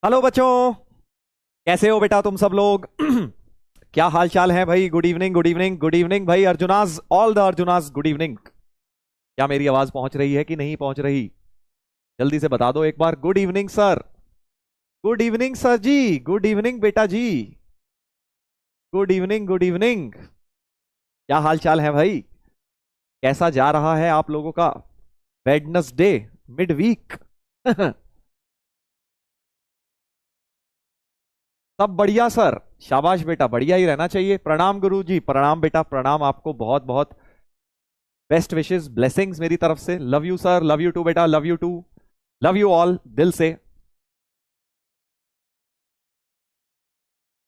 Hello बच्चों। कैसे हो बेटा तुम सब लोग? क्या हाल चाल है भाई? Good evening, good evening, good evening भाई। अर्जुनास, ऑल द अर्जुनास, गुड इवनिंग। क्या मेरी आवाज पहुंच रही है कि नहीं पहुंच रही? जल्दी से बता दो एक बार। Good evening sir. Good evening sir ji. Good evening बेटा ji. Good evening, good evening. क्या हाल चाल है भाई? कैसा जा रहा है आप लोगों का वेडनेसडे मिड वीक? सब बढ़िया सर। शाबाश बेटा, बढ़िया ही रहना चाहिए। प्रणाम गुरु जी, प्रणाम बेटा, प्रणाम आपको। बहुत बहुत बेस्ट विशेस, ब्लेसिंग्स मेरी तरफ से। Love you sir, love you too बेटा, love you too, love you all दिल से।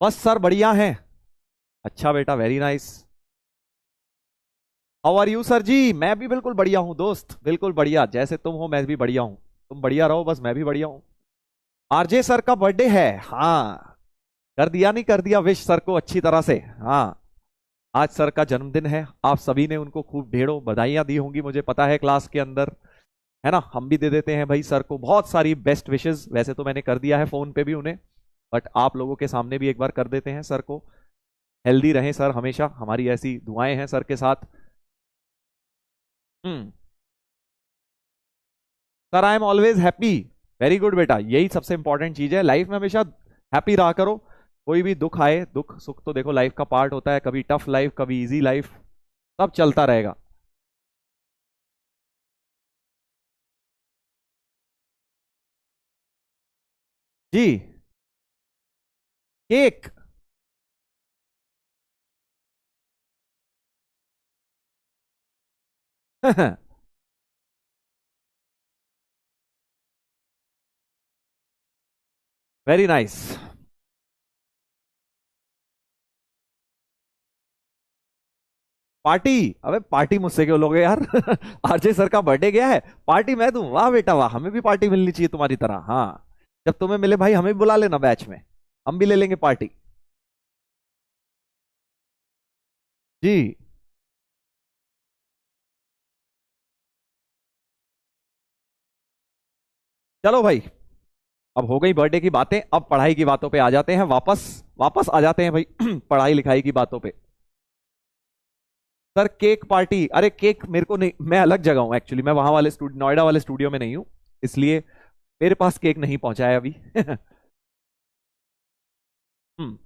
बस सर बढ़िया है। अच्छा बेटा, very nice. How are you sir ji? मैं भी बिल्कुल बढ़िया हूं दोस्त, बिल्कुल बढ़िया। जैसे तुम हो मैं भी बढ़िया हूं। तुम बढ़िया रहो, बस मैं भी बढ़िया हूं। आरजे सर का बर्थडे है, हाँ। कर दिया नहीं कर दिया विश सर को अच्छी तरह से? हाँ। आज सर का जन्मदिन है। आप सभी ने उनको खूब ढेरों बधाइयां दी होंगी, मुझे पता है, क्लास के अंदर। है ना? हम भी दे देते हैं भाई सर को बहुत सारी बेस्ट विशेस। वैसे तो मैंने कर दिया है फोन पे भी उन्हें, बट आप लोगों के सामने भी एक बार कर देते हैं सर को। हेल्दी रहें सर, हमेशा हमारी ऐसी दुआएं हैं सर के साथ। हम्म। Sir I am always happy. Very good बेटा, यही सबसे इंपॉर्टेंट चीज है लाइफ में। हमेशा हैप्पी रहा करो। कोई भी दुख आए, दुख सुख तो देखो लाइफ का पार्ट होता है। कभी टफ लाइफ, कभी इजी लाइफ, सब चलता रहेगा। जी। केक। Very nice. पार्टी? अबे पार्टी मुझसे क्यों लोगे यार? आरजे सर का बर्थडे गया है, पार्टी मैं दूं? वाह बेटा वाह, हमें भी पार्टी मिलनी चाहिए तुम्हारी तरह। हाँ, जब तुम्हें मिले भाई हमें भी बुला लेना बैच में, हम भी ले लेंगे पार्टी। जी। चलो भाई, अब हो गई बर्थडे की बातें, अब पढ़ाई की बातों पे आ जाते हैं। वापस वापस आ जाते हैं भाई पढ़ाई लिखाई की बातों पे। Sir cake party? अरे केक मेरे को नहीं, मैं अलग जगह हूँ एक्चुअली। मैं वहां वाले स्टूडियो, नोएडा वाले स्टूडियो में नहीं हूँ, इसलिए मेरे पास केक नहीं पहुंचा है अभी। हम्म।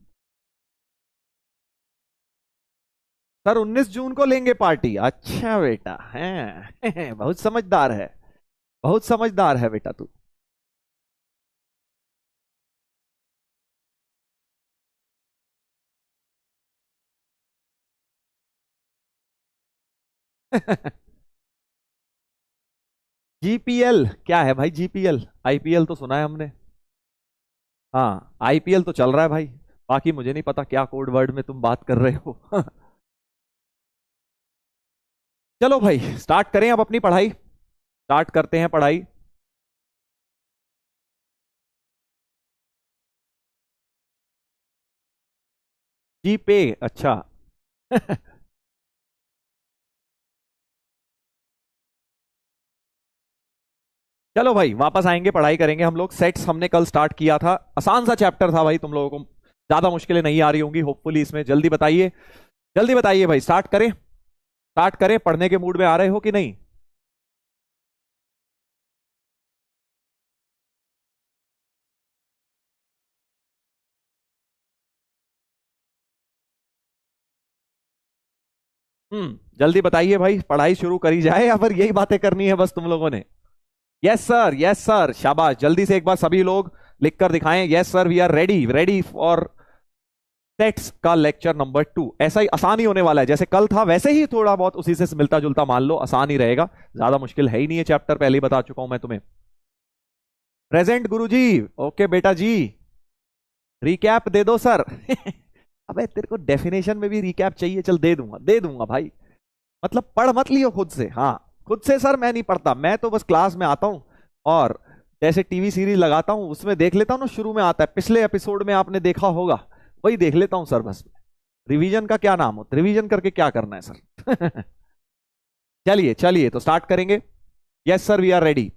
सर 19 जून को लेंगे पार्टी? अच्छा बेटा है। बहुत समझदार है, बहुत समझदार है बेटा तू। जीपीएल क्या है भाई? जीपीएल? आईपीएल तो सुना है हमने। हाँ, आईपीएल तो चल रहा है भाई। बाकी मुझे नहीं पता क्या कोड वर्ड में तुम बात कर रहे हो। चलो भाई स्टार्ट करें अब अपनी पढ़ाई। स्टार्ट करते हैं पढ़ाई। जीपे? अच्छा। चलो भाई वापस आएंगे, पढ़ाई करेंगे हम लोग। सेट्स हमने कल स्टार्ट किया था, आसान सा चैप्टर था भाई। तुम लोगों को ज्यादा मुश्किलें नहीं आ रही होंगी होपफुली इसमें। जल्दी बताइए, जल्दी बताइए भाई। स्टार्ट करें? स्टार्ट करें? पढ़ने के मूड में आ रहे हो कि नहीं? जल्दी बताइए भाई, पढ़ाई शुरू करी जाए या फिर यही बातें करनी है बस तुम लोगों ने? यस सर, यस सर, शाबाश। जल्दी से एक बार सभी लोग लिख कर दिखाएं, yes sir we are ready, ready for sets का लेक्चर नंबर 2। ऐसा ही आसान ही होने वाला है, जैसे कल था वैसे ही थोड़ा बहुत उसी से मिलता जुलता मान लो, आसान ही रहेगा। ज्यादा मुश्किल है ही नहीं है चैप्टर, पहले ही बता चुका हूं मैं तुम्हें। प्रेजेंट गुरुजी। ओके बेटा जी। रिकैप दे दो सर। अबे तेरे को डेफिनेशन में भी रिकैप चाहिए? चल दे दूंगा, दे दूंगा भाई। मतलब पढ़ मत लियो खुद से। हाँ, खुद से सर मैं नहीं पढ़ता, मैं तो बस क्लास में आता हूं और जैसे टीवी सीरीज लगाता हूं उसमें देख लेता हूं ना, शुरू में आता है पिछले एपिसोड में आपने देखा होगा, वही देख लेता हूं सर बस। रिवीजन का क्या नाम हो, रिवीजन करके क्या करना है सर? चलिए चलिए तो स्टार्ट करेंगे। Yes sir we are ready.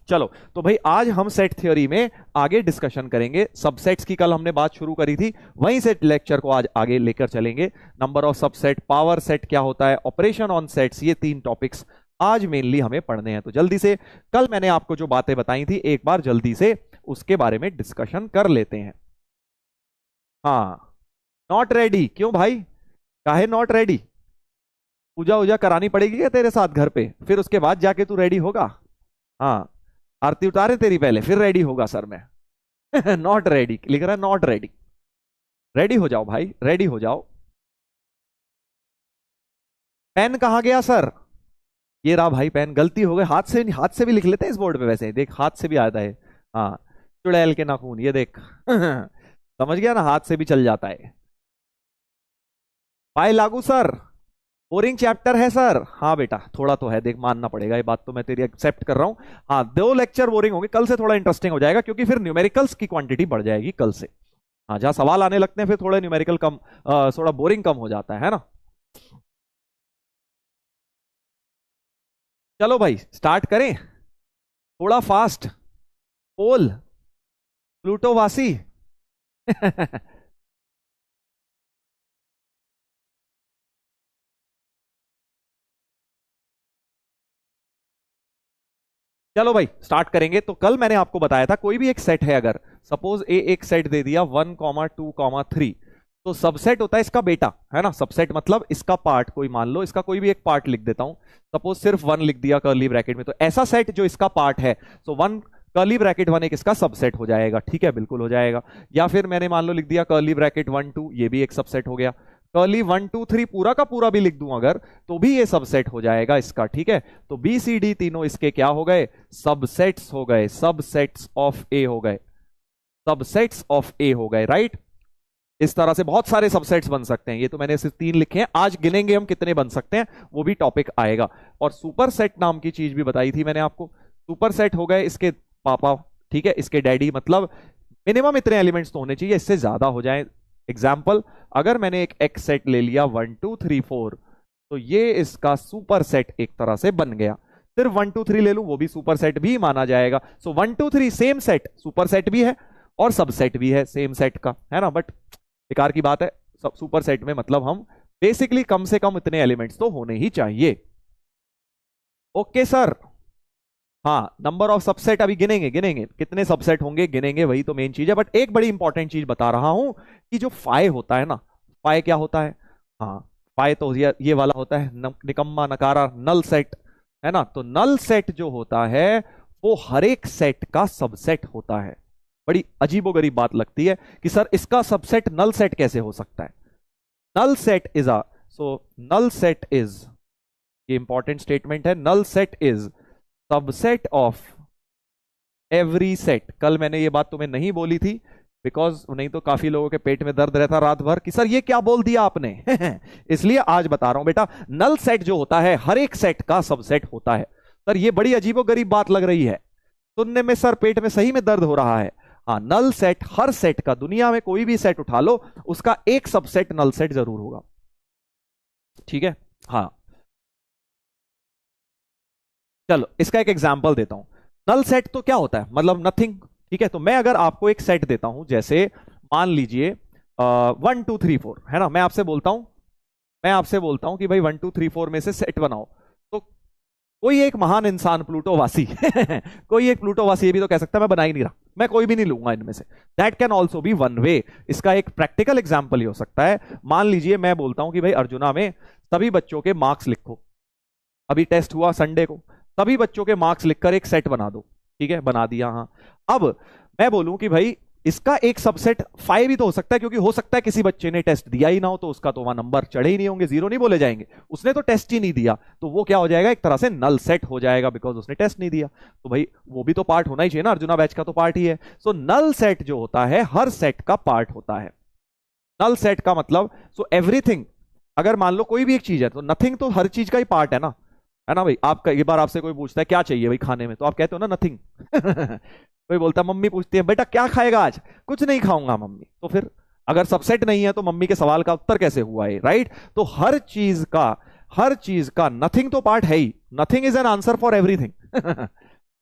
चलो तो भाई आज हम सेट थ्योरी में आगे डिस्कशन करेंगे। सबसेट्स की कल हमने बात शुरू करी थी, वहीं से लेक्चर को आज आगे लेकर चलेंगे। Number of subset, power set क्या होता है, ऑपरेशन ऑन सेट्स, ये 3 टॉपिक्स आज मेनली हमें पढ़ने हैं। तो जल्दी से कल मैंने आपको जो बातें बताई थी एक बार जल्दी से उसके बारे में डिस्कशन कर लेते हैं। हाँ, नॉट रेडी क्यों भाई, काहे नॉट रेडी? पूजा वूजा करानी पड़ेगी क्या तेरे साथ घर पे, फिर उसके बाद जाके तू रेडी होगा? हाँ, आरती उतारे तेरी पहले फिर रेडी होगा सर मैं। नॉट रेडी लिख रहा है, नॉट रेडी। रेडी हो जाओ भाई, रेडी हो जाओ। पेन कहां गया सर? ये रहा भाई पेन, गलती हो गई, हाथ से भी लिख लेते हैं इस बोर्ड पे, वैसे देख हाथ से भी आता है। हाँ, चुड़ैल के नाखून, ये देख। समझ गया ना, हाथ से भी चल जाता है। भाई लागू सर, बोरिंग चैप्टर है सर। हाँ बेटा थोड़ा तो है, देख मानना पड़ेगा, ये बात तो मैं तेरी एक्सेप्ट कर रहा हूं। हाँ 2 लेक्चर बोरिंग होंगे, कल से थोड़ा इंटरेस्टिंग हो जाएगा क्योंकि फिर न्यूमेरिकल्स की क्वांटिटी बढ़ जाएगी कल से। हाँ, जहां सवाल आने लगते हैं फिर थोड़ा न्यूमेरिकल कम, थोड़ा बोरिंग कम हो जाता है ना। चलो भाई स्टार्ट करें, थोड़ा फास्ट। पोल, प्लूटोवासी। चलो भाई स्टार्ट करेंगे। तो कल मैंने आपको बताया था कोई भी एक सेट है, अगर सपोज ए एक सेट दे दिया 1, 2, 3, तो सबसेट होता है इसका बेटा, है ना। सबसेट मतलब इसका पार्ट, कोई मान लो इसका कोई भी एक पार्ट लिख देता हूं, सपोज सिर्फ 1 लिख दिया कर्ली ब्रैकेट में, तो ऐसा सेट जो इसका पार्ट है, सो 1 कर्ली ब्रैकेट 1 एक इसका सबसेट हो जाएगा। ठीक है, बिल्कुल हो जाएगा। या फिर मैंने मान लो लिख दिया कर्ली ब्रैकेट 1, 2, ये भी एक सबसेट हो गया। कर्ली 1, 2, 3 पूरा का पूरा भी लिख दूं अगर, तो भी ये सबसेट हो जाएगा इसका। ठीक है, तो बी सी डी तीनों इसके क्या हो गए, सबसेट्स हो गए, सबसेट्स ऑफ ए हो गए, सबसेट्स ऑफ ए हो गए, राइट। इस तरह से बहुत सारे सबसेट्स बन सकते हैं। ये तो मैंने सिर्फ 3 लिखे हैं, आज गिनेंगे हम कितने बन सकते हैं, वो भी टॉपिक आएगा। और सुपर सेट नाम की चीज भी बताई थी मैंने आपको। सुपर सेट हो गए इसके पापा, ठीक है, इसके डैडी, मतलब मिनिमम इतने एलिमेंट्स तो होने चाहिए, इससे ज्यादा हो जाए। एग्जाम्पल, अगर मैंने एक एक्स सेट ले लिया 1, 2, 3, 4, तो ये इसका सुपर सेट एक तरह से बन गया। सिर्फ 1, 2, 3 ले लूं, वो भी सुपर सेट भी माना जाएगा। सो 1, 2, 3 सेम सेट, सुपर सेट भी है और सबसेट भी है सेम सेट का, है ना। बट बेकार की बात है, सब सुपर सेट में मतलब हम बेसिकली कम से कम इतने एलिमेंट्स तो होने ही चाहिए। Okay sir. हाँ, नंबर ऑफ सबसेट अभी गिनेंगे, कितने सबसेट होंगे गिनेंगे, वही तो मेन चीज है। बट एक बड़ी इंपॉर्टेंट चीज बता रहा हूं कि जो फाई होता है ना, फाई क्या होता है, हाँ फाई तो ये वाला होता है, निकम्मा नकारा नल सेट, है ना। तो नल सेट जो होता है वो हर एक सेट का सबसेट होता है। बड़ी अजीबोगरीब बात लगती है कि सर इसका सबसेट नल सेट कैसे हो सकता है। Null set is null set is, ये इंपॉर्टेंट स्टेटमेंट है, null set is subset of every set. कल मैंने ये बात तुम्हें नहीं बोली थी, बिकॉज नहीं तो काफी लोगों के पेट में दर्द रहता रात भर कि सर ये क्या बोल दिया आपने। इसलिए आज बता रहा हूं बेटा, नल सेट जो होता है हर एक सेट का सबसेट होता है। सर ये बड़ी अजीबोगरीब बात लग रही है सुनने में, सर पेट में सही में दर्द हो रहा है। हाँ, नल सेट हर सेट का, दुनिया में कोई भी सेट उठा लो उसका एक सबसेट नल सेट जरूर होगा। ठीक है, हाँ चलो इसका एक एग्जांपल देता हूं। नल सेट तो क्या होता है, मतलब नथिंग। ठीक है, तो मैं अगर आपको एक सेट देता हूं, जैसे मान लीजिए 1, 2, 3, 4, है ना। मैं आपसे बोलता हूं कि भाई 1, 2, 3, 4 में से सेट बनाओ, तो कोई एक महान इंसान प्लूटोवासी कोई एक प्लूटोवासी, ये भी तो कह सकता है मैं बना ही नहीं रहा, मैं कोई भी नहीं लूंगा इनमें से। That can also be one way. इसका एक प्रैक्टिकल एग्जाम्पल ही हो सकता है। मान लीजिए मैं बोलता हूं कि भाई अर्जुना में सभी बच्चों के मार्क्स लिखो, अभी टेस्ट हुआ संडे को, सभी बच्चों के मार्क्स लिखकर एक सेट बना दो। ठीक है, बना दिया। हाँ, अब मैं बोलूं कि भाई इसका एक सबसेट 5 भी तो हो सकता है, क्योंकि हो सकता है किसी बच्चे ने टेस्ट दिया ही ना हो, तो उसका तो वहां नंबर चढ़े ही नहीं होंगे, 0 नहीं बोले जाएंगे। उसने तो टेस्ट ही नहीं दिया, तो वो क्या हो जाएगा, एक तरह से नल सेट हो जाएगा, बिकॉज उसने टेस्ट नहीं दिया। तो भाई वो भी तो पार्ट होना ही चाहिए ना, अर्जुना बैच का तो पार्ट ही है। सो नल सेट जो होता है हर सेट का पार्ट होता है। नल सेट का मतलब सो एवरीथिंग, अगर मान लो कोई भी एक चीज है तो नथिंग तो हर चीज का ही पार्ट है ना, है ना भाई। आपका एक बार आपसे कोई पूछता है क्या चाहिए भाई खाने में, तो आप कहते हो ना नथिंग। कोई बोलता है, मम्मी पूछती है बेटा क्या खाएगा आज, कुछ नहीं खाऊंगा मम्मी। तो फिर अगर सबसेट नहीं है तो मम्मी के सवाल का उत्तर कैसे हुआ है, राइट। तो हर चीज का नथिंग तो पार्ट है ही, nothing is an answer for everything.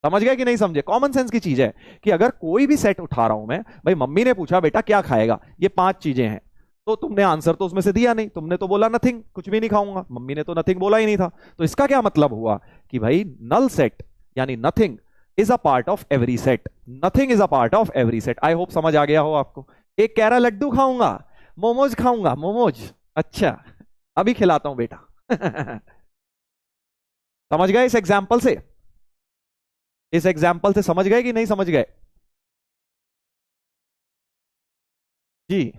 समझ गए कि नहीं समझे? कॉमन सेंस की चीज है कि अगर कोई भी सेट उठा रहा हूं मैं, भाई मम्मी ने पूछा बेटा क्या खाएगा, ये 5 चीजें हैं, तो तुमने आंसर तो उसमें से दिया नहीं, तुमने तो बोला नथिंग, कुछ भी नहीं खाऊंगा। मम्मी ने तो नथिंग बोला ही नहीं था। तो इसका क्या मतलब हुआ कि भाई नल सेट यानी nothing is a part of every set, nothing is a part of every set. I hope समझ आ गया हो आपको। एक कह रहा लड्डू खाऊंगा, मोमोज खाऊंगा, मोमोज, अच्छा अभी खिलाता हूं बेटा। समझ गए इस एग्जाम्पल से? इस एग्जाम्पल से समझ गए कि नहीं समझ गए जी?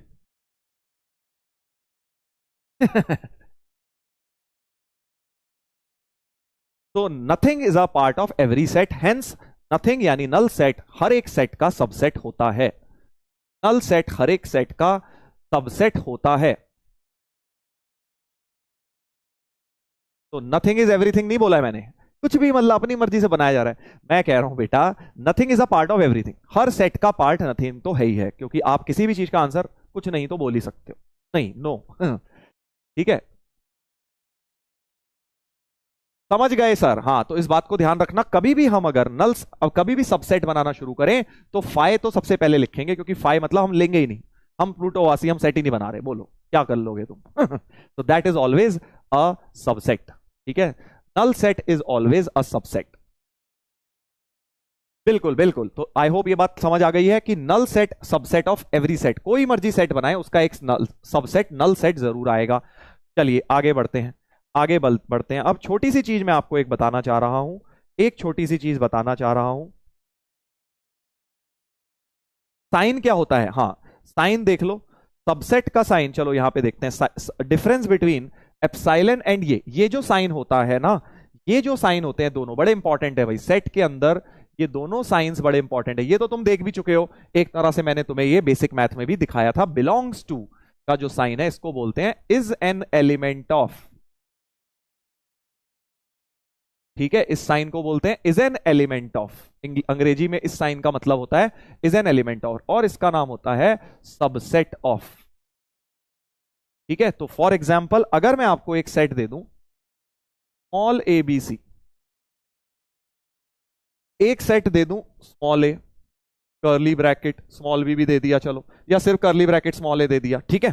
तो nothing is a part of every set, hence nothing यानी नल सेट हर एक सेट का सबसेट होता है। नल सेट हर एक सेट का सबसेट होता है। तो नथिंग इज एवरीथिंग नहीं बोला है मैंने, कुछ भी मतलब अपनी मर्जी से बनाया जा रहा है। मैं कह रहा हूं बेटा nothing is a part of everything, her set का पार्ट नथिंग तो है ही है, क्योंकि आप किसी भी चीज का आंसर कुछ नहीं तो बोल ही सकते हो, नहीं नो। ठीक है, समझ गए सर? हाँ, तो इस बात को ध्यान रखना, कभी भी हम अगर नल्स अब कभी भी सबसेट बनाना शुरू करें तो फाइ तो सबसे पहले लिखेंगे, क्योंकि फाइ मतलब हम लेंगे ही नहीं, हम प्लूटोवासी हम सेट ही नहीं बना रहे, बोलो क्या कर लोगे तुम? तो that is always a subset. ठीक है, null set is always a subset. बिल्कुल बिल्कुल, तो आई होप ये बात समझ आ गई है कि null set subset of every set, कोई मर्जी सेट बनाए उसका एक नल सबसेट नल सेट जरूर आएगा। चलिए आगे बढ़ते हैं, आगे बढ़ते हैं। अब छोटी सी चीज मैं आपको एक बताना चाह रहा हूं, एक छोटी सी चीज बताना चाह रहा हूं। साइन क्या होता है? हाँ, साइन देख लो, सबसेट का साइन, चलो यहां पे देखते हैं डिफरेंस बिटवीन एप्सिलॉन एंड ये जो साइन होता है ना, ये जो साइन होते हैं दोनों बड़े इंपॉर्टेंट है भाई सेट के अंदर, ये दोनों साइंस बड़े इंपॉर्टेंट है। ये तो तुम देख भी चुके हो, एक तरह से मैंने तुम्हें ये बेसिक मैथ में भी दिखाया था। बिलोंग्स टू का जो साइन है इसको बोलते हैं इज एन एलिमेंट ऑफ। ठीक है, इस साइन को बोलते हैं इज एन एलिमेंट ऑफ, अंग्रेजी में इस साइन का मतलब होता है इज एन एलिमेंट ऑफ, और इसका नाम होता है सबसेट ऑफ। ठीक है, तो फॉर एग्जाम्पल अगर मैं आपको एक सेट दे दूं स्मॉल ए बी सी, एक सेट दे दूं स्मॉल ए कर्ली ब्रैकेट स्मॉल बी भी दे दिया चलो, या सिर्फ कर्ली ब्रैकेट स्मॉल ए दे दिया, ठीक है,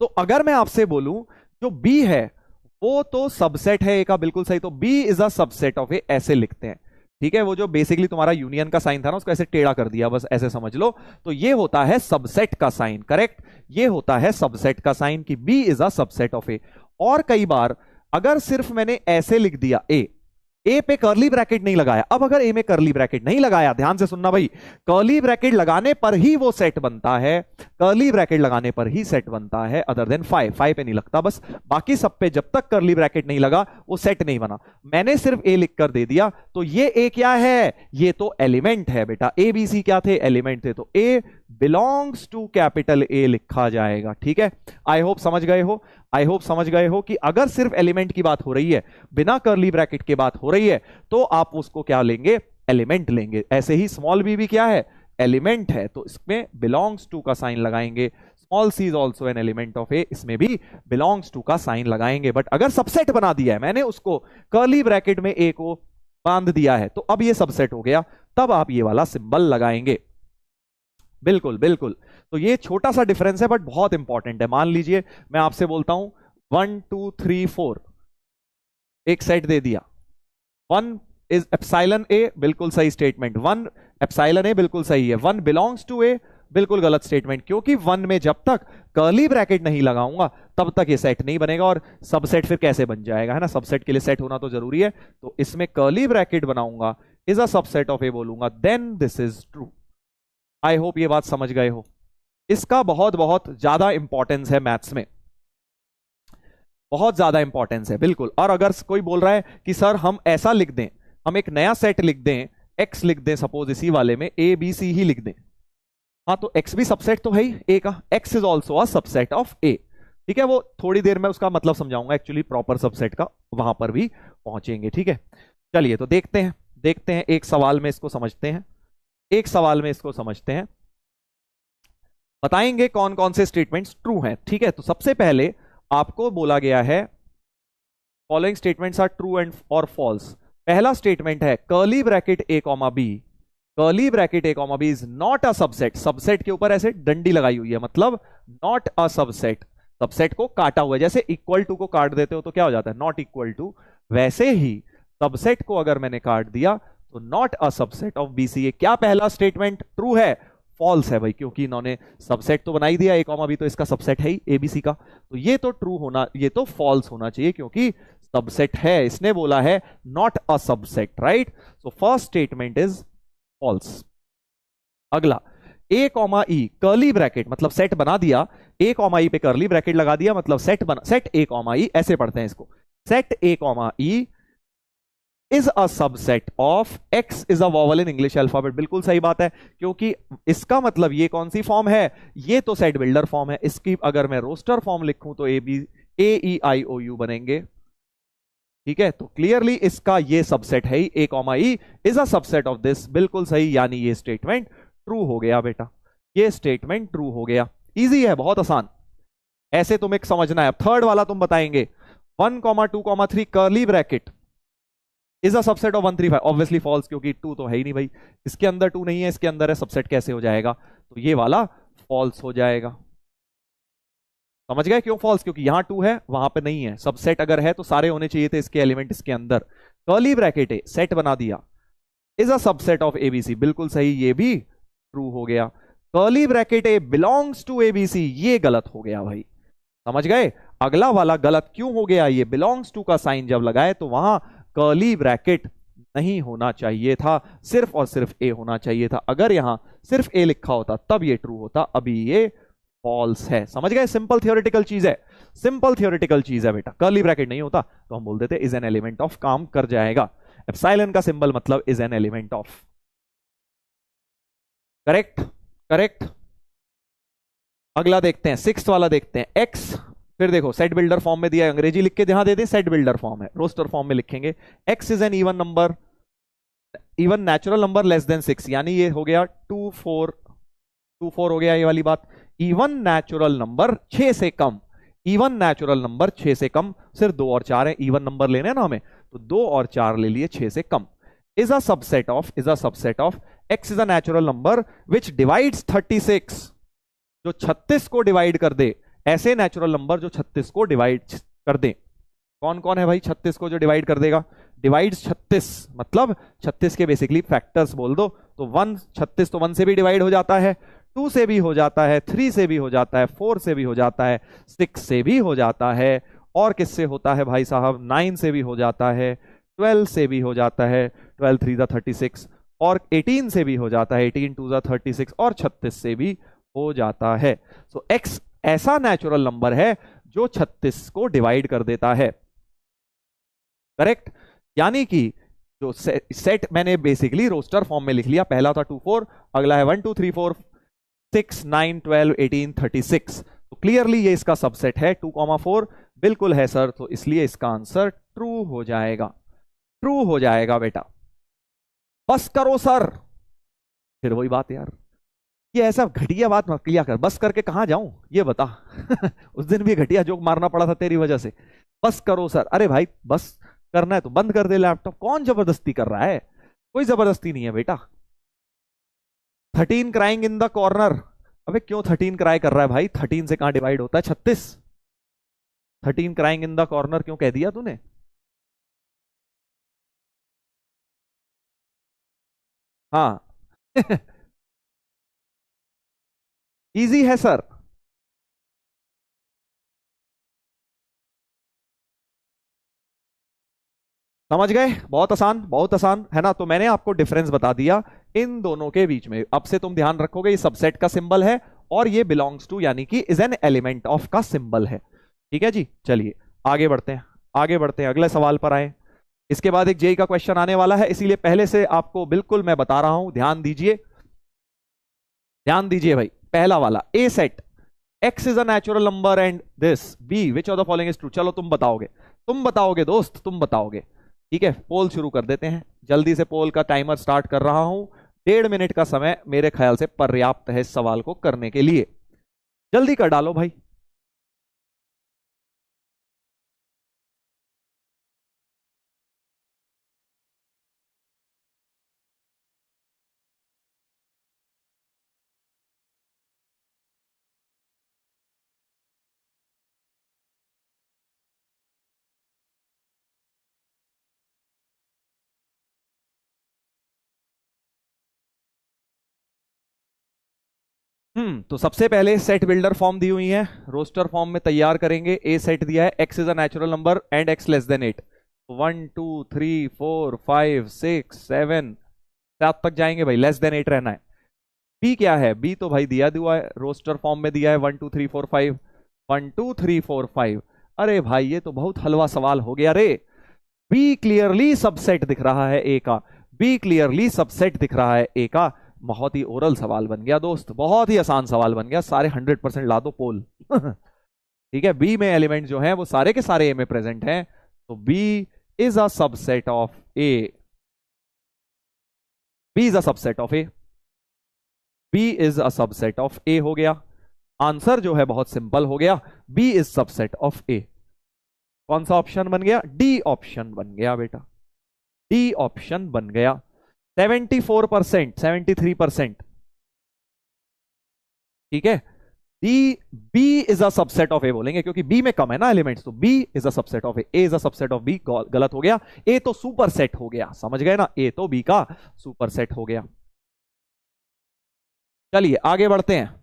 तो अगर मैं आपसे बोलूं जो बी है वो तो सबसेट है ए का, बिल्कुल सही, तो B is a subset of A, ऐसे लिखते हैं। ठीक है, वो जो बेसिकली तुम्हारा यूनियन का साइन था ना उसको ऐसे टेढ़ा कर दिया, बस ऐसे समझ लो। तो ये होता है सबसेट का साइन, करेक्ट, ये होता है सबसेट का साइन कि B is a subset of A. और कई बार अगर सिर्फ मैंने ऐसे लिख दिया ए पे कर्ली ब्रैकेट नहीं लगाया, अब अगर ए में कर्ली ब्रैकेट नहीं लगाया, ध्यान से सुनना भाई, कर्ली ब्रैकेट लगाने पर ही वो सेट बनता है, कर्ली ब्रैकेट लगाने पर ही सेट बनता है, अदर देन फाइव पे नहीं लगता, बस बाकी सब पे जब तक कर्ली ब्रैकेट नहीं लगा वो सेट नहीं बना। मैंने सिर्फ ए लिख कर दे दिया, तो ये ए क्या है? ये तो एलिमेंट है बेटा, ए बी सी क्या थे? एलिमेंट थे, तो ए बिलोंग्स टू कैपिटल ए लिखा जाएगा। ठीक है, आई होप समझ गए हो, आई होप समझ गए हो कि अगर सिर्फ एलिमेंट की बात हो रही है, बिना कर्ली ब्रैकेट के बात हो रही है, तो आप उसको क्या लेंगे? एलिमेंट लेंगे। ऐसे ही स्मॉल बी भी क्या है? एलिमेंट है, तो इसमें बिलोंग्स टू का साइन लगाएंगे। Small C is also an element of A, इसमें भी बिलोंग्स टू का साइन लगाएंगे। बट अगर सबसेट बना दिया है मैंने, उसको कर्ली ब्रैकेट में ए को बांध दिया है, तो अब ये सबसेट हो गया, तब आप ये वाला सिंबल लगाएंगे। बिल्कुल बिल्कुल, तो ये छोटा सा डिफरेंस है बट बहुत इंपॉर्टेंट है। मान लीजिए मैं आपसे बोलता हूं 1 2 3 4, एक सेट दे दिया, 1 इज एप्सिलॉन ए, बिल्कुल सही स्टेटमेंट, 1 एप्सिलॉन ए बिल्कुल सही है, 1 बिलोंग्स टू ए बिल्कुल गलत स्टेटमेंट, क्योंकि 1 में जब तक कर्ली ब्रैकेट नहीं लगाऊंगा तब तक ये सेट नहीं बनेगा, और सबसेट फिर कैसे बन जाएगा, है ना? सबसेट के लिए सेट होना तो जरूरी है, तो इसमें कर्ली ब्रैकेट बनाऊंगा, is a subset of A बोलूंगा, then this is true. I hope ये बात समझ गए हो। इसका बहुत बहुत ज्यादा इंपॉर्टेंस है मैथ्स में, बहुत ज्यादा इंपॉर्टेंस है, बिल्कुल। और अगर कोई बोल रहा है कि सर हम ऐसा लिख दें, हम एक नया सेट लिख दें, एक्स लिख दें सपोज, इसी वाले में ए बी सी ही लिख दें, हाँ तो एक्स भी सबसेट तो है ही ए का, X is also a subset of A. ठीक है, वो थोड़ी देर में उसका मतलब समझाऊंगा, एक्चुअली प्रॉपर सबसेट का, वहां पर भी पहुंचेंगे। ठीक है, चलिए तो देखते हैं, देखते हैं एक सवाल में इसको समझते हैं, एक सवाल में इसको समझते हैं, बताएंगे कौन कौन से स्टेटमेंट्स ट्रू हैं। ठीक है, तो सबसे पहले आपको बोला गया है following statements are true and और फॉल्स, पहला स्टेटमेंट है curly bracket A comma B, curly bracket A comma B is not a subset, subset के ऊपर ऐसे डंडी लगाई हुई है, मतलब नॉट अ सबसेट, सबसेट को काटा हुआ है, जैसे इक्वल टू को काट देते हो तो क्या हो जाता है, नॉट इक्वल टू, वैसे ही सबसेट को अगर मैंने काट दिया तो not a subset of BCA. क्या पहला स्टेटमेंट ट्रू है? फॉल्स है भाई, क्योंकि इन्होंने सबसेट तो बना ही दिया ए कॉमा बी, तो इसका सबसेट है ही एबीसी का, तो ये तो ट्रू होना, ये तो फॉल्स होना चाहिए क्योंकि सबसेट है, इसने बोला है not a subset, right. So first statement is false. अगला A comma E curly bracket, मतलब सेट बना दिया, ए कॉमा ई पे कर्ली ब्रैकेट लगा दिया, मतलब सेट बना, सेट ए कॉमा ई, ऐसे पढ़ते हैं इसको, set A comma E is a subset of X is a vowel in English alphabet. बिल्कुल सही बात है, क्योंकि इसका मतलब ये कौन सी फॉर्म है, ये तो सेट बिल्डर फॉर्म है, इसकी अगर मैं रोस्टर फॉर्म लिखूं तो A E I O you बनेंगे, ठीक है। तो क्लियरली इसका ये सबसेट है, A comma E is a subset of this, बिल्कुल सही, यानी ये स्टेटमेंट ट्रू हो गया बेटा, ये स्टेटमेंट ट्रू हो गया। इजी है, बहुत आसान, ऐसे तुम्हें समझना है। थर्ड वाला तुम बताएंगे 1,2,3 curly bracket is a subset of 1, 3, 5, obviously false, क्योंकि 2 तो है ही नहीं भाई, इसके अंदर 2 नहीं है, इसके अंदर है, सबसेट कैसे हो जाएगा, तो ये वाला फॉल्स हो जाएगा। समझ गए क्यों फॉल्स? क्योंकि यहां 2 है, वहां पे नहीं है, सबसेट अगर है तो सारे होने चाहिए थे इसके एलिमेंट इसके अंदर। कर्ली ब्रैकेट है, सेट बना दिया, is a subset of ABC, बिल्कुल सही, ये भी ट्रू हो गया। Curly bracket A belongs to ABC, ये गलत हो गया भाई, समझ गए। अगला वाला गलत क्यों हो गया, ये बिलोंग्स टू का साइन जब लगाए तो वहां कर्ली ब्रैकेट नहीं होना चाहिए था, सिर्फ और सिर्फ ए होना चाहिए था, अगर यहां सिर्फ ए लिखा होता तब ये ट्रू होता, अभी ये फॉल्स है। समझ गए, सिंपल थियोरेटिकल चीज है, सिंपल थियोरेटिकल चीज है बेटा। कर्ली ब्रैकेट नहीं होता तो हम बोल देते इज एन एलिमेंट ऑफ, काम कर जाएगा। एप्सिलॉन का सिंबल मतलब is an element of, correct correct. अगला देखते हैं, सिक्स्थ वाला देखते हैं, एक्स, फिर देखो सेट बिल्डर फॉर्म में दिया है, अंग्रेजी लिख के जहां दे दें, सेट बिल्डर फॉर्म है, रोस्टर फॉर्म में लिखेंगे, x is an even number, even natural number less than 6, यानी ये हो गया 2 4 2 4 हो गया ये वाली बात। इवन नेचुरल नंबर 6 से कम, इवन नेचुरल नंबर 6 से कम, सिर्फ 2 और 4 है, इवन नंबर लेने हैं ना हमें, तो 2 और 4 ले लिए, 6 से कम। Is a subset of, is a subset of, X is a natural number which divides 36, जो 36 को डिवाइड कर दे, ऐसे नेचुरल नंबर जो 36 को डिवाइड कर दे। कौन कौन है भाई 36 को जो डिवाइड कर देगा, डिवाइड्स 36 मतलब 36 के बेसिकली फैक्टर्स बोल दो, तो 1 36 तो 1 से भी डिवाइड हो जाता है, 2 से भी हो जाता है, 3 से भी हो जाता है, 4 से भी हो जाता है, 6 से भी हो जाता है, और किससे होता है भाई साहब, 9 से भी हो जाता है, 12 से भी हो जाता है, 12 3 ज़ा 36, और 18 से भी हो जाता है, 18 2 ज़ा 36, और 36 से भी हो जाता है। सो x ऐसा नेचुरल नंबर है जो 36 को डिवाइड कर देता है, करेक्ट। यानी कि जो सेट मैंने बेसिकली रोस्टर फॉर्म में लिख लिया, पहला था 2 4, अगला है 1 2 3 4 6 9 12 18 36, तो क्लियरली ये इसका सबसेट है 2,4, बिल्कुल है सर, तो इसलिए इसका आंसर ट्रू हो जाएगा, ट्रू हो जाएगा बेटा। बस करो सर, फिर वही बात यार, ये ऐसा घटिया बात मत किया कर, बस करके कहां जाऊं ये बता। उस दिन भी घटिया जोक मारना पड़ा था तेरी वजह से, बस करो सर, अरे भाई बस करना है तो बंद कर दे लैपटॉप, कौन जबरदस्ती कर रहा है, कोई जबरदस्ती नहीं है बेटा। 13 क्राइंग इन द कॉर्नर, अबे क्यों 13 क्राई कर रहा है भाई, 13 से कहां डिवाइड होता है 36, 13 क्राइंग इन द कॉर्नर क्यों कह दिया तूने? हाँ। इजी है सर, समझ गए, बहुत आसान है ना। तो मैंने आपको डिफरेंस बता दिया इन दोनों के बीच में, अब से तुम ध्यान रखोगे ये सबसेट का सिंबल है और ये बिलोंग्स टू यानी कि इज एन एलिमेंट ऑफ का सिंबल है, ठीक है जी। चलिए आगे बढ़ते हैं, आगे बढ़ते हैं, अगले सवाल पर आए। इसके बाद एक जेई का क्वेश्चन आने वाला है, इसीलिए पहले से आपको बिल्कुल मैं बता रहा हूं, ध्यान दीजिए, ध्यान दीजिए भाई। पहला वाला A set x is a natural number and this b which of the following is true, चलो तुम बताओगे, तुम बताओगे दोस्त, तुम बताओगे, ठीक है। पोल शुरू कर देते हैं, जल्दी से पोल का टाइमर स्टार्ट कर रहा हूं, 1.5 मिनट का समय मेरे ख्याल से पर्याप्त है इस सवाल को करने के लिए, जल्दी कर डालो भाई। तो सबसे पहले सेट बिल्डर फॉर्म दी हुई है, रोस्टर फॉर्म में तैयार करेंगे। ए सेट दिया है, x is a natural number and x less then 8। 1 2 3 4 5 6 7 7 तक जाएंगे भाई, लेस देन 8 रहना है। बी क्या है, बी तो भाई दिया हुआ है, रोस्टर फॉर्म में दिया है 1 2 3 4 5, 1 2 3 4 5। अरे भाई ये तो बहुत हलवा सवाल हो गया रे। बी क्लियरली सबसेट दिख रहा है ए का, बी क्लियरली सबसेट दिख रहा है ए का। बहुत ही ओरल सवाल बन गया दोस्त, बहुत ही आसान सवाल बन गया, सारे 100% ला दो पोल। ठीक है, बी में एलिमेंट जो है वो सारे के सारे ए में प्रेजेंट हैं, तो B is a subset of A, B is a subset of A, B is a subset of A हो गया। आंसर जो है बहुत सिंपल हो गया, B is subset of A. कौन सा ऑप्शन बन गया, डी ऑप्शन बन गया बेटा, डी ऑप्शन बन गया। 74%, 73%। ठीक है, D, B is a subset of A बोलेंगे क्योंकि बी में कम है ना एलिमेंट्स, तो B is a subset of A, is a subset of B गलत हो गया। ए तो सुपर सेट हो गया, समझ गए ना, ए तो बी का सुपर सेट हो गया। चलिए आगे बढ़ते हैं,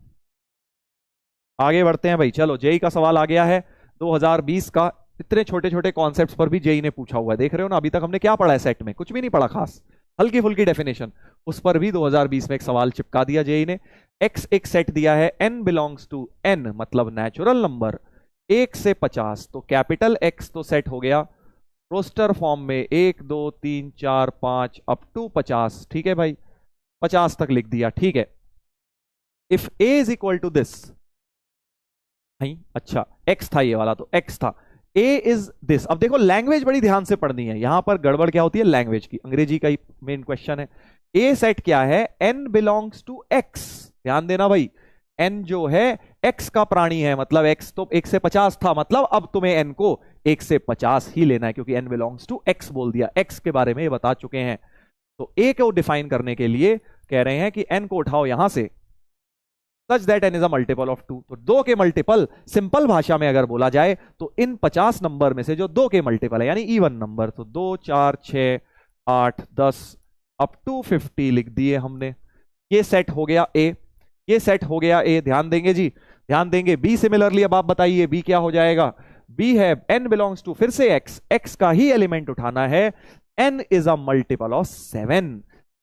आगे बढ़ते हैं भाई। चलो जेई का सवाल आ गया है 2020 का। इतने छोटे छोटे कॉन्सेप्ट्स पर भी जेई ने पूछा हुआ है, देख रहे हो ना। अभी तक हमने क्या पढ़ा है सेट में, कुछ भी नहीं पढ़ा खास, हल्की फुल्की डेफिनेशन, उस पर भी 2020 में एक सवाल चिपका दिया जेई ने। एक्स एक सेट दिया है, एन बिलोंग्स टू एन मतलब नेचुरल नंबर 1 से 50, तो कैपिटल एक्स तो सेट हो गया रोस्टर फॉर्म में 1 2 3 4 5 अप टू 50। ठीक है भाई, 50 तक लिख दिया। ठीक है, if A is equal to this, नहीं अच्छा एक्स था ये वाला, तो एक्स था, ए इज दिस। अब देखो लैंग्वेज बड़ी ध्यान से पढ़नी है, यहां पर गड़बड़ क्या होती है लैंग्वेज की, अंग्रेजी का ही मेन क्वेश्चन है। ए सेट क्या है, एन बिलोंग्स टू एक्स, ध्यान देना भाई, एन जो है एक्स का प्राणी है, मतलब एक्स तो 1 से 50 था, मतलब अब तुम्हें एन को 1 से 50 ही लेना है क्योंकि एन बिलोंग्स टू एक्स बोल दिया, एक्स के बारे में ये बता चुके हैं। तो ए को डिफाइन करने के लिए कह रहे हैं कि एन को उठाओ यहां से, such that N is a multiple of 2। तो 2 के मल्टीपल सिंपल भाषा में अगर बोला जाए तो इन 50 नंबर में से जो 2 के मल्टीपल है यानी इवन नंबर, तो 2 4 6 8 10 अप टू 50 लिख दिए हमने। ये सेट हो गया ए, ये सेट हो गया ए। ध्यान देंगे जी, ध्यान देंगे। बी सिमिलरली, अब आप बताइए बी क्या हो जाएगा, बी है एन बिलोंग्स टू फिर से एक्स, एक्स का ही एलिमेंट उठाना है, N is a multiple of 7,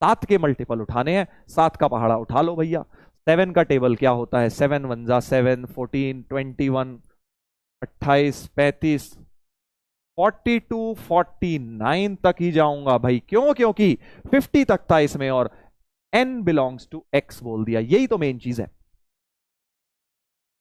7 के मल्टीपल उठाने हैं, 7 का पहाड़ा उठा लो भैया। 7 का टेबल क्या होता है, 7 1 जा 7, 14 21 28 35 42 49 तक ही जाऊंगा भाई, क्यों, क्योंकि 50 तक था इसमें और n बिलोंग्स टू x बोल दिया, यही तो मेन चीज है,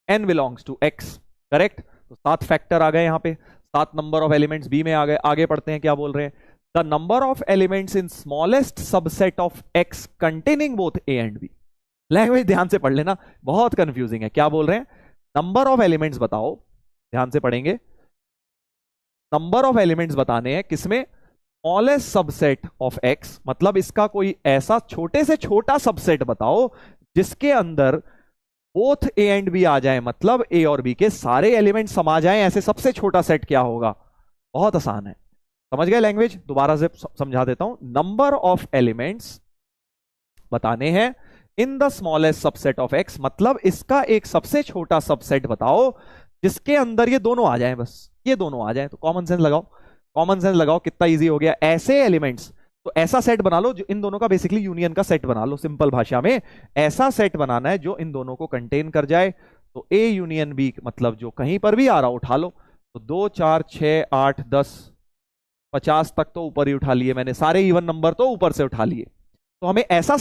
n belongs to x, correct. तो 7 फैक्टर आ गए यहां पे, 7 नंबर ऑफ एलिमेंट्स बी में आ गए। आगे पढ़ते हैं क्या बोल रहे हैं, the number of elements in smallest subset of x containing both a and b। Language ध्यान से पढ़ लेना, बहुत कंफ्यूजिंग है। क्या बोल रहे हैं, नंबर ऑफ एलिमेंट्स बताओ, ध्यान से पढ़ेंगे, नंबर ऑफ एलिमेंट्स बताने हैं किसमें, स्मॉलेस्ट सबसेट ऑफ एक्स, मतलब इसका कोई ऐसा छोटे से छोटा सबसेट बताओ जिसके अंदर बोथ ए एंड बी आ जाए, मतलब ए और बी के सारे एलिमेंट समा जाएं, ऐसे सबसे छोटा सेट क्या होगा। बहुत आसान है, समझ गए लैंग्वेज, दोबारा से समझा देता हूं। नंबर ऑफ एलिमेंट्स बताने हैं in the smallest subset of x, मतलब इसका एक सबसे छोटा सबसेट बताओ जिसके अंदर ये दोनों आ जाएं, बस ये दोनों आ जाएं। तो कॉमन सेंस लगाओ, कॉमन सेंस लगाओ, कितना इजी हो गया। ऐसे एलिमेंट्स, तो ऐसा सेट बना लो जो इन दोनों का बेसिकली यूनियन का सेट बना लो, सिंपल भाषा में ऐसा सेट बनाना है जो इन दोनों को कंटेन कर जाए। तो ए यूनियन बी मतलब जो कहीं पर भी आ रहा उठा लो, तो 2 4 6 8 10 50 तक तो ऊपर ही उठा लिए मैंने, सारे इवन नंबर तो ऊपर से उठा लिए। तो हमें ऐसा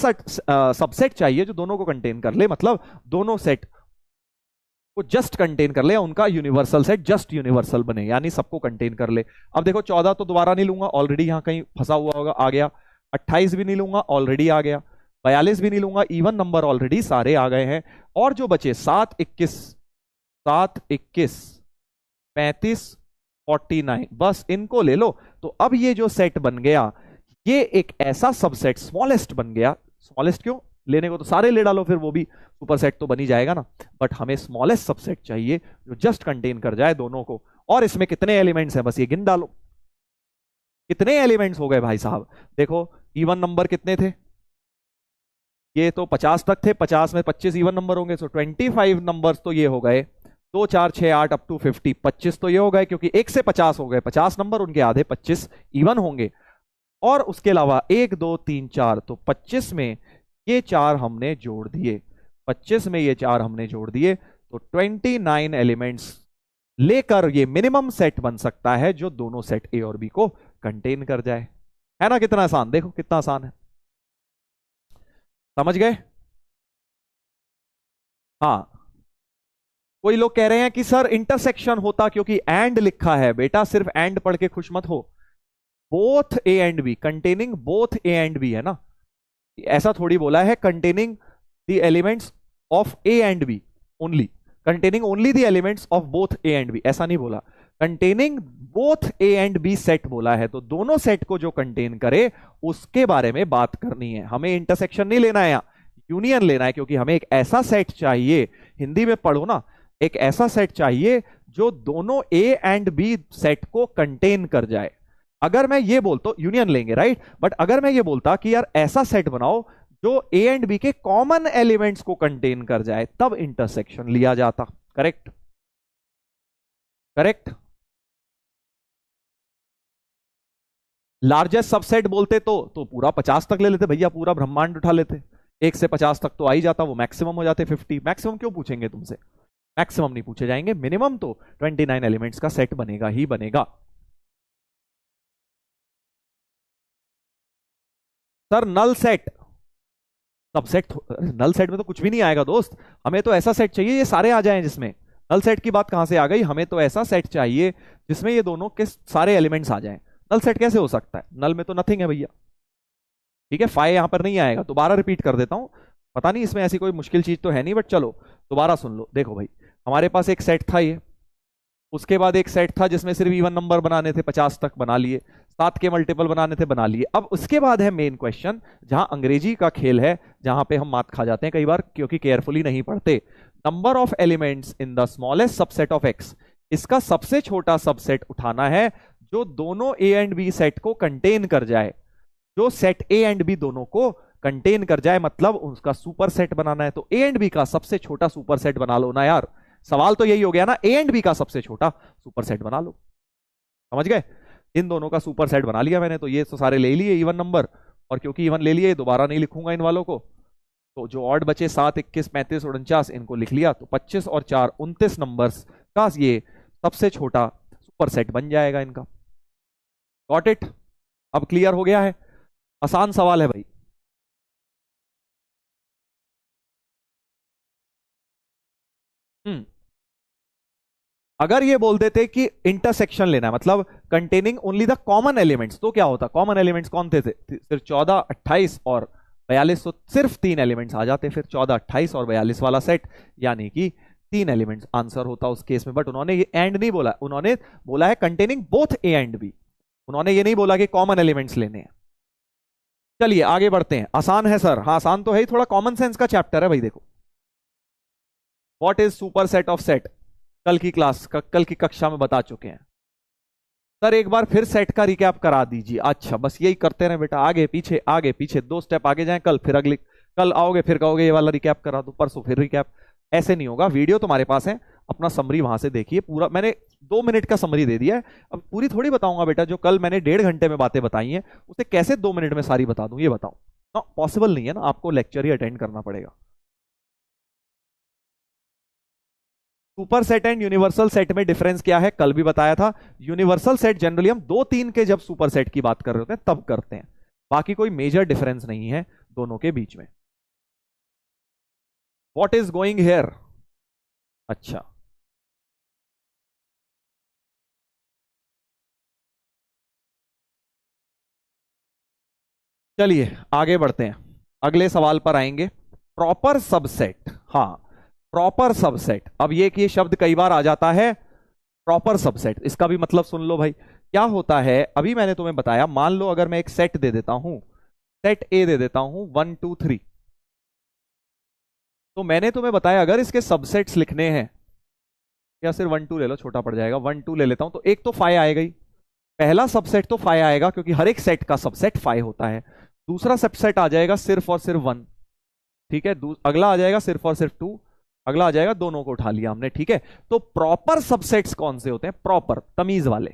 सबसेट चाहिए जो दोनों को कंटेन कर ले, मतलब दोनों सेट को जस्ट कंटेन कर ले, उनका यूनिवर्सल सेट जस्ट यूनिवर्सल बने, यानी सबको कंटेन कर ले। अब देखो 14 तो दोबारा नहीं लूंगा, ऑलरेडी यहां कहीं फंसा हुआ होगा, आ गया। 28 भी नहीं लूंगा, ऑलरेडी आ गया। 42 भी नहीं लूंगा, इवन नंबर ऑलरेडी सारे आ गए हैं। और जो बचे 7 21 7 21 35 49, बस इनको ले लो। तो अब ये जो सेट बन गया ये एक ऐसा सबसेट स्मॉलेस्ट बन गया। स्मॉलेस्ट क्यों, लेने को तो सारे ले डालो, फिर वो भी सुपर सेट तो बनी जाएगा ना, बट हमें स्मॉलेस्ट सबसेट चाहिए जो जस्ट कंटेन कर जाए दोनों को। और इसमें कितने एलिमेंट्स हैं बस ये गिन डालो, कितने एलिमेंट्स हो गए भाई साहब। देखो इवन नंबर कितने थे, ये तो 50 तक थे, 50 में 25 इवन नंबर होंगे, सो 25 नंबर्स तो ये हो गए, 2 4 6 8 अप टू 50, 25 तो ये हो गए क्योंकि 1 से 50 हो गए, 50 नंबर उनके आधे 25 इवन होंगे। और उसके अलावा 1 2 3 4, तो 25 में ये 4 हमने जोड़ दिए, 25 में ये 4 हमने जोड़ दिए, तो 29 एलिमेंट्स लेकर ये मिनिमम सेट बन सकता है जो दोनों सेट ए और बी को कंटेन कर जाए। है ना कितना आसान, देखो कितना आसान है, समझ गए? हाँ, कोई लोग कह रहे हैं कि सर इंटरसेक्शन होता क्योंकि एंड लिखा है। बेटा सिर्फ एंड पढ़ के खुश मत हो, both A and B, containing both A and B है ना, ऐसा थोड़ी बोला है containing the elements of A and B only, containing only the elements of both A and B, ऐसा नहीं बोला, containing both A and B set बोला है। तो दोनों सेट को जो कंटेन करे उसके बारे में बात करनी है, हमें इंटरसेक्शन नहीं लेना है, यहां यूनियन लेना है, क्योंकि हमें एक ऐसा सेट चाहिए, हिंदी में पढ़ो ना, एक ऐसा सेट चाहिए जो दोनों ए एंड बी सेट को कंटेन कर जाए। अगर मैं ये बोलता, यूनियन लेंगे राइट, बट अगर मैं ये बोलता कि यार ऐसा सेट बनाओ जो ए एंड बी के कॉमन एलिमेंट्स को कंटेन कर जाए, तब इंटरसेक्शन लिया जाता। Correct, correct. लार्जेस्ट सबसेट बोलते तो पूरा 50 तक ले लेते भैया, पूरा ब्रह्मांड उठा लेते, 1 से 50 तक तो आ ही जाता, वो मैक्सिमम हो जाते 50। मैक्सिमम क्यों पूछेंगे तुमसे, मैक्सिमम नहीं पूछे जाएंगे, मिनिमम तो 29 एलिमेंट्स का सेट बनेगा ही बनेगा। Sir null set, subset, null set में तो कुछ भी नहीं आएगा दोस्त, हमें तो ऐसा सेट चाहिए ये सारे आ जाएं जिसमें, नल सेट की बात कहां से आ गई, हमें तो ऐसा सेट चाहिए जिसमें ये दोनों के सारे एलिमेंट्स आ जाएं। नल सेट कैसे हो सकता है, नल में तो नथिंग है भैया, ठीक है, फाइव यहां पर नहीं आएगा। दोबारा रिपीट कर देता हूं, पता नहीं इसमें ऐसी कोई मुश्किल चीज तो है नहीं, बट चलो दोबारा सुन लो। देखो भाई, हमारे पास एक सेट था ये, उसके बाद एक सेट था जिसमें सिर्फ इवन नंबर बनाने थे, 50 तक बना लिए, 7 के मल्टीपल बनाने थे, बना लिए। अब उसके बाद है मेन क्वेश्चन, जहां अंग्रेजी का खेल है, जहां पे हम मात खा जाते हैं कई बार क्योंकि केयरफुली नहीं पढ़ते। Number of elements in the smallest subset of x, इसका सबसे छोटा सबसेट उठाना है जो दोनों ए एंड बी सेट को कंटेन कर जाए, जो सेट ए एंड बी दोनों को कंटेन कर जाए, मतलब उसका सुपर सेट बनाना है। तो ए एंड बी का सबसे छोटा सुपर सेट बना लो ना यार, सवाल तो यही हो गया ना, ए एंड बी का सबसे छोटा सुपर सेट बना लो, समझ गए? इन दोनों का सुपर सेट बना लिया मैंने, तो ये तो सारे ले लिए इवन नंबर, और क्योंकि इवन ले लिए दोबारा नहीं लिखूंगा इन वालों को, तो जो ऑड बचे 7 21 35 49 इनको लिख लिया, तो 25 और 4 29 नंबर्स का ये सबसे छोटा सुपर सेट बन जाएगा इनका। Got it? अब क्लियर हो गया है, आसान सवाल है भाई। अगर ये बोल देते कि इंटरसेक्शन लेना है, मतलब containing only the common elements, तो क्या होता? कॉमन एलिमेंट्स कौन थे? सिर्फ 14 28 और 42, तो सिर्फ 3 एलिमेंट्स आ जाते फिर 14 28 और 42 वाला सेट, यानी कि 3 एलिमेंट्स आंसर होता उस केस में। बट उन्होंने ये एंड नहीं बोला, उन्होंने बोला है containing both A and B, उन्होंने ये नहीं बोला कि कॉमन एलिमेंट्स लेने हैं। चलिए आगे बढ़ते हैं। आसान है सर, हाँ आसान तो है ही, थोड़ा कॉमन सेंस का चैप्टर है भाई। देखो, what is super set of set, कल की क्लास कल की कक्षा में बता चुके हैं सर, एक बार फिर सेट का रिकैप करा दीजिए। अच्छा बस यही करते रहे बेटा, आगे पीछे 2 स्टेप आगे जाएं, कल फिर अगली, कल आओगे फिर कहोगे ये वाला रिकैप करा दो, परसों फिर रिकैप, ऐसे नहीं होगा। वीडियो तुम्हारे पास है, अपना समरी वहां से देखिए पूरा, मैंने 2 मिनट का समरी दे दिया है, अब पूरी थोड़ी बताऊंगा बेटा, जो कल मैंने 1.5 घंटे में बातें बताई हैं उसे कैसे 2 मिनट में सारी बता दूं, ये बताओ ना, पॉसिबल नहीं है ना, आपको लेक्चर ही अटेंड करना पड़ेगा। Super set and universal set में डिफरेंस क्या है, कल भी बताया था। यूनिवर्सल सेट जनरली हम 2 3 के जब सुपर सेट की बात कर रहे होते हैं तब करते हैं, बाकी कोई मेजर डिफरेंस नहीं है दोनों के बीच में। What is going hair? अच्छा, चलिए आगे बढ़ते हैं, अगले सवाल पर आएंगे। प्रॉपर सबसेट, हाँ प्रॉपर सबसेट, अब ये शब्द कई बार आ जाता है, प्रॉपर सबसेट, इसका भी मतलब सुन लो भाई। क्या होता है, अभी मैंने तुम्हें बताया, मान लो अगर मैं एक सेट दे देता हूं, सेट ए दे देता हूं 1 2 3, तो मैंने तुम्हें बताया अगर इसके सबसेट्स लिखने हैं, या सिर्फ 1 2 ले लो, छोटा पड़ जाएगा, 1 2 ले लेता हूं, तो एक तो 5 आएगा ही, पहला सबसेट तो 5 आएगा क्योंकि हर एक सेट का सबसेट 5 होता है। दूसरा सबसेट आ जाएगा सिर्फ और सिर्फ 1, ठीक है, अगला आ जाएगा सिर्फ और सिर्फ 2, अगला आ जाएगा दोनों को उठा लिया हमने, ठीक है। तो प्रॉपर सबसेट्स कौन से होते हैं? प्रॉपर तमीज वाले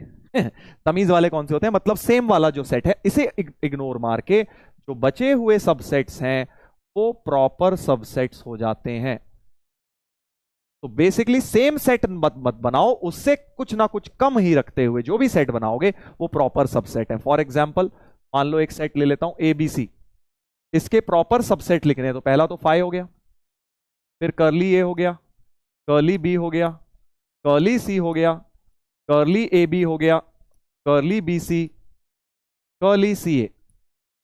तमीज वाले कौन से होते हैं? मतलब सेम वाला जो सेट है, इसे इग्नोर मार के जो बचे हुए सबसेट्स हैं वो प्रॉपर सबसेट्स हो जाते हैं। तो बेसिकली सेम सेट मत बनाओ, उससे कुछ ना कुछ कम ही रखते हुए जो भी सेट बनाओगे वो प्रॉपर सबसेट है। फॉर एग्जांपल मान लो एक सेट ले लेता हूं ABC, इसके प्रॉपर सबसेट लिखने हैं तो पहला तो फाई हो गया, फिर कर्ली ए हो गया, कर्ली बी हो गया, कर्ली सी हो गया, कर्ली ए बी हो गया, curly B C, curly C A.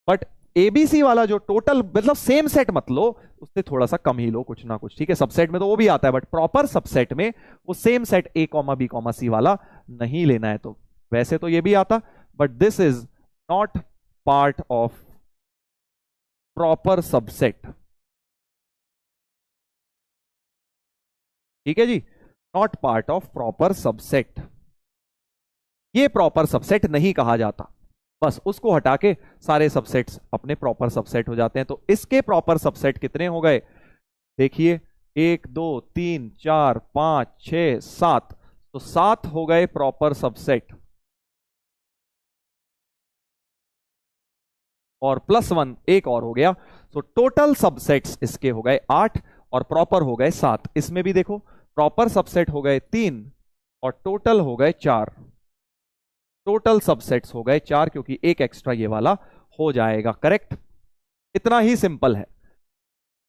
But ABC वाला जो टोटल, मतलब सेम सेट मत लो, उससे थोड़ा सा कम ही लो कुछ ना कुछ, ठीक है। सबसेट में तो वो भी आता है, बट प्रॉपर सबसेट में वो same set A, B, C वाला नहीं लेना है। तो वैसे तो ये भी आता, but this is not part of proper subset, ठीक है जी, not part of proper subset. ये प्रॉपर सबसेट नहीं कहा जाता, बस उसको हटा के सारे सबसेट्स अपने प्रॉपर सबसेट हो जाते हैं। तो इसके प्रॉपर सबसेट कितने हो गए? देखिए 1 2 3 4 5 6 7, तो 7 हो गए प्रॉपर सबसेट, और +1 एक और हो गया। तो टोटल सबसेट्स इसके हो गए 8 और प्रॉपर हो गए 7। इसमें भी देखो प्रॉपर सबसेट हो गए 3 और टोटल हो गए 4। टोटल सबसेट्स हो गए 4 क्योंकि एक एक्स्ट्रा ये वाला हो जाएगा, करेक्ट। इतना ही सिंपल है।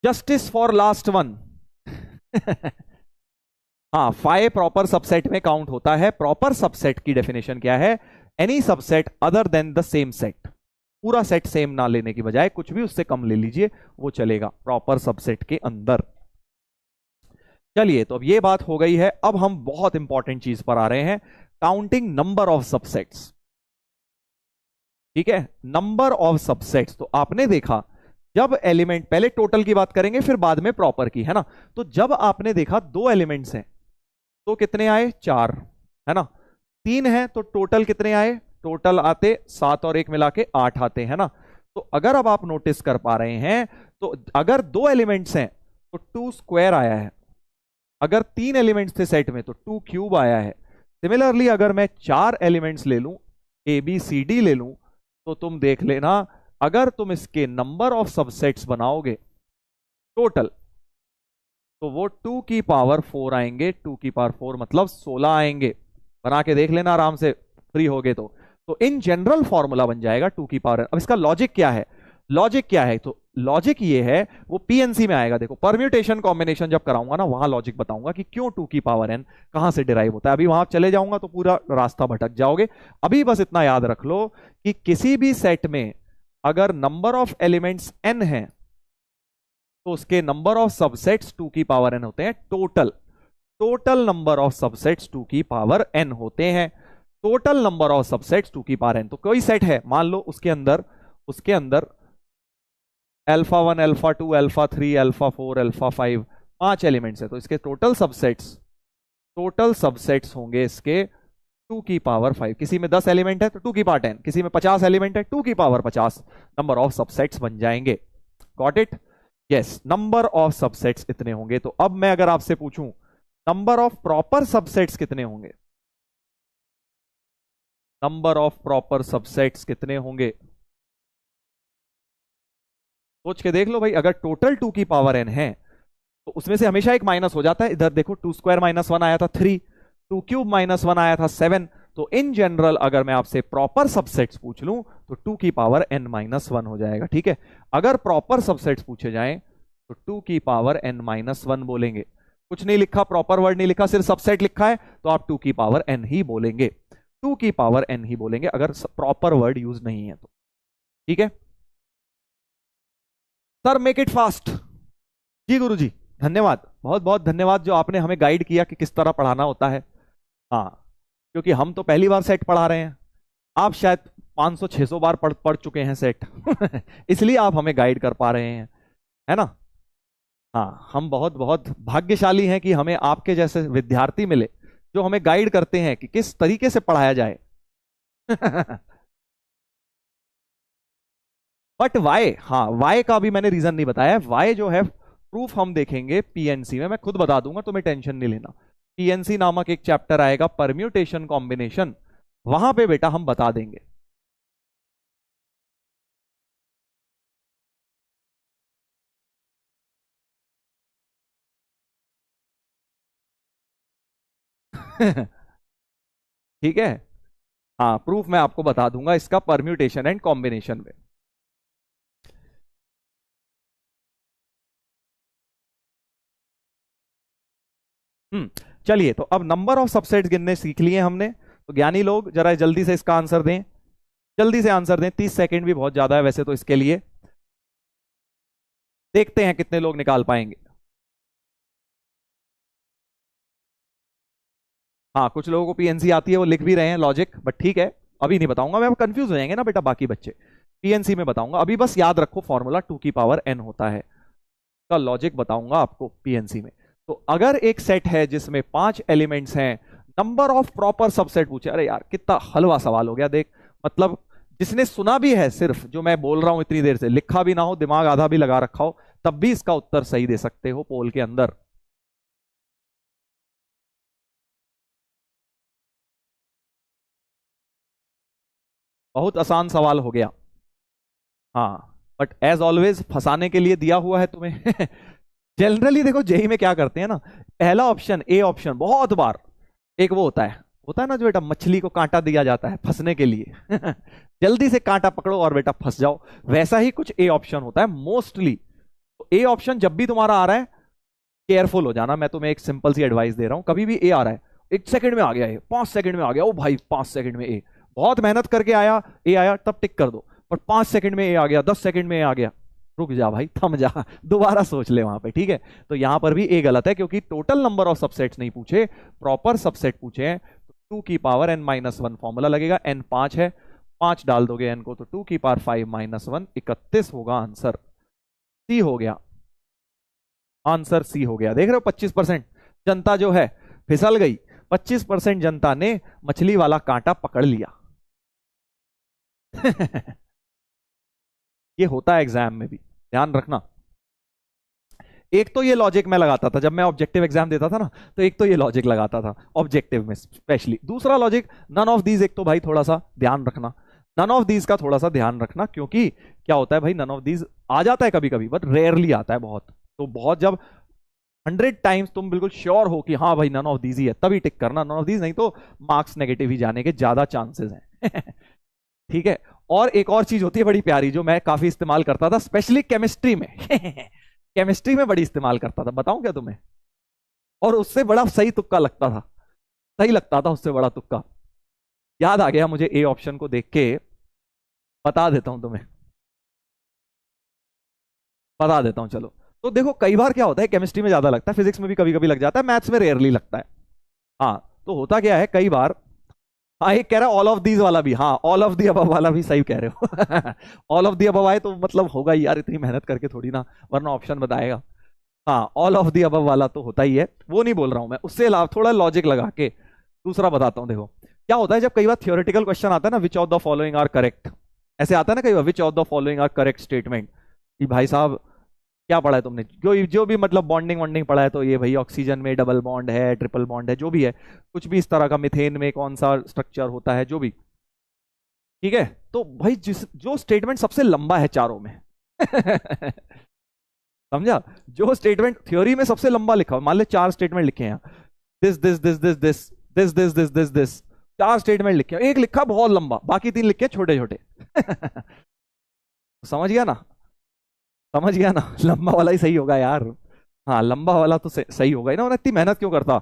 जस्टिस फॉर लास्ट वन हाँ, फाई प्रॉपर सबसेट में काउंट होता है। प्रॉपर सबसेट की डेफिनेशन क्या है? Any subset other than the same set. पूरा सेट सेम ना लेने की बजाय कुछ भी उससे कम ले लीजिए, वो चलेगा प्रॉपर सबसेट के अंदर। चलिए, तो अब ये बात हो गई है। अब हम बहुत इंपॉर्टेंट चीज पर आ रहे हैं, काउंटिंग नंबर ऑफ सबसेट्स, ठीक है। नंबर ऑफ सबसेट्स, तो आपने देखा जब एलिमेंट, पहले टोटल की बात करेंगे फिर बाद में प्रॉपर की, है ना। तो जब आपने देखा 2 एलिमेंट्स हैं तो कितने आए? 4, है ना। 3 है तो टोटल कितने आए? टोटल आते 7 और 1 मिला के 8 आते हैं ना। तो अगर अब आप नोटिस कर पा रहे हैं, तो अगर 2 एलिमेंट्स हैं तो 2 स्क्वायर आया है, अगर 3 एलिमेंट्स थे सेट में तो 2 क्यूब आया है। सिमिलरली अगर मैं 4 एलिमेंट्स ले लूं, ABCD ले लूं, तो तुम देख लेना, अगर तुम इसके नंबर ऑफ सबसेट्स बनाओगे टोटल, तो वो 2 की पावर 4 आएंगे। 2 की पावर 4 मतलब 16 आएंगे। बना के देख लेना आराम से, फ्री होगे तो इन जनरल फॉर्मूला बन जाएगा 2 की पावर। अब इसका लॉजिक क्या है? लॉजिक क्या है? तो लॉजिक ये है, वो PNC में आएगा। देखो परम्यूटेशन कॉम्बिनेशन जब कराऊंगा ना, वहां लॉजिक बताऊंगा कि क्यों 2 की पावर n कहां से डिराइव होता है। अभी वहां चले जाऊंगा तो पूरा रास्ता भटक जाओगे। अभी बस इतना याद रख लो कि किसी भी सेट में अगर नंबर ऑफ एलिमेंट्स n है तो उसके नंबर ऑफ सबसेट्स 2 की पावर n होते हैं। टोटल नंबर ऑफ सबसेट्स 2 की पावर n होते हैं। टोटल नंबर ऑफ सबसेट्स 2 की पावर n। तो कोई सेट है, मान लो उसके अंदर alpha 1 alpha 2 alpha 3 alpha 4 alpha 5 5 elements है, तो इसके टोटल सबसेट्स होंगे इसके 2 की पावर 5। किसी में 10 एलिमेंट है तो 2 की पावर 10, किसी में 50 एलिमेंट है 2 की पावर 50 नंबर ऑफ सबसेट्स बन जाएंगे। Got it? Yes, number of subsets इतने होंगे। तो अब मैं अगर आपसे पूछूं नंबर ऑफ प्रॉपर सबसेट्स कितने होंगे, नंबर ऑफ प्रॉपर सबसेट्स कितने होंगे, सोच के देख लो भाई। अगर टोटल 2 की पावर n है तो उसमें से हमेशा एक माइनस हो जाता है। इधर देखो 2 स्क्वायर -1 आया था 3, 2 क्यूब -1 आया था 7। तो इन जनरल अगर मैं आपसे प्रॉपर सबसेट्स पूछ लूं तो 2 की पावर n-1 हो जाएगा, ठीक है। अगर प्रॉपर सबसेट्स पूछे जाएं तो 2 की पावर n-1 बोलेंगे। कुछ नहीं लिखा, प्रॉपर वर्ड नहीं लिखा, सिर्फ सबसेट लिखा है तो आप 2 की पावर n ही बोलेंगे। 2 की पावर n ही बोलेंगे अगर प्रॉपर वर्ड यूज नहीं है तो, ठीक है। Sir make it fast. जी गुरुजी, धन्यवाद, बहुत बहुत धन्यवाद जो आपने हमें गाइड किया कि किस तरह पढ़ाना होता है। हाँ, क्योंकि हम तो पहली बार सेट पढ़ा रहे हैं, आप शायद 500-600 बार पढ़ चुके हैं सेट इसलिए आप हमें गाइड कर पा रहे हैं, है ना। हाँ, हम बहुत बहुत भाग्यशाली हैं कि हमें आपके जैसे विद्यार्थी मिले जो हमें गाइड करते हैं कि किस तरीके से पढ़ाया जाए बट वाई, हाँ वाई का भी मैंने रीजन नहीं बताया। वाई जो है प्रूफ हम देखेंगे पीएनसी में, मैं खुद बता दूंगा, तुम्हें टेंशन नहीं लेना। पीएनसी नामक एक चैप्टर आएगा, परम्यूटेशन कॉम्बिनेशन, वहां पे बेटा हम बता देंगे। ठीक है, हाँ प्रूफ मैं आपको बता दूंगा इसका परम्यूटेशन एंड कॉम्बिनेशन में। चलिए, तो अब नंबर ऑफ सबसेट्स गिनने सीख लिए हमने। तो ज्ञानी लोग जरा जल्दी से इसका आंसर दें, जल्दी से आंसर दें, 30 सेकंड भी बहुत ज्यादा है वैसे तो इसके लिए। देखते हैं कितने लोग निकाल पाएंगे। हाँ, कुछ लोगों को पीएनसी आती है, वो लिख भी रहे हैं लॉजिक, बट ठीक है, अभी नहीं बताऊंगा मैं, अब कंफ्यूज हो जाएंगे ना बेटा बाकी बच्चे। पीएनसी में बताऊंगा, अभी बस याद रखो फॉर्मूला 2 की पावर n होता है, का लॉजिक बताऊंगा आपको पीएनसी में। तो अगर एक सेट है जिसमें 5 एलिमेंट्स हैं, नंबर ऑफ प्रॉपर सबसेट पूछे, अरे यार कितना हलवा सवाल हो गया देख, मतलब जिसने सुना भी है, सिर्फ जो मैं बोल रहा हूं इतनी देर से, लिखा भी ना हो, दिमाग आधा भी लगा रखा हो, तब भी इसका उत्तर सही दे सकते हो पोल के अंदर। बहुत आसान सवाल हो गया। हाँ, बट एज ऑलवेज फंसाने के लिए दिया हुआ है तुम्हें। जनरली देखो जेई में क्या करते हैं ना, पहला ऑप्शन ए ऑप्शन बहुत बार एक वो होता है ना जो बेटा मछली को कांटा दिया जाता है फंसने के लिए। जल्दी से कांटा पकड़ो और बेटा फंस जाओ, वैसा ही कुछ ए ऑप्शन होता है मोस्टली। तो ए ऑप्शन जब भी तुम्हारा आ रहा है, केयरफुल हो जाना, मैं तुम्हें एक सिंपल सी एडवाइस दे रहा हूं, कभी भी ए आ रहा है, 1 सेकंड में आ गया ए, 5 सेकंड में आ गया, ओ भाई 5 सेकंड में ए, बहुत मेहनत करके आया ए आया तब टिक कर दो, पर 5 सेकंड में ए आ गया, 10 सेकंड में ए आ गया, रुक जा भाई, थम जा, दोबारा सोच ले वहां पे, ठीक है। तो यहां पर भी ए गलत है, क्योंकि टोटल नंबर ऑफ सबसेट्स नहीं पूछे, प्रॉपर सबसेट पूछे हैं। तो 2 की पावर n-1 फॉर्मूला लगेगा, n 5 है, 5 डाल दोगे n को तो 2 की पावर 5-1 31 होगा आंसर। सी हो गया आंसर, सी हो गया। देख रहे हो 25% जनता जो है फिसल गई, 25% जनता ने मछली वाला कांटा पकड़ लिया। ये होता है एग्जाम में भी, ध्यान रखना। एक तो ये लॉजिक मैं लगाता था जब मैं ऑब्जेक्टिव एग्जाम देता था ना, तो एक तो ये लॉजिक लगाता था ऑब्जेक्टिव में स्पेशली। दूसरा लॉजिक नन ऑफ दीज, एक तो भाई थोड़ा सा ध्यान रखना, नन ऑफ दीज का थोड़ा सा ध्यान रखना, क्योंकि क्या होता है भाई, नन ऑफ दीज आ जाता है कभी कभी, बट रेयरली आता है बहुत। तो बहुत जब 100 टाइम्स तुम बिल्कुल श्योर हो कि हाँ भाई नन ऑफ दीज ही है, तभी टिक करना नन ऑफ दीज, नहीं तो मार्क्स नेगेटिव ही जाने के ज्यादा चांसेस हैं। ठीक है। और एक और चीज होती है बड़ी प्यारी, जो मैं काफी इस्तेमाल करता था स्पेशली केमिस्ट्री में। केमिस्ट्री में बड़ी इस्तेमाल करता था, बताऊं क्या तुम्हें, और उससे बड़ा सही तुक्का लगता था, सही लगता था उससे बड़ा तुक्का। याद आ गया मुझे ए ऑप्शन को देख के, बता देता हूं तुम्हें, बता देता हूं चलो। तो देखो कई बार क्या होता है, केमिस्ट्री में ज्यादा लगता है, फिजिक्स में भी कभी कभी लग जाता है, मैथ्स में रेयरली लगता है। हाँ, तो होता क्या है कई बार, हाँ एक कह रहा है ऑल ऑफ दीज वाला भी, हाँ ऑल ऑफ दी अबव वाला भी सही कह रहे हो। ऑल ऑफ दी अबव आए तो मतलब होगा ही यार, इतनी मेहनत करके थोड़ी ना, वरना ऑप्शन बताएगा। हाँ ऑल ऑफ दी अबव वाला तो होता ही है, वो नहीं बोल रहा हूं मैं, उससे अलावा थोड़ा लॉजिक लगा के दूसरा बताता हूं। देखो क्या होता है जब कई बार थियोरेटिकल क्वेश्चन आता है ना, which of the following are correct, ऐसे आता है ना कई बार, which of the following are correct statement, कि भाई साहब क्या पढ़ा है तुमने, जो भी मतलब बॉन्डिंग वॉन्डिंग पढ़ा है, तो ये भाई ऑक्सीजन में डबल बॉन्ड है, ट्रिपल बॉन्ड है, जो भी है, कुछ भी इस तरह का, मिथेन में कौन सा स्ट्रक्चर होता है, जो भी, ठीक है। तो भाई जिस जो स्टेटमेंट सबसे लंबा है चारों में, समझा, जो स्टेटमेंट थ्योरी में सबसे लंबा लिखा, मान ले 4 स्टेटमेंट लिखे हैं, this this this this this this this this this this, 4 statement लिखे, एक लिखा बहुत लंबा, बाकी 3 लिखे छोटे छोटे। समझ गया ना, समझ गया ना, लंबा वाला ही सही होगा यार। हाँ लंबा वाला तो सही होगा ही ना, उन्हें इतनी मेहनत क्यों करता,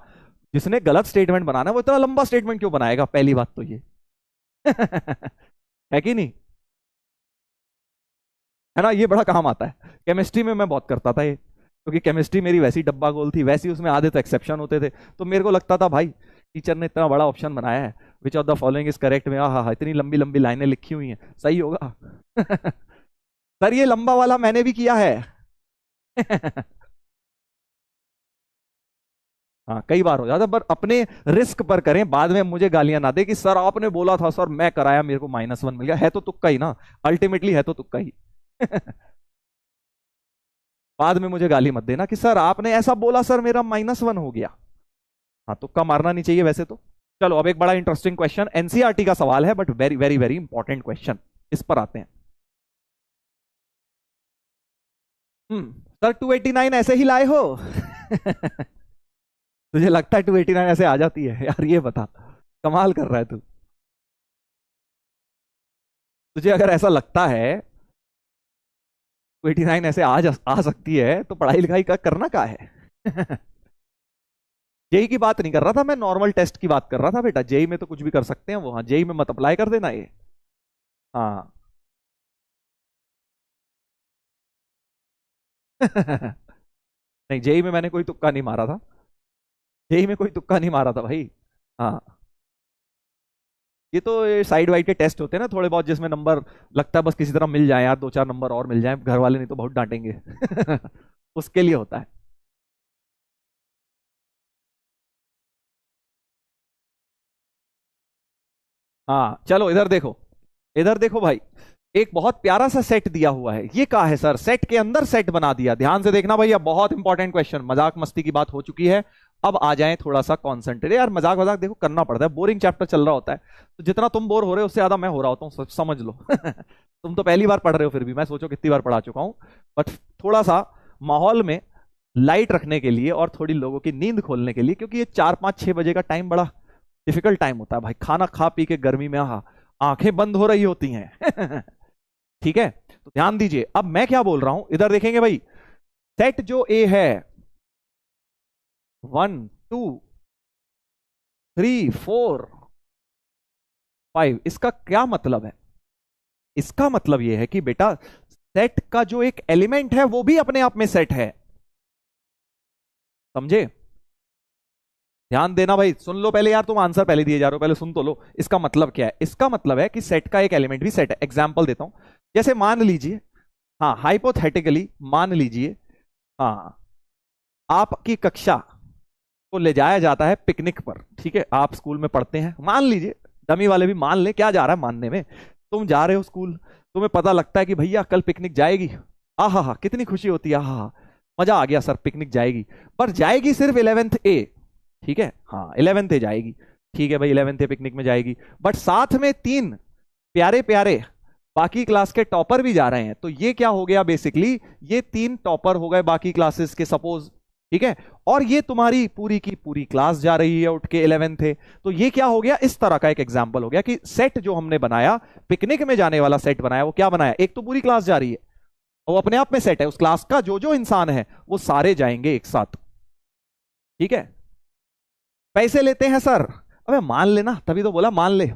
जिसने गलत स्टेटमेंट बनाना है वो इतना लंबा स्टेटमेंट क्यों बनाएगा, पहली बात तो ये। है कि नहीं, है ना, ये बड़ा काम आता है। केमिस्ट्री में मैं बहुत करता था ये, क्योंकि केमिस्ट्री मेरी वैसी डब्बा गोल थी, वैसी उसमें आधे तो एक्सेप्शन होते थे, तो मेरे को लगता था भाई टीचर ने इतना बड़ा ऑप्शन बनाया है, विच of the following is correct में, हाँ इतनी लंबी लंबी लाइनें लिखी हुई हैं, सही होगा। सर ये लंबा वाला मैंने भी किया है। हाँ कई बार हो जाता, पर अपने रिस्क पर करें, बाद में मुझे गालियां ना दे कि सर आपने बोला था, सर मैं कराया मेरे को -1 मिल गया, है तो तुक्का ही ना, अल्टीमेटली है तो तुक्का ही। बाद में मुझे गाली मत देना कि सर आपने ऐसा बोला, सर मेरा -1 हो गया। हाँ, तुक्का मारना नहीं चाहिए वैसे तो। चलो अब एक बड़ा इंटरेस्टिंग क्वेश्चन, एनसीईआरटी का सवाल है but very very very important question, इस पर आते हैं। सर 289 ऐसे ही लाए हो? तुझे लगता है 289 ऐसे आ जाती है यार? ये बता, कमाल कर रहा है तू। तुझे अगर ऐसा लगता है 289 ऐसे आ सकती है तो पढ़ाई लिखाई का करना क्या है? जेई की बात नहीं कर रहा था मैं, नॉर्मल टेस्ट की बात कर रहा था बेटा। जेई में तो कुछ भी कर सकते हैं वो, हाँ जेई में मत अप्लाई कर देना ये। हाँ। नहीं, जेई में मैंने कोई तुक्का नहीं मारा था, जेई में कोई तुक्का नहीं मारा था भाई। हाँ, ये तो साइड वाइड के टेस्ट होते हैं ना थोड़े बहुत, जिसमें नंबर लगता है बस किसी तरह मिल जाए यार, 2-4 नंबर और मिल जाए, घर वाले नहीं तो बहुत डांटेंगे। उसके लिए होता है। हाँ चलो इधर देखो, इधर देखो भाई, एक बहुत प्यारा सा सेट दिया हुआ है। ये क्या है सर? सेट के अंदर सेट बना दिया। ध्यान से देखना भाई, अब बहुत इंपॉर्टेंट क्वेश्चन। मजाक मस्ती की बात हो चुकी है, अब आ जाएं थोड़ा सा कॉन्सेंट्रेट। यार मजाक मजाक देखो करना पड़ता है, बोरिंग चैप्टर चल रहा होता है, तो जितना तुम बोर हो रहे हो उससे ज्यादा मैं हो रहा होता हूँ, समझ लो। तुम तो पहली बार पढ़ रहे हो, फिर भी मैं सोचो कितनी बार पढ़ा चुका हूं। बट थोड़ा सा माहौल में लाइट रखने के लिए और थोड़ी लोगों की नींद खोलने के लिए, क्योंकि ये 4-5-6 बजे का टाइम बड़ा डिफिकल्ट टाइम होता है भाई, खाना खा पी के गर्मी में आंखें बंद हो रही होती हैं। ठीक है, तो ध्यान दीजिए। अब मैं क्या बोल रहा हूं, इधर देखेंगे भाई, सेट जो ए है 1 2 3 4 5, इसका क्या मतलब है? इसका मतलब यह है कि बेटा सेट का जो एक एलिमेंट है वो भी अपने आप में सेट है। समझे? ध्यान देना भाई, सुन लो पहले यार, तुम आंसर पहले दिए जा रहे हो, पहले सुन तो लो। इसका मतलब क्या है? इसका मतलब है कि सेट का एक एलिमेंट भी सेट है। एग्जांपल देता हूं, जैसे मान लीजिए, हाँ हाइपोथेटिकली मान लीजिए, हाँ आपकी कक्षा को ले जाया जाता है पिकनिक पर। ठीक है, आप स्कूल में पढ़ते हैं, मान लीजिए, डमी वाले भी मान ले, क्या जा रहा है मानने में। तुम जा रहे हो स्कूल, तुम्हें पता लगता है कि भैया कल पिकनिक जाएगी। आहा हा, कितनी खुशी होती है, आहा हा, मजा आ गया सर, पिकनिक जाएगी। पर जाएगी सिर्फ 11th ए। ठीक है, हाँ 11th ए जाएगी। ठीक है भाई, 11th ए पिकनिक में जाएगी, बट साथ में 3 प्यारे प्यारे बाकी क्लास के टॉपर भी जा रहे हैं। तो ये क्या हो गया बेसिकली, ये 3 टॉपर हो गए बाकी क्लासेस के सपोज। ठीक है, और ये तुम्हारी पूरी की पूरी क्लास जा रही है उठ के 11th है। तो ये क्या हो गया, इस तरह का एक एग्जांपल हो गया कि सेट जो हमने बनाया, पिकनिक में जाने वाला सेट बनाया, वो क्या बनाया, एक तो पूरी क्लास जा रही है, वो अपने आप में सेट है, उस क्लास का जो जो इंसान है वो सारे जाएंगे एक साथ। ठीक है, पैसे लेते हैं सर, अबे मान लेना, तभी तो बोला मान ले,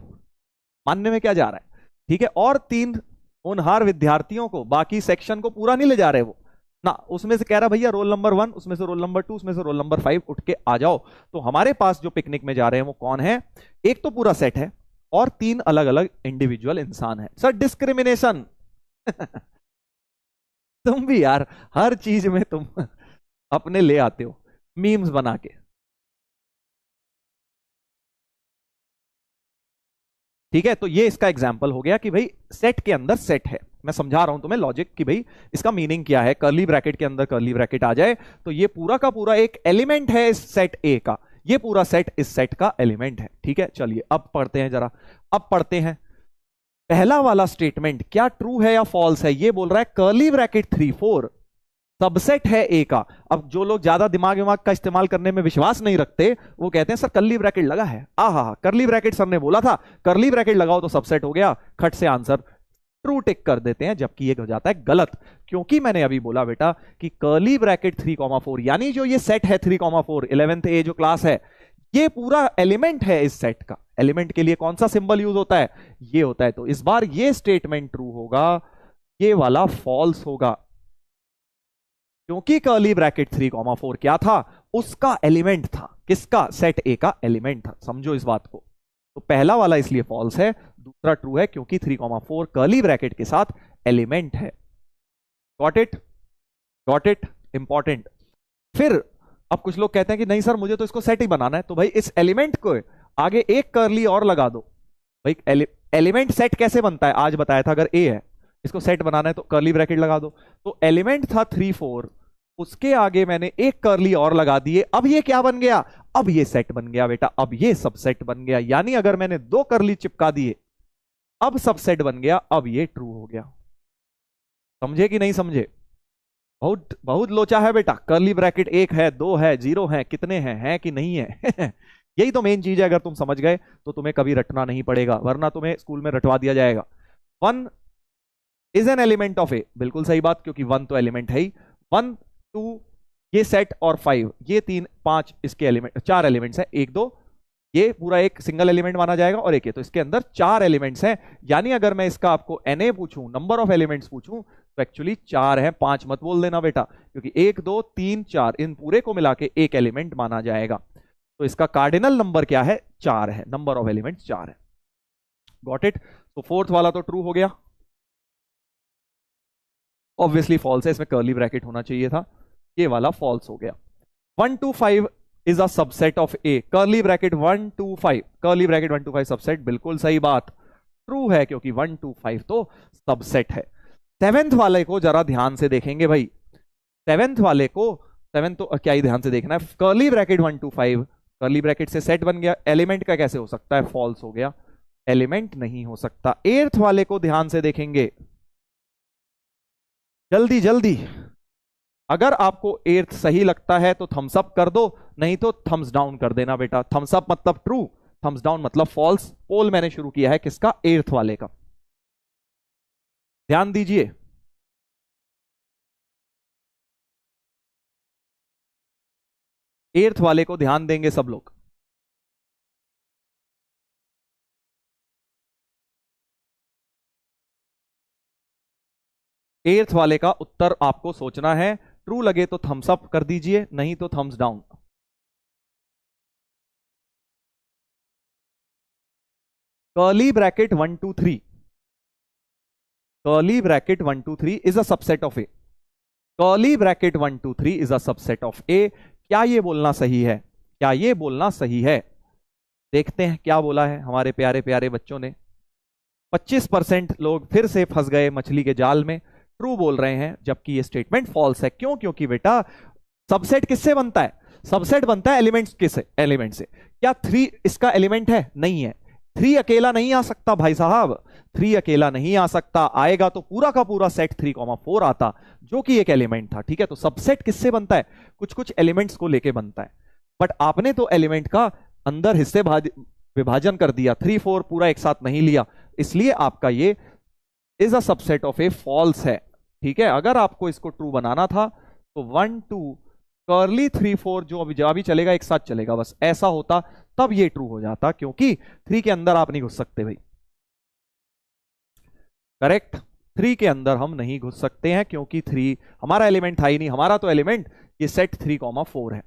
मानने में क्या जा रहा है। ठीक है, और 3 होनहार विद्यार्थियों को, बाकी सेक्शन को पूरा नहीं ले जा रहे वो ना, उसमें से कह रहा भैया रोल नंबर 1, उसमें से रोल नंबर 2, उसमें से रोल नंबर 5 उठ के आ जाओ। तो हमारे पास जो पिकनिक में जा रहे हैं वो कौन है, एक तो पूरा सेट है और 3 अलग अलग इंडिविजुअल इंसान है। Sir discrimination. तुम भी यार हर चीज में तुम अपने ले आते हो मीम्स बना के। ठीक है, तो ये इसका एग्जाम्पल हो गया कि भाई सेट के अंदर सेट है। मैं समझा रहा हूं तुम्हें लॉजिक कि भाई इसका मीनिंग क्या है। कर्ली ब्रैकेट के अंदर कर्ली ब्रैकेट आ जाए तो ये पूरा का पूरा एक एलिमेंट है इस सेट ए का, ये पूरा सेट इस सेट का एलिमेंट है। ठीक है, चलिए अब पढ़ते हैं जरा, अब पढ़ते हैं पहला वाला स्टेटमेंट क्या ट्रू है या फॉल्स है। ये बोल रहा है कर्ली ब्रैकेट 3 4 सबसेट है ए का। अब जो लोग ज्यादा दिमाग विमाग का इस्तेमाल करने में विश्वास नहीं रखते वो कहते हैं सर कर्ली ब्रैकेट लगा है, आहा कर्ली ब्रैकेट सर ने बोला था कर्ली ब्रैकेट लगाओ तो सबसेट हो गया, खट से आंसर ट्रू टिक कर देते हैं, जबकि ये हो जाता है गलत। क्योंकि मैंने अभी बोला बेटा कि कर्ली ब्रैकेट 3 4 यानी जो ये सेट है 3 4 11th ए जो क्लास है, ये पूरा एलिमेंट है इस सेट का। एलिमेंट के लिए कौन सा सिंबल यूज होता है, ये होता है। तो इस बार ये स्टेटमेंट ट्रू होगा, ये वाला फॉल्स होगा, क्योंकि कर्ली ब्रैकेट 3 4 क्या था, उसका एलिमेंट था, किसका, सेट ए का एलिमेंट था। समझो इस बात को। तो पहला वाला इसलिए फॉल्स है, दूसरा ट्रू है क्योंकि 3 4 कर्ली ब्रैकेट के साथ एलिमेंट है। Got it, got it, important. फिर अब कुछ लोग कहते हैं कि नहीं सर मुझे तो इसको सेट ही बनाना है, तो भाई इस एलिमेंट को आगे एक कर्ली और लगा दो। भाई एलिमेंट सेट कैसे बनता है आज बताया था। अगर ए है इसको सेट बनाना है तो कर्ली ब्रैकेट लगा दो। तो एलिमेंट था 3 4, उसके आगे मैंने एक कर्ली और लगा दिए। अब ये क्या बन गया? अब ये सेट बन गया बेटा, अब ये सबसेट बन गया। यानी अगर मैंने 2 कर्ली चिपका दिए, अब सबसेट बन गया, अब ये ट्रू हो गया। समझे कि नहीं समझे? बहुत बहुत लोचा है बेटा। कर्ली ब्रैकेट 1 है, 2 है, 0 है, कितने हैं कि नहीं है? यही तो मेन चीज है। अगर तुम समझ गए तो तुम्हें कभी रटना नहीं पड़ेगा, वरना तुम्हें स्कूल में रटवा दिया जाएगा। 1 इज एन एलिमेंट ऑफ ए, बिल्कुल सही बात, क्योंकि 1 तो एलिमेंट है ही। 1 2 ये सेट और 5 ये 3 5 इसके एलिमेंट, 4 एलिमेंट्स हैं। 1 2 ये पूरा एक सिंगल एलिमेंट माना जाएगा और एक ये, तो इसके अंदर 4 एलिमेंट्स हैं। यानी अगर मैं इसका आपको Na पूछूं, नंबर ऑफ एलिमेंट्स पूछूं, तो एक्चुअली 4 है, 5 मत बोल देना बेटा, क्योंकि 1 2 3 4 इन पूरे को मिला के एक एलिमेंट माना जाएगा। तो इसका कार्डिनल नंबर क्या है? 4 है, नंबर ऑफ एलिमेंट्स 4 है। Got it? तो फोर्थ वाला तो ट्रू हो गया, ऑब्वियसली फॉल्स है, इसमें कर्ली ब्रैकेट होना चाहिए था, ये वाला फॉल्स हो गया। 1 2 5 is a subset of A, curly bracket 1 2 5, curly bracket 1 2 5 subset, बिल्कुल सही बात, ट्रू है, क्योंकि 1 2 5 तो सबसेट है। 7th वाले को जरा ध्यान से देखेंगे भाई। 7th वाले को, 7 तो क्या ही ध्यान से देखना है। कर्ली ब्रैकेट 1 2 5, कर्ली ब्रैकेट से सेट बन गया, एलिमेंट का कैसे हो सकता है? फॉल्स हो गया, एलिमेंट नहीं हो सकता। 8th वाले को ध्यान से देखेंगे, जल्दी जल्दी। अगर आपको 8th सही लगता है तो थम्स अप कर दो, नहीं तो थम्स डाउन कर देना बेटा। थम्स अप मतलब ट्रू, थम्स डाउन मतलब फॉल्स। पोल मैंने शुरू किया है किसका? 8th वाले का, ध्यान दीजिए। एट्थ वाले को ध्यान देंगे सब लोग। एट्थ वाले का उत्तर आपको सोचना है, ट्रू लगे तो थम्स अप कर दीजिए, नहीं तो thumbs down. Curly bracket 1 2 3, curly bracket 1 2 3 is a subset of A, curly bracket 1 2 3 is a subset of A. क्या ये बोलना सही है? क्या ये बोलना सही है? देखते हैं क्या बोला है हमारे प्यारे प्यारे बच्चों ने। 25% लोग फिर से फंस गए मछली के जाल में, ट्रू बोल रहे हैं, जबकि ये स्टेटमेंट फॉल्स है। क्यों? क्योंकि बेटा सबसेट किससे बनता है? सबसेट बनता है एलिमेंट्स किससे? एलिमेंट से। क्या 3 इसका एलिमेंट है? नहीं है। 3 अकेला नहीं आ सकता भाई साहब, 3 अकेला नहीं आ सकता, आएगा तो पूरा का पूरा सेट 3,4 आता, जो कि एक एलिमेंट था। ठीक है, तो सबसेट किससे बनता है? कुछ कुछ एलिमेंट्स को लेके बनता है। बट आपने तो एलिमेंट का अंदर हिस्से विभाजन कर दिया, 3 4 पूरा एक साथ नहीं लिया, इसलिए आपका ये is a subset of A, false है। ठीक है, अगर आपको इसको ट्रू बनाना था तो 1 2 कर्ली 3 4 जो अभी चलेगा एक साथ चलेगा, बस ऐसा होता तब ये ट्रू हो जाता, क्योंकि 3 के अंदर आप नहीं घुस सकते भाई। करेक्ट, 3 के अंदर हम नहीं घुस सकते हैं, क्योंकि 3 हमारा एलिमेंट था ही नहीं। हमारा तो एलिमेंट ये सेट 3,4 है,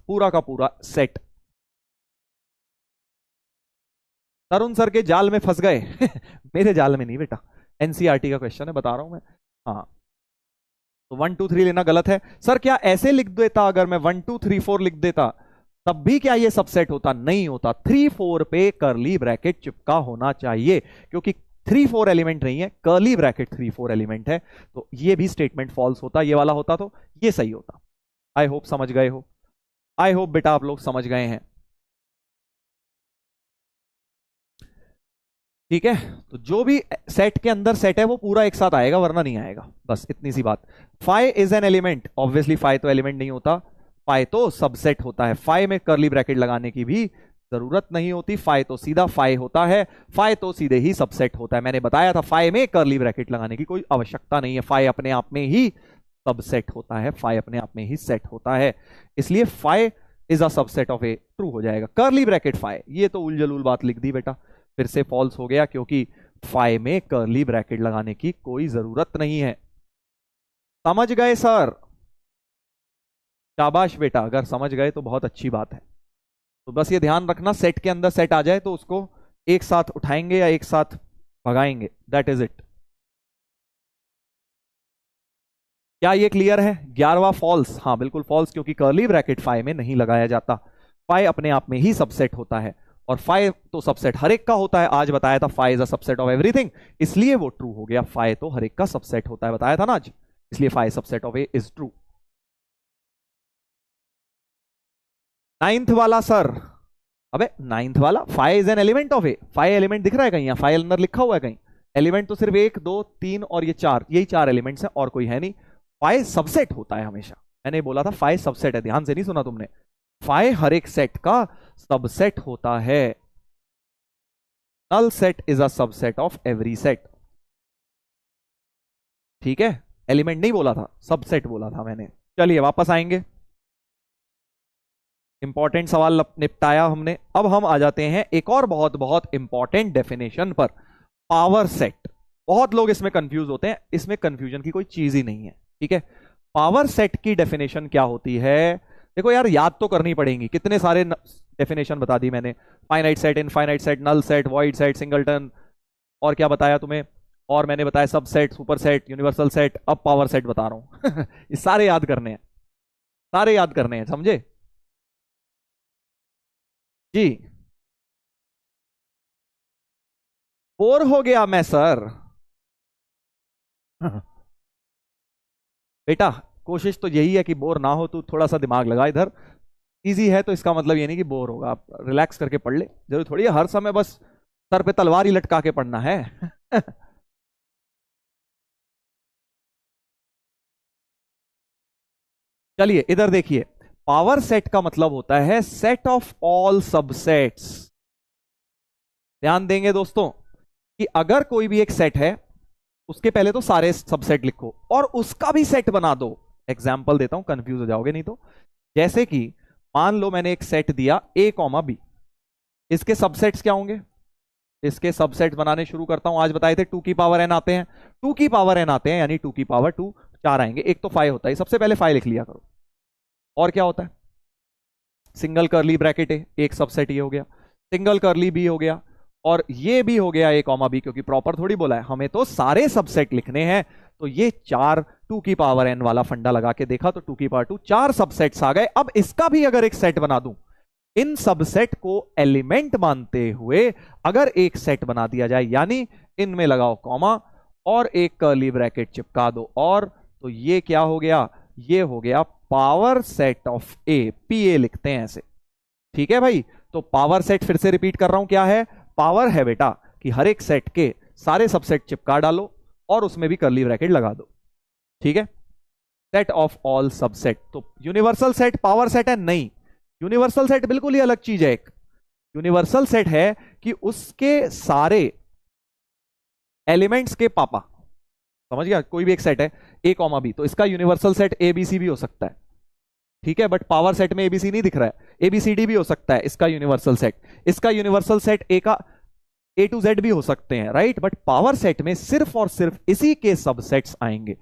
पूरा का पूरा सेट। तरुण सर के जाल में फंस गए मेरे जाल में नहीं बेटा, एनसीईआरटी का क्वेश्चन है, बता रहा हूं मैं। हाँ, तो 1 2 3 लेना गलत है। सर क्या ऐसे लिख देता, अगर मैं 1 2 3 4 लिख देता तब भी क्या ये सबसेट होता? नहीं होता। 3 4 पे कर्ली ब्रैकेट चिपका होना चाहिए, क्योंकि 3 4 एलिमेंट नहीं है, कर्ली ब्रैकेट 3 4 एलिमेंट है, तो ये भी स्टेटमेंट फॉल्स होता। ये वाला होता तो ये सही होता। आई होप समझ गए हो, आई होप बेटा आप लोग समझ गए हैं। ठीक है, तो जो भी सेट के अंदर सेट है वो पूरा एक साथ आएगा, वरना नहीं आएगा, बस इतनी सी बात। Phi is an element, obviously phi तो एलिमेंट नहीं होता, फाइ तो सबसेट होता है। फाइ में कर्ली ब्रैकेट लगाने की भी जरूरत नहीं होती, फाइ तो सीधा फाइ होता है, फाइ तो सीधे ही सबसेट होता है। मैंने बताया था फाइ में कर्ली ब्रैकेट लगाने की कोई आवश्यकता नहीं है, फाइ अपने आप में ही सबसेट होता है, फाइ अपने आप में ही सेट होता है, इसलिए phi is a subset of A, true हो जाएगा। कर्ली ब्रैकेट फाइ, ये तो उलझलूल बात लिख दी बेटा, फिर से फॉल्स हो गया, क्योंकि फाइ में कर्ली ब्रैकेट लगाने की कोई जरूरत नहीं है। समझ गए सर? शाबाश बेटा, अगर समझ गए तो बहुत अच्छी बात है। तो बस ये ध्यान रखना, सेट के अंदर सेट आ जाए तो उसको एक साथ उठाएंगे या एक साथ भगाएंगे, दैट इज इट। क्या ये क्लियर है? 11वां फॉल्स, हाँ बिल्कुल फॉल्स, क्योंकि कर्ली ब्रैकेट फाइ में नहीं लगाया जाता, फाइ अपने आप में ही सबसेट होता है। और फाई तो सबसेट हर एक का होता है, आज बताया था phi is a subset of everything, इसलिए वो ट्रू हो गया। फाई तो हर एक का सबसेट होता है, बताया था ना आज, इसलिए phi subset of A is true. Ninth वाला सर, अबे नाइन्थ वाला, phi is an element of A, phi element दिख रहा है कहीं, फाई अंदर लिखा हुआ है कहीं? एलिमेंट तो सिर्फ 1 2 3 और ये 4, यही 4 एलिमेंट्स हैं और कोई है नहीं। फाई सबसेट होता है हमेशा, मैंने बोला था फाई सबसेट है, ध्यान से नहीं सुना तुमने। फाई हर एक सेट का सबसेट होता है। Null set is a subset of every set, ठीक है, एलिमेंट नहीं बोला था, सबसेट बोला था मैंने। चलिए वापस आएंगे, इंपॉर्टेंट सवाल निपटाया हमने। अब हम आ जाते हैं एक और बहुत बहुत इंपॉर्टेंट डेफिनेशन पर, पावर सेट। बहुत लोग इसमें कंफ्यूज होते हैं, इसमें कंफ्यूजन की कोई चीज ही नहीं है, ठीक है। पावर सेट की डेफिनेशन क्या होती है? देखो यार, याद तो करनी पड़ेगी, कितने सारे डेफिनेशन बता दी मैंने, finite set, infinite set, null set, void set, singleton, और क्या बताया तुम्हें, और मैंने बताया subset, superset, universal set, अब पावर सेट बता रहा हूं ये सारे याद करने हैं, सारे याद करने हैं, समझे जी? बोर हो गया मैं सर बेटा कोशिश तो यही है कि बोर ना हो, तू थोड़ा सा दिमाग लगा इधर। इजी है तो इसका मतलब ये नहीं कि बोर होगा, आप रिलैक्स करके पढ़ ले, जरूर थोड़ी है हर समय बस सर पे तलवार ही लटका के पढ़ना है चलिए इधर देखिए, पावर सेट का मतलब होता है सेट ऑफ ऑल सबसेट्स। ध्यान देंगे दोस्तों कि अगर कोई भी एक सेट है, उसके पहले तो सारे सबसेट लिखो और उसका भी सेट बना दो। एग्जाम्पल देता हूं, कंफ्यूज हो जाओगे नहीं तो। जैसे कि मान लो मैंने एक सेट दिया a कॉमा बी, इसके सबसेट्स क्या होंगे? इसके सबसेट बनाने शुरू करता हूं। आज बताए थे 2 की पावर n आते हैं, 2 की पावर n आते हैं यानी 2 की पावर 2 4 आएंगे। एक तो 5 होता है, सबसे पहले 5 लिख लिया करो। और क्या होता है? सिंगल करली ब्रैकेट है, एक सबसेट ये हो गया, सिंगल करली बी हो गया, और ये भी हो गया a कॉमा बी, क्योंकि प्रॉपर थोड़ी बोला है, हमें तो सारे सबसेट लिखने हैं। तो ये 4 2 की पावर n वाला फंडा लगा के देखा तो 2 की पावर 2 4 सबसेट्स आ गए। अब इसका भी अगर एक सेट बना दूं, इन सबसेट को एलिमेंट मानते हुए अगर एक सेट बना दिया जाए, यानी इनमें लगाओ कॉमा और एक कर्ली ब्रैकेट चिपका दो, और तो ये क्या हो गया? ये हो गया पावर सेट ऑफ ए, पीए लिखते हैं ऐसे, ठीक है भाई। तो पावर सेट फिर से रिपीट कर रहा हूं, क्या है? पावर है बेटा कि हर एक सेट के सारे सबसेट चिपका डालो और उसमें भी कर्ली ब्रैकेट लगा दो, ठीक है। सेट ऑफ ऑल सबसेट, तो यूनिवर्सल सेट पावर सेट है? नहीं, यूनिवर्सल सेट बिल्कुल ही अलग चीज है। एक यूनिवर्सल सेट है कि उसके सारे एलिमेंट्स के पापा, समझ गया? कोई भी एक सेट है ए कॉमा बी, तो इसका universal set A B C भी हो सकता है, ठीक है। बट पावर सेट में एबीसी नहीं दिख रहा है, एबीसीडी भी हो सकता है इसका यूनिवर्सल सेट। इसका यूनिवर्सल सेट ए का ए टू जेड भी हो सकते हैं, राइट। बट पावर सेट में सिर्फ और सिर्फ इसी के सबसेट्स आएंगे,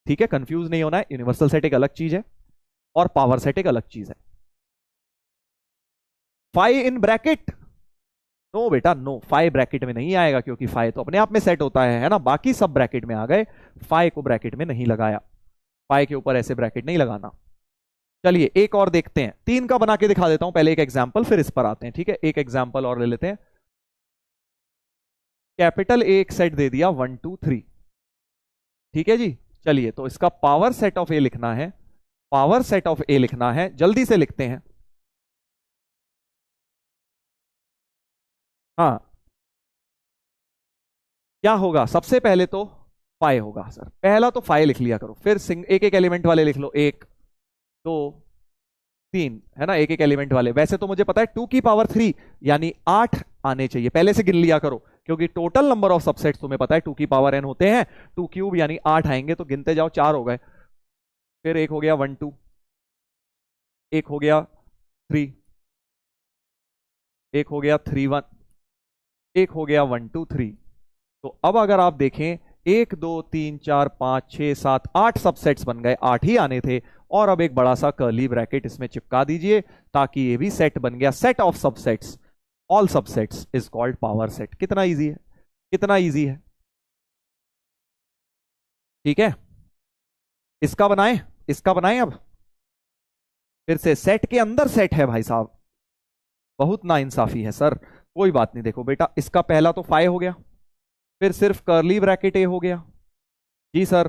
ठीक है। कंफ्यूज नहीं होना है, यूनिवर्सल सेट एक अलग चीज है और पावर सेट एक अलग चीज है। फाइव इन ब्रैकेट, नो बेटा नो, फाइव ब्रैकेट में नहीं आएगा, क्योंकि फाइव तो अपने आप में सेट होता है ना, बाकी सब ब्रैकेट में आ गए, फाइव को ब्रैकेट में नहीं लगाया, फाइव के ऊपर ऐसे ब्रैकेट नहीं लगाना। चलिए एक और देखते हैं, 3 का बना के दिखा देता हूं पहले एक एग्जाम्पल, फिर इस पर आते हैं, ठीक है। एक एग्जाम्पल और ले लेते हैं। कैपिटल ए एक सेट दे दिया 1 2 3, ठीक है जी। चलिए तो इसका पावर सेट ऑफ ए लिखना है, पावर सेट ऑफ ए लिखना है, जल्दी से लिखते हैं। हाँ, क्या होगा? सबसे पहले तो फाइव होगा सर, पहला तो फाइव लिख लिया करो, फिर एक एक एलिमेंट वाले लिख लो, 1 2 3, है ना, एक एक एलिमेंट वाले। वैसे तो मुझे पता है 2 की पावर 3 यानी 8 आने चाहिए, पहले से गिन लिया करो, क्योंकि टोटल नंबर ऑफ सबसेट्स तुम्हें पता है 2 की पावर n होते हैं, 2 क्यूब यानी 8 आएंगे, तो गिनते जाओ, 4 हो गए। फिर एक हो गया 1 2, एक हो गया 3, एक हो गया 3 1, एक हो गया 1 2 3। तो अब अगर आप देखें 1 2 3 4 5 6 7 8 सबसेट्स बन गए, 8 ही आने थे, और अब एक बड़ा सा कर्ली ब्रैकेट इसमें चिपका दीजिए, ताकि ये भी सेट बन गया, set of subsets all subsets is called power set. कितना इजी है, कितना इजी है, ठीक है। इसका बनाएं, इसका बनाएं। अब फिर से सेट के अंदर सेट है भाई साहब, बहुत नाइंसाफी है सर। कोई बात नहीं, देखो बेटा, इसका पहला तो फाइ हो गया, फिर सिर्फ कर्ली ब्रैकेट ए हो गया। जी सर।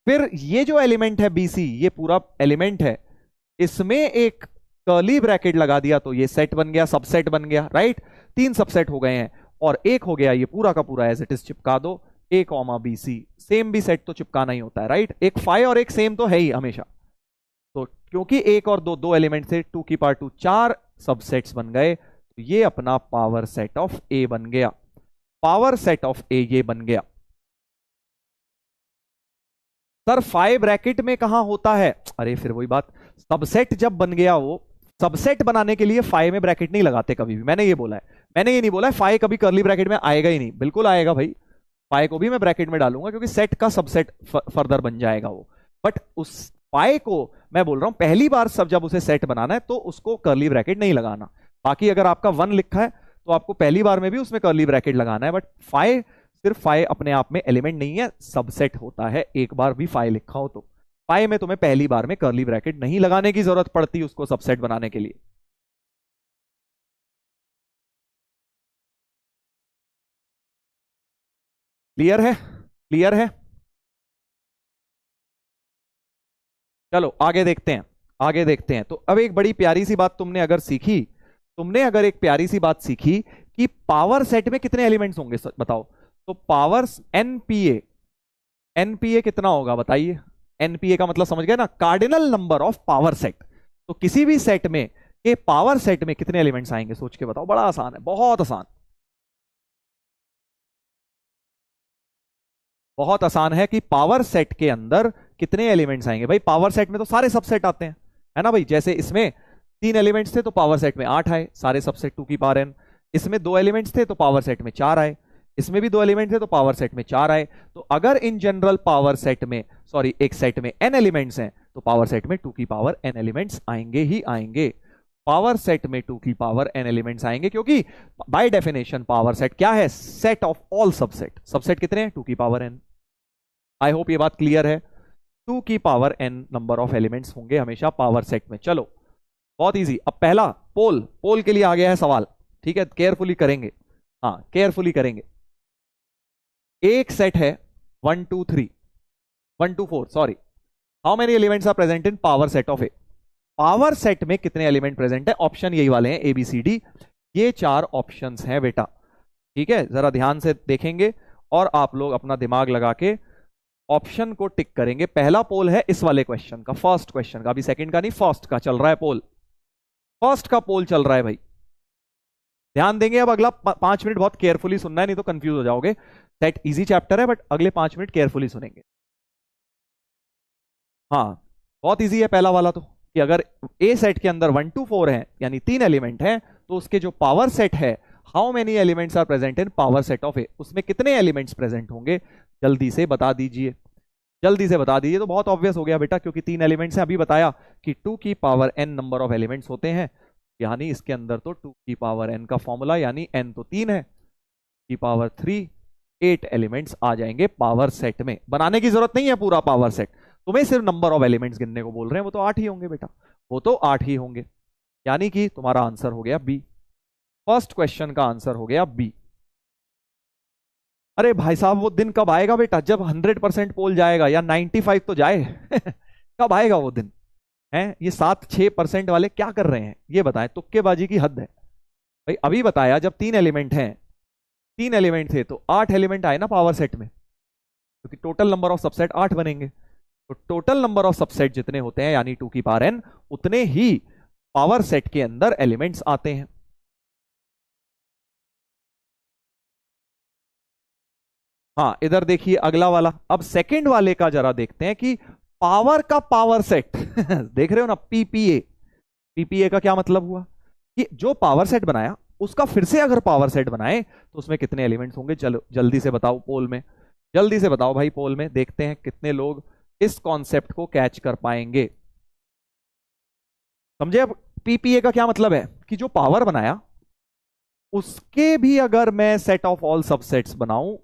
फिर ये जो एलिमेंट है बीसी, ये पूरा एलिमेंट है, इसमें एक कर्ली ब्रैकेट लगा दिया तो ये सेट बन गया, सबसेट बन गया, राइट। 3 सबसेट हो गए हैं, और एक हो गया ये पूरा का पूरा एज इट इज चिपका दो, ए कॉमा बी सी। सेम भी सेट तो चिपकाना ही होता है, राइट। एक फाइ और एक सेम तो है ही हमेशा। तो क्योंकि एक और दो दो एलिमेंट से 2 की पावर 2 4 सबसेट्स बन गए, तो ये अपना पावर सेट ऑफ ए बन गया। पावर सेट ऑफ ए ये बन गया। सर फाइ ब्रैकेट में कहां होता है? अरे फिर वही बात, सबसेट जब बन गया, वो सबसेट बनाने के लिए फाइ में ब्रैकेट नहीं लगाते कभी भी, मैंने ये बोला है। मैंने ये नहीं बोला है फाइ कभी कर्ली ब्रैकेट में आएगा ही नहीं, बिल्कुल आएगा भाई। फाइ को भी मैं ब्रैकेट में डालूंगा, क्योंकि सेट का सबसेट फर्दर बन जाएगा वो। बट उस फाइ को मैं बोल रहा हूं पहली बार सब जब उसे सेट बनाना है तो उसको कर्ली ब्रैकेट नहीं लगाना। बाकी अगर आपका 1 लिखा है तो आपको पहली बार में भी उसमें कर्ली ब्रैकेट लगाना है। बट फाइ, सिर्फ फाइ अपने आप में एलिमेंट नहीं है, सबसेट होता है, एक बार भी फाइ लिखा हो तो। फाइ में तुम्हें पहली बार में कर्ली ब्रैकेट नहीं लगाने की जरूरत पड़ती उसको सबसेट बनाने के लिए। क्लियर है? क्लियर है? चलो आगे देखते हैं, आगे देखते हैं। तो अब एक बड़ी प्यारी सी बात तुमने अगर सीखी, तुमने अगर एक प्यारी सी बात सीखी कि पावर सेट में कितने एलिमेंट्स होंगे, बताओ। तो पावर एनपीए, एनपीए कितना होगा बताइए? एनपीए का मतलब समझ गए ना, cardinal number of power set. तो किसी भी सेट में के पावर सेट में कितने एलिमेंट्स आएंगे, सोच के बताओ। बड़ा आसान है, बहुत आसान, बहुत आसान है कि पावर सेट के अंदर कितने एलिमेंट्स आएंगे। भाई पावर सेट में तो सारे सबसेट आते हैं, है ना भाई। जैसे इसमें 3 एलिमेंट्स थे तो पावर सेट में 8 आए, सारे सबसेट 2 की पावर n। इसमें 2 एलिमेंट्स थे तो पावर सेट में 4 आए, इसमें भी 2 एलिमेंट थे तो पावर सेट में 4 आए। तो अगर इन जनरल पावर सेट में, सॉरी, एक सेट में n एलिमेंट्स हैं तो पावर सेट में 2 की पावर n एलिमेंट्स आएंगे ही आएंगे। पावर सेट में 2 की पावर n एलिमेंट्स आएंगे, क्योंकि बाय डेफिनेशन पावर सेट क्या है? Set of all subset. Subset कितने हैं? 2 की पावर n। आई होप ये बात क्लियर है। 2 की power n number of elements होंगे हमेशा पावर सेट में। चलो बहुत इजी। अब पहला पोल, पोल के लिए आ गया है सवाल, ठीक है, केयरफुली करेंगे, हाँ केयरफुली करेंगे। एक सेट है 1 2 3, 1 2 4, sorry. How many elements are present in power set of A? Power set में कितने एलिमेंट प्रेजेंट है? ऑप्शन यही वाले हैं, ए बी सी डी। ये 4 ऑप्शंस हैं बेटा, ठीक है। जरा ध्यान से देखेंगे और आप लोग अपना दिमाग लगा के ऑप्शन को टिक करेंगे। पहला पोल है इस वाले क्वेश्चन का, फर्स्ट क्वेश्चन का, अभी सेकंड का नहीं, फर्स्ट का चल रहा है पोल। फर्स्ट का पोल चल रहा है भाई, ध्यान देंगे। अब अगला 5 मिनट बहुत केयरफुली सुनना है, नहीं तो कंफ्यूज हो जाओगे। सेट इजी चैप्टर है, बट अगले 5 मिनट केयरफुली सुनेंगे। हाँ बहुत इजी है पहला वाला तो, कि अगर ए सेट के अंदर 1 2 4 है, यानी 3 एलिमेंट हैं, तो उसके जो पावर सेट है, how many elements are present in power set of A, उसमें कितने एलिमेंट्स प्रेजेंट होंगे? जल्दी से बता दीजिए, जल्दी से बता दीजिए। तो बहुत ऑब्वियस हो गया बेटा, क्योंकि 3 एलिमेंट्स हैं, अभी बताया कि 2 की power n number of elements होते हैं, यानी इसके अंदर तो 2 की पावर n का फॉर्मूला, यानी n तो 3 है, की पावर 3, 8 एलिमेंट्स आ जाएंगे पावर सेट में। बनाने की जरूरत नहीं है पूरा पावर सेट, तुम्हें सिर्फ नंबर ऑफ एलिमेंट्स गिनने को बोल रहे हैं, वो तो 8 ही होंगे बेटा, वो तो 8 ही होंगे। यानी कि तुम्हारा आंसर हो गया बी, फर्स्ट क्वेश्चन का आंसर हो गया बी। अरे भाई साहब वो दिन कब आएगा बेटा, जब 100% पोल जाएगा, या 95 तो जाए कब आएगा वो दिन? है ये 7-6% वाले क्या कर रहे हैं ये बताएं, तुक्केबाजी की हद है भाई। अभी बताया जब 3 एलिमेंट हैं, 3 एलिमेंट थे तो 8 एलिमेंट आए ना पावर सेट में, क्योंकि टोटल नंबर ऑफ सबसेट 8 बनेंगे। तो टोटल नंबर ऑफ सबसेट जितने होते हैं, यानी 2 की पावर n, उतने ही पावर सेट के अंदर एलिमेंट्स आते हैं। हाँ इधर देखिए अगला वाला, अब सेकंड वाले का जरा देखते हैं कि पावर का पावर सेट देख रहे हो ना, पीपीए। पीपीए का क्या मतलब हुआ कि जो पावर सेट बनाया उसका फिर से अगर पावर सेट बनाए तो उसमें कितने एलिमेंट्स होंगे? चलो जल्दी से बताओ पोल में, जल्दी से बताओ भाई पोल में, देखते हैं कितने लोग इस कॉन्सेप्ट को कैच कर पाएंगे। समझे अब पीपीए का क्या मतलब है? कि जो पावर बनाया उसके भी अगर मैं सेट ऑफ ऑल सबसेट्स बनाऊं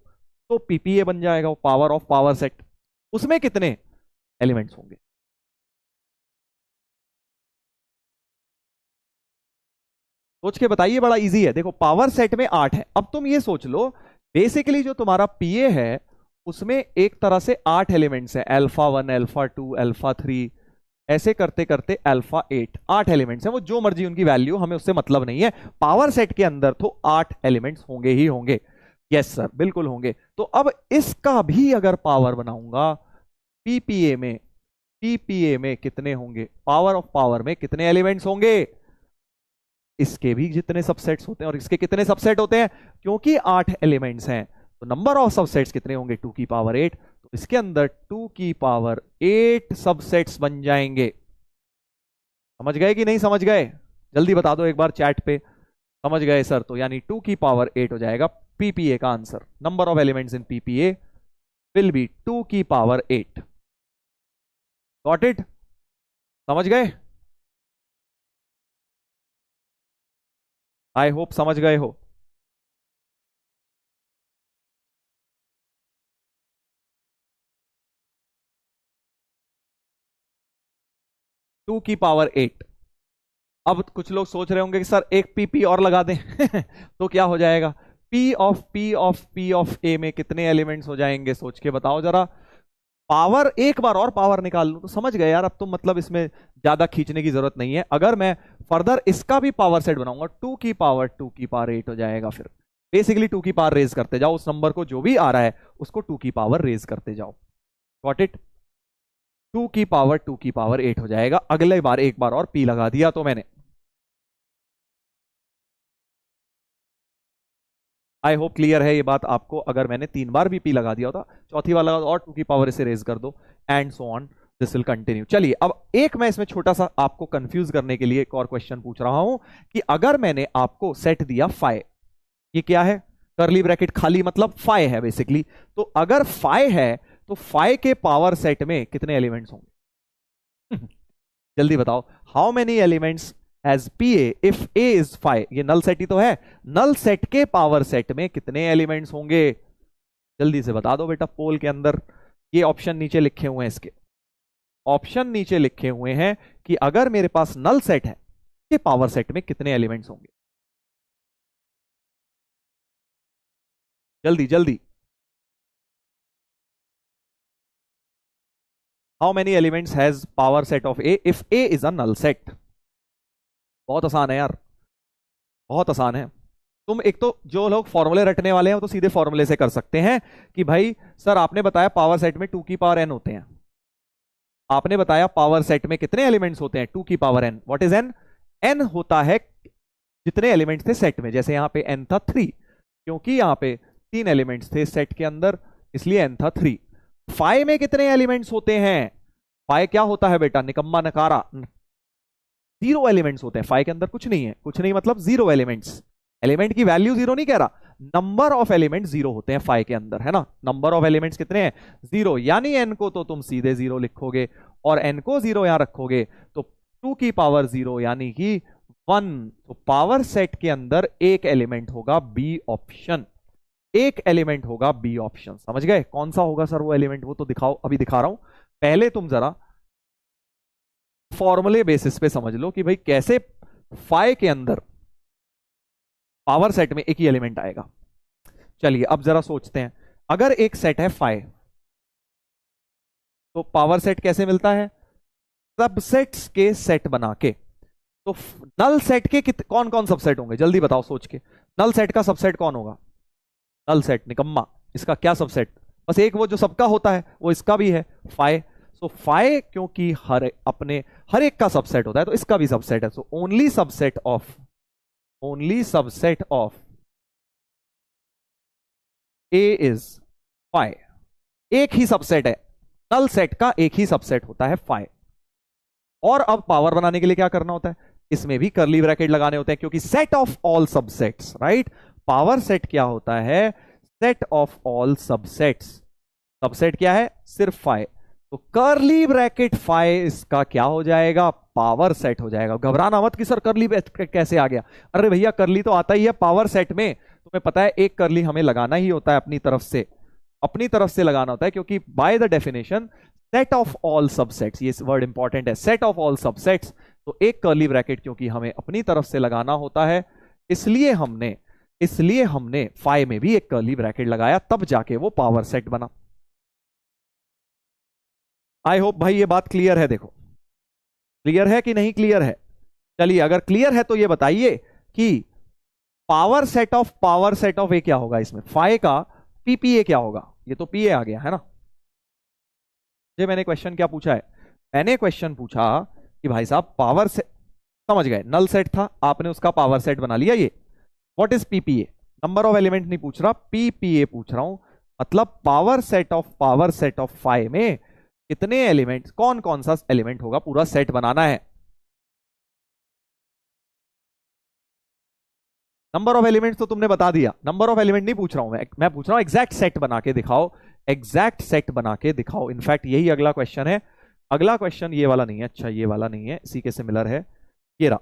तो पीपीए बन जाएगा, वो पावर ऑफ पावर सेट। उसमें कितने एलिमेंट्स होंगे? सोच के बताइए, बड़ा इजी है। देखो पावर सेट में 8 है। अब तुम ये सोच लो, बेसिकली जो तुम्हारा पीए है उसमें एक तरह से 8 एलिमेंट्स हैं, अल्फा 1, अल्फा 2, अल्फा 3, ऐसे करते करते अल्फा 8। 8 एलिमेंट्स हैं, वो जो मर्जी उनकी वैल्यू, हमें उससे मतलब नहीं है। पावर सेट के अंदर तो 8 एलिमेंट्स होंगे ही होंगे। यस सर, बिल्कुल होंगे। तो अब इसका भी अगर पावर बनाऊंगा पीपीए में, पीपीए में कितने होंगे, पावर ऑफ पावर में कितने एलिमेंट्स होंगे? इसके भी जितने सबसेट्स होते हैं और इसके कितने सबसेट होते हैं, क्योंकि 8 एलिमेंट्स हैं तो नंबर ऑफ सबसेट्स कितने होंगे, 2 की पावर 8। तो इसके अंदर 2 की पावर 8 सबसेट्स बन जाएंगे। समझ गए कि नहीं समझ गए? जल्दी बता दो एक बार चैट पे। समझ गए सर, तो यानी 2 की पावर 8 हो जाएगा पीपीए का answer. Number of elements in PPA will be 2 की पावर 8। Got it? समझ गए? आई होप समझ गए हो। टू की पावर 8। अब कुछ लोग सोच रहे होंगे कि सर एक पी और लगा दें तो क्या हो जाएगा? पी ऑफ ए में कितने एलिमेंट्स हो जाएंगे, सोच के बताओ जरा। पावर एक बार और पावर निकाल लूं तो समझ गए यार। अब तुम मतलब इसमें ज्यादा खींचने की जरूरत नहीं है। अगर मैं फर्दर इसका भी पावर सेट बनाऊंगा, 2 की पावर 8 हो जाएगा। फिर बेसिकली 2 की पावर रेज करते जाओ, उस नंबर को जो भी आ रहा है उसको 2 की पावर रेज करते जाओ। Got it? 2 की पावर 8 हो जाएगा। अगले बार एक बार और पी लगा दिया तो मैंने। आई होप क्लियर है ये बात आपको। अगर मैंने 3 बार भी पी लगा दिया होता, चौथी बार लगा दो और 2 की पावर इसे रेज कर दो, and so on, this will continue. चलिए अब एक मैं इसमें छोटा सा आपको कंफ्यूज करने के लिए एक और क्वेश्चन पूछ रहा हूं कि अगर मैंने आपको सेट दिया फाइ, ये क्या है, करली ब्रैकेट खाली मतलब फाइ है बेसिकली। तो अगर फाइ है तो फाइ के पावर सेट में कितने एलिमेंट्स होंगे जल्दी बताओ। How many elements has PA if A is phi? ये नल सेट ही तो है। नल सेट के पावर सेट में कितने एलिमेंट्स होंगे? जल्दी से बता दो बेटा पोल के अंदर। ये ऑप्शन नीचे लिखे हुए हैं, इसके ऑप्शन नीचे लिखे हुए हैं कि अगर मेरे पास नल सेट है के पावर सेट में कितने एलिमेंट्स होंगे। जल्दी जल्दी। How many elements has power set of A if A is a null set? बहुत आसान है यार, बहुत आसान है। तुम एक तो जो लोग फॉर्मूले रटने वाले हैं वो तो सीधे फॉर्मूले से कर सकते हैं कि भाई सर आपने बताया पावर सेट में 2 की पावर n होते हैं। आपने बताया पावर सेट में कितने एलिमेंट्स होते हैं, 2 की power n। What is n? n होता है जितने एलिमेंट्स थे सेट में। जैसे यहां पे n था 3, क्योंकि यहां पे 3 एलिमेंट्स थे सेट के अंदर, इसलिए n था 3। फाइ में कितने एलिमेंट्स होते हैं? फाइ क्या होता है बेटा, निकम्मा नकारा, 0 एलिमेंट्स होते हैं। फाइ के अंदर कुछ नहीं है, कुछ नहीं मतलब 0 एलिमेंट्स। एलिमेंट की वैल्यू 0 नहीं कह रहा, नंबर ऑफ एलिमेंट 0 होते हैं फाइ के अंदर, है ना। नंबर ऑफ एलिमेंट्स कितने हैं? 0। यानी n को तो तुम सीधे 0 लिखोगे और n को 0 यहां रखोगे तो 2 की पावर 0 यानी कि 1। तो पावर सेट के अंदर एक एलिमेंट होगा बी ऑप्शन, एक एलिमेंट होगा बी ऑप्शन। समझ गए? कौन सा होगा सर वो एलिमेंट, वो तो दिखाओ, अभी दिखा रहा हूं। पहले तुम जरा फॉर्मूले बेसिस पे समझ लो कि भाई कैसे फाइ के अंदर पावर सेट में एक ही एलिमेंट आएगा। चलिए अब जरा सोचते हैं, अगर एक सेट है फाइ तो पावर सेट कैसे मिलता है? सबसेट्स के सेट बना के। तो नल सेट के कौन कौन सबसेट होंगे, जल्दी बताओ सोच के। नल सेट का सबसेट कौन होगा? नल सेट निकम्मा, इसका क्या सबसेट? बस एक वो जो सबका होता है वो इसका भी है, फाइ। सो फाइ क्योंकि हर एक का सबसेट होता है तो इसका भी सबसेट है। So only subset of A is phi. एक ही सबसेट है, नल सेट का एक ही सबसेट होता है फाइ। और अब पावर बनाने के लिए क्या करना होता है, इसमें भी करली ब्रैकेट लगाने होते हैं, क्योंकि set of all subsets, right. Power set क्या होता है? Set of all subsets. Subset क्या है? सिर्फ फाइ। तो करली ब्रैकेट फाइ इसका क्या हो जाएगा? पावर सेट हो जाएगा। घबराना मत कि सर करली ब्रैकेट कैसे आ गया। अरे भैया करली तो आता ही है पावर सेट में, तुम्हें पता है एक करली हमें लगाना ही होता है अपनी तरफ से लगाना होता है, क्योंकि by the definition set of all subsets, ये वर्ड इंपॉर्टेंट है, सेट ऑफ ऑल सबसेट्स। तो एक करली ब्रैकेट क्योंकि हमें अपनी तरफ से लगाना होता है इसलिए हमने फाई में भी एक कर्ली ब्रैकेट लगाया, तब जाके वो पावर सेट बना। आई होप भाई ये बात क्लियर है। देखो क्लियर है कि नहीं क्लियर है? चलिए अगर क्लियर है तो ये बताइए कि पावर सेट ऑफ ए क्या होगा इसमें, फाई का पीपीए क्या होगा? ये तो पीए आ गया है ना। ये मैंने क्वेश्चन क्या पूछा है? मैंने क्वेश्चन पूछा कि भाई साहब पावर सेट, समझ गए, नल सेट था, आपने उसका पावर सेट बना लिया। ये what is PPA? Number of element नहीं पूछ रहा, पीपीए पूछ रहा हूं। मतलब पावर सेट ऑफ फाइव में कितने एलिमेंट, कौन कौन सा एलिमेंट होगा, पूरा सेट बनाना है। नंबर ऑफ एलिमेंट्स तो तुमने बता दिया, नंबर ऑफ एलिमेंट नहीं पूछ रहा हूं मैं पूछ रहा हूं एग्जैक्ट सेट बना के दिखाओ, एग्जैक्ट सेट बना के दिखाओ। इनफैक्ट यही अगला क्वेश्चन है। अगला क्वेश्चन ये वाला नहीं है, अच्छा ये वाला नहीं है, इसी के सिमिलर है, ये रहा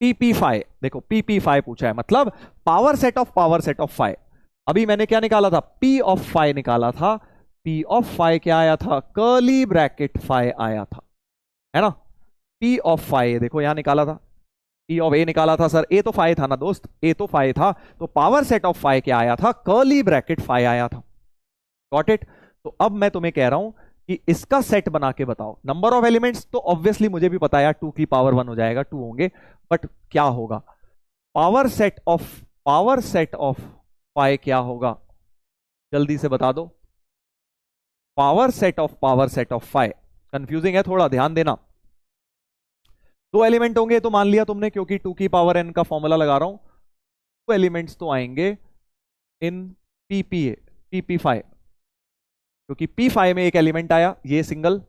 PP5। देखो PP5 पूछा है, मतलब पावर सेट ऑफ फाइव। अभी मैंने क्या निकाला था? P ऑफ फाइव निकाला था। P ऑफ फाइव क्या आया था? कर्ली ब्रैकेट फाइव आया था, है ना। P ऑफ फाइव देखो यहां निकाला था, P ऑफ A निकाला था। सर A तो फाइव था ना दोस्त, A तो फाइव था, तो पावर सेट ऑफ फाइव क्या आया था? कर्ली ब्रैकेट फाइव आया था। Got it? तो अब मैं तुम्हें कह रहा हूं कि इसका सेट बना के बताओ। नंबर ऑफ एलिमेंट्स तो ऑब्वियसली मुझे भी पता है, 2 की पावर 1 हो जाएगा, 2 होंगे, बट क्या होगा पावर सेट ऑफ फाइव क्या होगा? जल्दी से बता दो। Power set of five confusing है थोड़ा, ध्यान देना। 2 एलिमेंट होंगे तो मान लिया तुमने, क्योंकि 2 की पावर n का फॉर्मूला लगा रहा हूं, 2 एलिमेंट्स तो आएंगे इन PP5, क्योंकि P5 में एक एलिमेंट आया, ये सिंगल,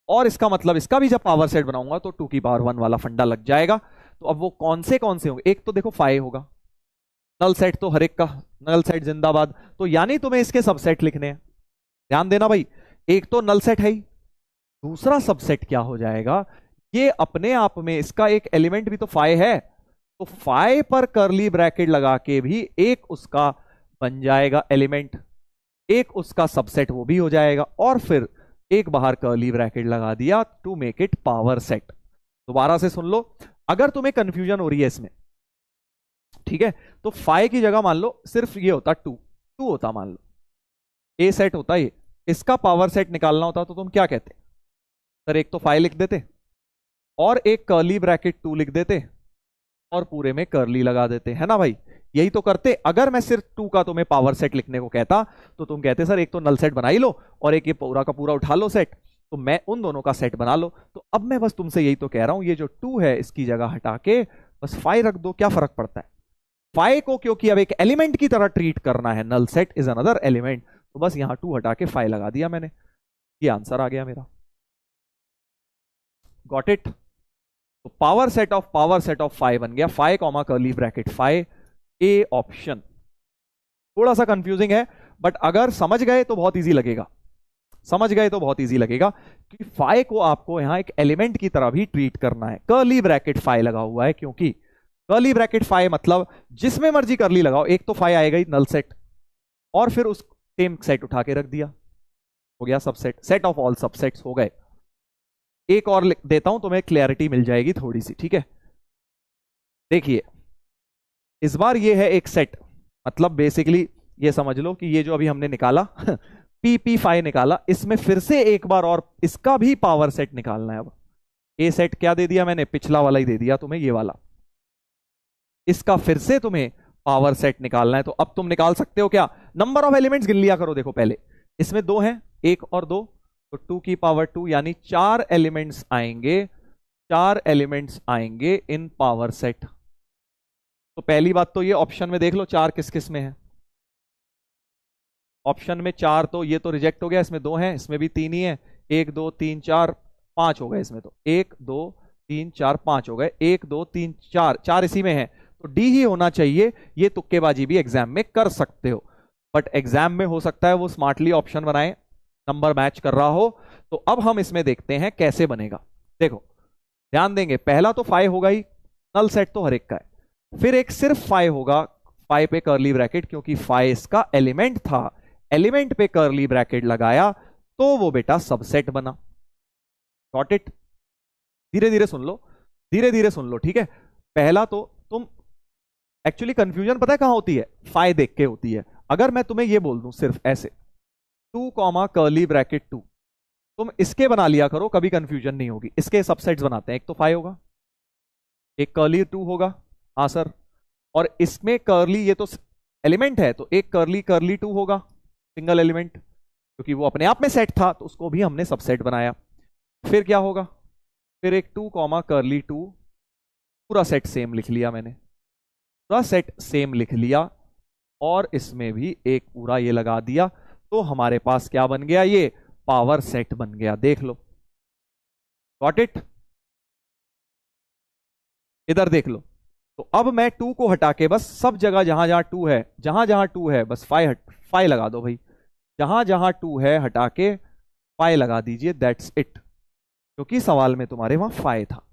और इसका मतलब इसका भी जब पावर सेट बनाऊंगा तो 2 की पावर 1 वाला फंडा लग जाएगा। तो अब वो कौन से होंगे? एक तो देखो 5 होगा, नल सेट तो हर एक का, नल सेट जिंदाबाद। तो यानी तुम्हें इसके सबसेट लिखने हैं, ध्यान देना भाई। एक तो नल सेट है ही, दूसरा सबसेट क्या हो जाएगा? ये अपने आप में इसका एक एलिमेंट भी तो 5 है, तो 5 पर कर्ली ब्रैकेट लगा के भी एक उसका बन जाएगा एलिमेंट, एक उसका सबसेट वो भी हो जाएगा, और फिर एक बाहर कर्ली ब्रैकेट लगा दिया to make it power set. दोबारा से सुन लो अगर तुम्हें कंफ्यूजन हो रही है इसमें, ठीक है, तो 5 की जगह मान लो सिर्फ ये होता 2 होता, मान लो ए सेट होता ये, इसका पावर सेट निकालना होता तो तुम क्या कहते? सर एक तो 5 लिख देते और एक कर्ली ब्रैकेट 2 लिख देते और पूरे में कर्ली लगा देते, है ना भाई? यही तो करते। अगर मैं सिर्फ 2 का तुम्हें पावर सेट लिखने को कहता तो तुम कहते सर एक तो नल सेट बना ही लो और एक ये पूरा का पूरा उठा लो सेट, तो मैं उन दोनों का सेट बना लो। तो अब मैं बस तुमसे यही तो कह रहा हूं, ये जो 2 है इसकी जगह हटा के बस 5 रख दो, क्या फर्क पड़ता है? 5 को क्योंकि अब एक एलिमेंट की तरह ट्रीट करना है, null set is another element, तो बस यहां 2 हटा के 5 लगा दिया मैंने, ये आंसर आ गया मेरा। Got it? तो पावर सेट ऑफ 5 बन गया 5 comma curly bracket 5, A option. थोड़ा सा कंफ्यूजिंग है, बट अगर समझ गए तो बहुत इजी लगेगा, कि 5 को आपको यहां एक एलिमेंट की तरह भी ट्रीट करना है। कर्ली ब्रैकेट 5 लगा हुआ है, क्योंकि कर्ली ब्रैकेट 5 मतलब जिसमें मर्जी कर्ली लगाओ, एक तो 5 आएगा ही नल सेट, और फिर उस सेम सेट उठा के रख दिया, हो गया subset, set of all subsets हो गए। एक और लिख देता हूं, तुम्हें क्लैरिटी मिल जाएगी थोड़ी सी, ठीक है? देखिए इस बार ये है एक सेट, मतलब बेसिकली ये समझ लो कि ये जो अभी हमने निकाला PP5 निकाला, इसमें फिर से एक बार और इसका भी पावर सेट निकालना है। अब ए सेट क्या दे दिया मैंने? पिछला वाला ही दे दिया तुम्हें, ये वाला। इसका फिर से तुम्हें पावर सेट निकालना है, तो अब तुम निकाल सकते हो क्या? नंबर ऑफ एलिमेंट्स गिन लिया करो। देखो पहले इसमें 2 हैं, 1 और 2, तो 2 की पावर 2 यानी 4 एलिमेंट्स आएंगे इन पावर सेट। तो पहली बात तो ये ऑप्शन में देख लो 4 किस किस में है। ऑप्शन में 4 तो ये तो रिजेक्ट हो गया, इसमें 2 हैं, इसमें भी 3 ही है, 1 2 3 4 5 हो गए इसमें, तो 1 2 3 4 5 हो गए, 1 2 3 4 इसी में है, तो डी ही होना चाहिए। ये तुक्केबाजी भी एग्जाम में कर सकते हो, बट एग्जाम में हो सकता है वो स्मार्टली ऑप्शन बनाए, नंबर मैच कर रहा हो। तो अब हम इसमें देखते हैं कैसे बनेगा। देखो ध्यान देंगे, पहला तो 5 होगा ही, नल सेट तो हर एक का है, फिर एक सिर्फ 5 होगा, 5 पे कर्ली ब्रैकेट, क्योंकि 5 इसका एलिमेंट था, एलिमेंट पे कर्ली ब्रैकेट लगाया तो वो बेटा सबसेट बना। Got it? धीरे धीरे सुन लो, ठीक है? पहला तो तुम एक्चुअली कंफ्यूजन पता है कहां होती है? फाइ देख के होती है। अगर मैं तुम्हें ये बोल दूं सिर्फ ऐसे 2 कॉमा कर्ली ब्रैकेट 2, तुम इसके बना लिया करो, कभी कंफ्यूजन नहीं होगी। इसके सबसेट्स बनाते हैं, एक तो फाइ होगा, एक कर्ली 2 होगा। हाँ सर। और इसमें कर्ली, ये तो एलिमेंट है, तो एक कर्ली कर्ली 2 होगा, सिंगल एलिमेंट, क्योंकि वो अपने आप में सेट था तो उसको भी हमने सबसेट बनाया। फिर क्या होगा? फिर एक 2 कॉमा कर्ली 2, पूरा सेट सेम लिख लिया मैंने, पूरा सेट सेम लिख लिया, और इसमें भी एक पूरा ये लगा दिया, तो हमारे पास क्या बन गया? ये पावर सेट बन गया। देख लो, गॉट इट? इधर देख लो। तो अब मैं 2 को हटा के बस सब जगह जहां जहां 2 है, जहां जहां 2 है बस फाइ लगा दो भाई। जहां जहां 2 है हटा के फाइ लगा दीजिए, दैट्स इट, क्योंकि सवाल में तुम्हारे वहां फाइ था।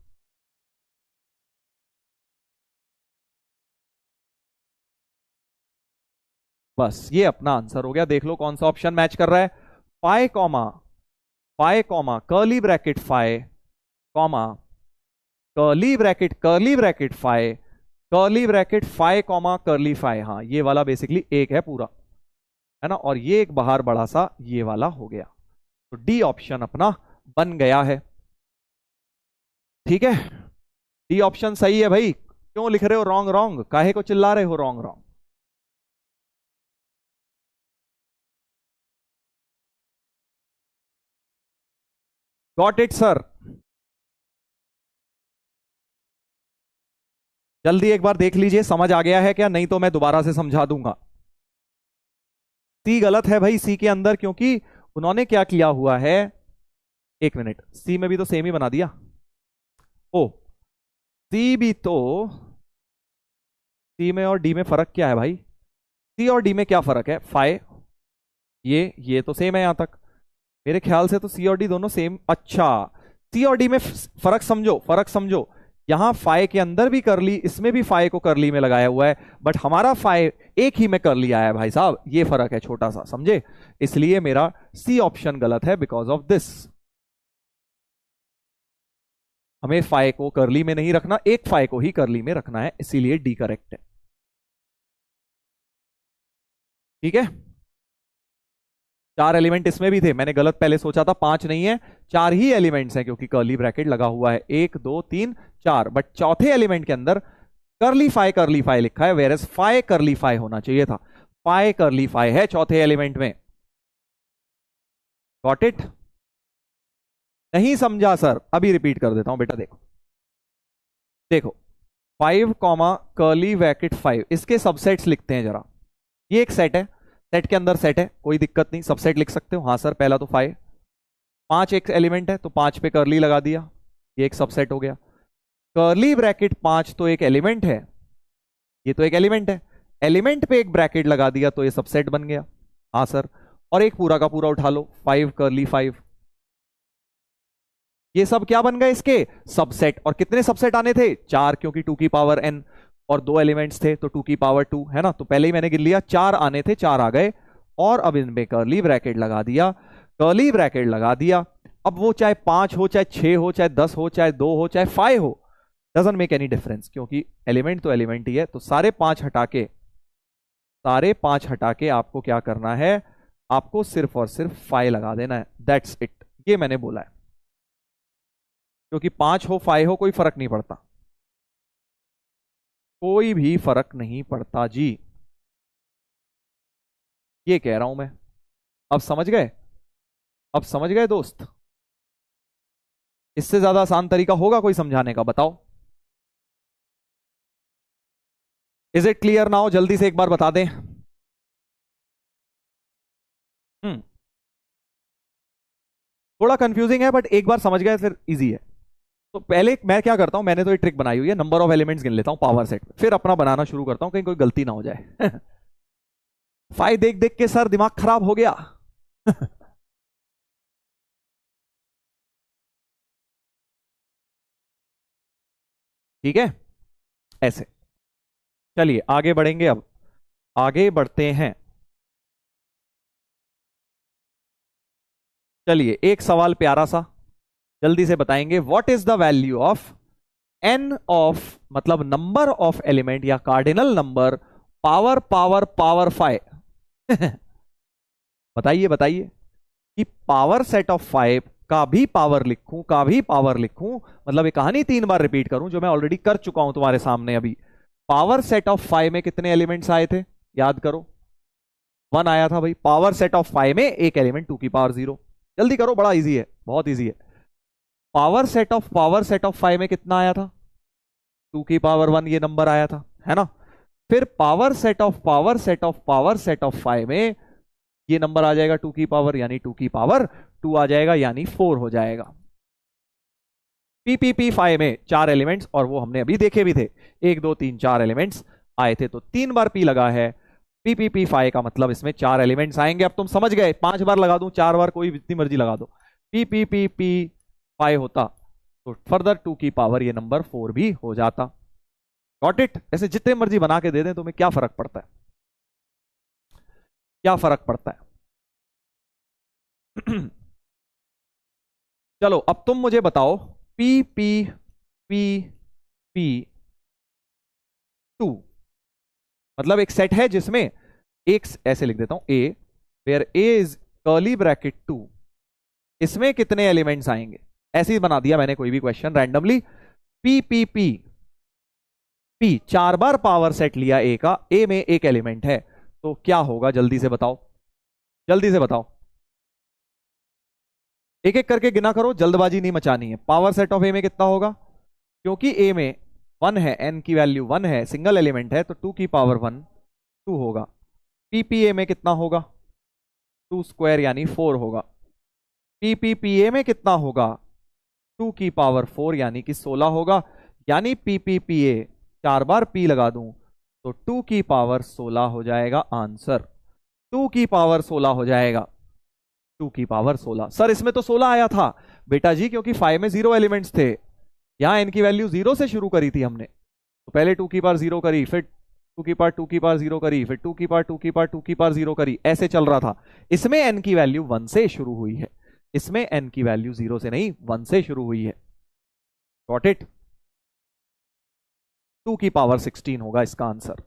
बस ये अपना आंसर हो गया। देख लो कौन सा ऑप्शन मैच कर रहा है। Phi comma curly bracket phi comma curly bracket phi curly bracket phi comma curly phi. हाँ, ये वाला बेसिकली एक है पूरा, है ना, और ये एक बाहर बड़ा सा ये वाला हो गया। तो डी ऑप्शन अपना बन गया है। ठीक है, डी ऑप्शन सही है भाई। क्यों लिख रहे हो रॉन्ग रॉन्ग? काहे को चिल्ला रहे हो wrong wrong? Got it sir? जल्दी एक बार देख लीजिए समझ आ गया है क्या, नहीं तो मैं दोबारा से समझा दूंगा। सी गलत है भाई, सी के अंदर, क्योंकि उन्होंने क्या किया हुआ है, एक मिनट, सी में भी तो सेम ही बना दिया। ओ, सी भी तो, सी में और डी में फर्क क्या है भाई? सी और डी में क्या फर्क है? फाइ, ये तो सेम है यहां तक, मेरे ख्याल से तो सी और डी दोनों सेम। अच्छा, सी और डी में फर्क समझो, फर्क समझो। यहां फाइ के अंदर भी करली, इसमें भी फाइ को करली में लगाया हुआ है, बट हमारा फाइ एक ही में करली आया है भाई साहब, ये फर्क है छोटा सा, समझे? इसलिए मेरा सी ऑप्शन गलत है बिकॉज ऑफ दिस। हमें फाइ को करली में नहीं रखना, एक फाइ को ही करली में रखना है, इसीलिए डी करेक्ट है। ठीक है, 4 एलिमेंट इसमें भी थे, मैंने गलत पहले सोचा था, 5 नहीं है, 4 ही एलिमेंट्स हैं, क्योंकि कर्ली ब्रैकेट लगा हुआ है, 1 2 3 4, बट चौथे एलिमेंट के अंदर करली फाइ लिखा है, वेरस फाइ करली फाइ होना चाहिए था। फाइ करली फाइ है चौथे एलिमेंट में। Got it? नहीं समझा सर? अभी रिपीट कर देता हूं बेटा, देखो देखो, 5 कॉमा कर्ली ब्रैकेट 5, इसके सबसेट्स लिखते हैं जरा। ये एक सेट है, सेट के अंदर सेट है, कोई दिक्कत नहीं, सबसेट लिख सकते हो। हाँ सर, पहला तो 5, 5 एक एलिमेंट है तो 5 पे कर्ली लगा दिया, ये एक सबसेट हो गया। कर्ली ब्रैकेट 5 तो एक एलिमेंट है, ये तो एक एलिमेंट है, एलिमेंट पे एक ब्रैकेट लगा दिया तो ये सबसेट बन गया। हाँ सर, और एक पूरा का पूरा उठा लो, 5 कर्ली 5, ये सब क्या बन गए? इसके सबसेट। और कितने सबसेट आने थे? 4, क्योंकि 2 की पावर n, और 2 एलिमेंट्स थे तो 2 की पावर 2, है ना, तो पहले ही मैंने गिन लिया, 4 आने थे, 4 आ गए, और अब इनमें कर्ली ब्रैकेट लगा दिया, कर्ली ब्रैकेट लगा दिया। अब वो चाहे 5 हो, चाहे 6 हो, चाहे 10 हो, चाहे 2 हो, चाहे 5 हो, डजंट मेक एनी डिफरेंस, क्योंकि एलिमेंट तो एलिमेंट ही है। तो सारे 5 हटा के, सारे 5 हटा के आपको क्या करना है? आपको सिर्फ और सिर्फ 5 लगा देना है, दैट्स इट। ये मैंने बोला है, क्योंकि 5 हो 5 हो कोई फर्क नहीं पड़ता, कोई भी फर्क नहीं पड़ता जी, ये कह रहा हूं मैं। अब समझ गए? अब समझ गए दोस्त? इससे ज्यादा आसान तरीका होगा कोई समझाने का? बताओ, इज इट क्लियर नाउ? जल्दी से एक बार बता दें। हम्म, थोड़ा कंफ्यूजिंग है, बट एक बार समझ गए फिर इजी है। तो पहले मैं क्या करता हूं, मैंने तो ये ट्रिक बनाई हुई है, नंबर ऑफ एलिमेंट्स गिन लेता हूं पावर सेट, फिर अपना बनाना शुरू करता हूं, कहीं कोई गलती ना हो जाए। फाइव देख देख के सर दिमाग खराब हो गया। ठीक है, ऐसे। चलिए आगे बढ़ेंगे, अब आगे बढ़ते हैं। चलिए एक सवाल प्यारा सा, जल्दी से बताएंगे, what is the value of N of मतलब नंबर ऑफ एलिमेंट या cardinal number power power power 5। बताइए बताइए कि पावर सेट ऑफ 5 का भी पावर लिखूं, का भी पावर लिखूं, मतलब ये कहानी 3 बार रिपीट करूं जो मैं ऑलरेडी कर चुका हूं तुम्हारे सामने अभी। पावर सेट ऑफ 5 में कितने एलिमेंट्स आए थे, याद करो। 1 आया था भाई। पावर सेट ऑफ 5 में एक एलिमेंट 2 की पावर 0। जल्दी करो, बड़ा इजी है, बहुत इजी है। पावर सेट ऑफ 5 में कितना आया था, 2 की पावर 1 ये नंबर आया था, है ना। फिर पावर सेट ऑफ 5 में ये नंबर आ जाएगा 2 की पावर, यानी 2 की पावर 2 आ जाएगा, यानी 4 हो जाएगा। पीपीपी 5 में 4 एलिमेंट्स, और वो हमने अभी देखे भी थे, 1 2 3 4 एलिमेंट्स आए थे, तो 3 बार पी लगा है। पीपीपी 5 का मतलब इसमें 4 एलिमेंट्स आएंगे। अब तुम समझ गए, 5 बार लगा दूं, 4 बार, कोई जितनी मर्जी लगा दो। पीपीपी 5 होता तो फर्दर 2 की पावर ये नंबर 4 भी हो जाता। Got it. ऐसे जितने मर्जी बना के दे दें तुम्हें क्या फर्क पड़ता है, क्या फर्क पड़ता है। चलो अब तुम मुझे बताओ, पी पी पी पी 2 मतलब एक सेट है जिसमें एक, ऐसे लिख देता हूं, A where A is curly bracket 2, इसमें कितने एलिमेंट्स आएंगे। ऐसे ही बना दिया मैंने कोई भी question randomly. P P P P 4 बार पावर सेट लिया ए का, ए में एक एलिमेंट है, तो क्या होगा, जल्दी से बताओ, जल्दी से बताओ। एक एक करके गिना करो, जल्दबाजी नहीं मचानी है। पावर सेट ऑफ ए में कितना होगा, क्योंकि ए में 1 है, एन की वैल्यू 1 है, सिंगल एलिमेंट है, तो 2 की पावर 1 2 होगा। पीपीए में कितना होगा, 2 स्क्वायर यानी 4 होगा। पीपीपीए में कितना होगा, 2 की पावर 4 यानी कि 16 होगा। यानी पीपीपीए 4 बार पी लगा दूं तो 2 की पावर 16 हो जाएगा आंसर। 2 की पावर 16 हो जाएगा, 2 की पावर 16। सर इसमें तो 16 आया था बेटा जी, क्योंकि 5 में 0 एलिमेंट्स थे, यहां एन की वैल्यू 0 से शुरू करी थी हमने, तो पहले 2 की पावर 0 करी, फिर 2 की पावर 0 करी, फिर 2 की पावर 0 करी, ऐसे चल रहा था। इसमें एन की वैल्यू 1 से शुरू हुई है, इसमें एन की वैल्यू 0 से नहीं 1 से शुरू हुई है। Got it. 2 की पावर 16 होगा इसका आंसर।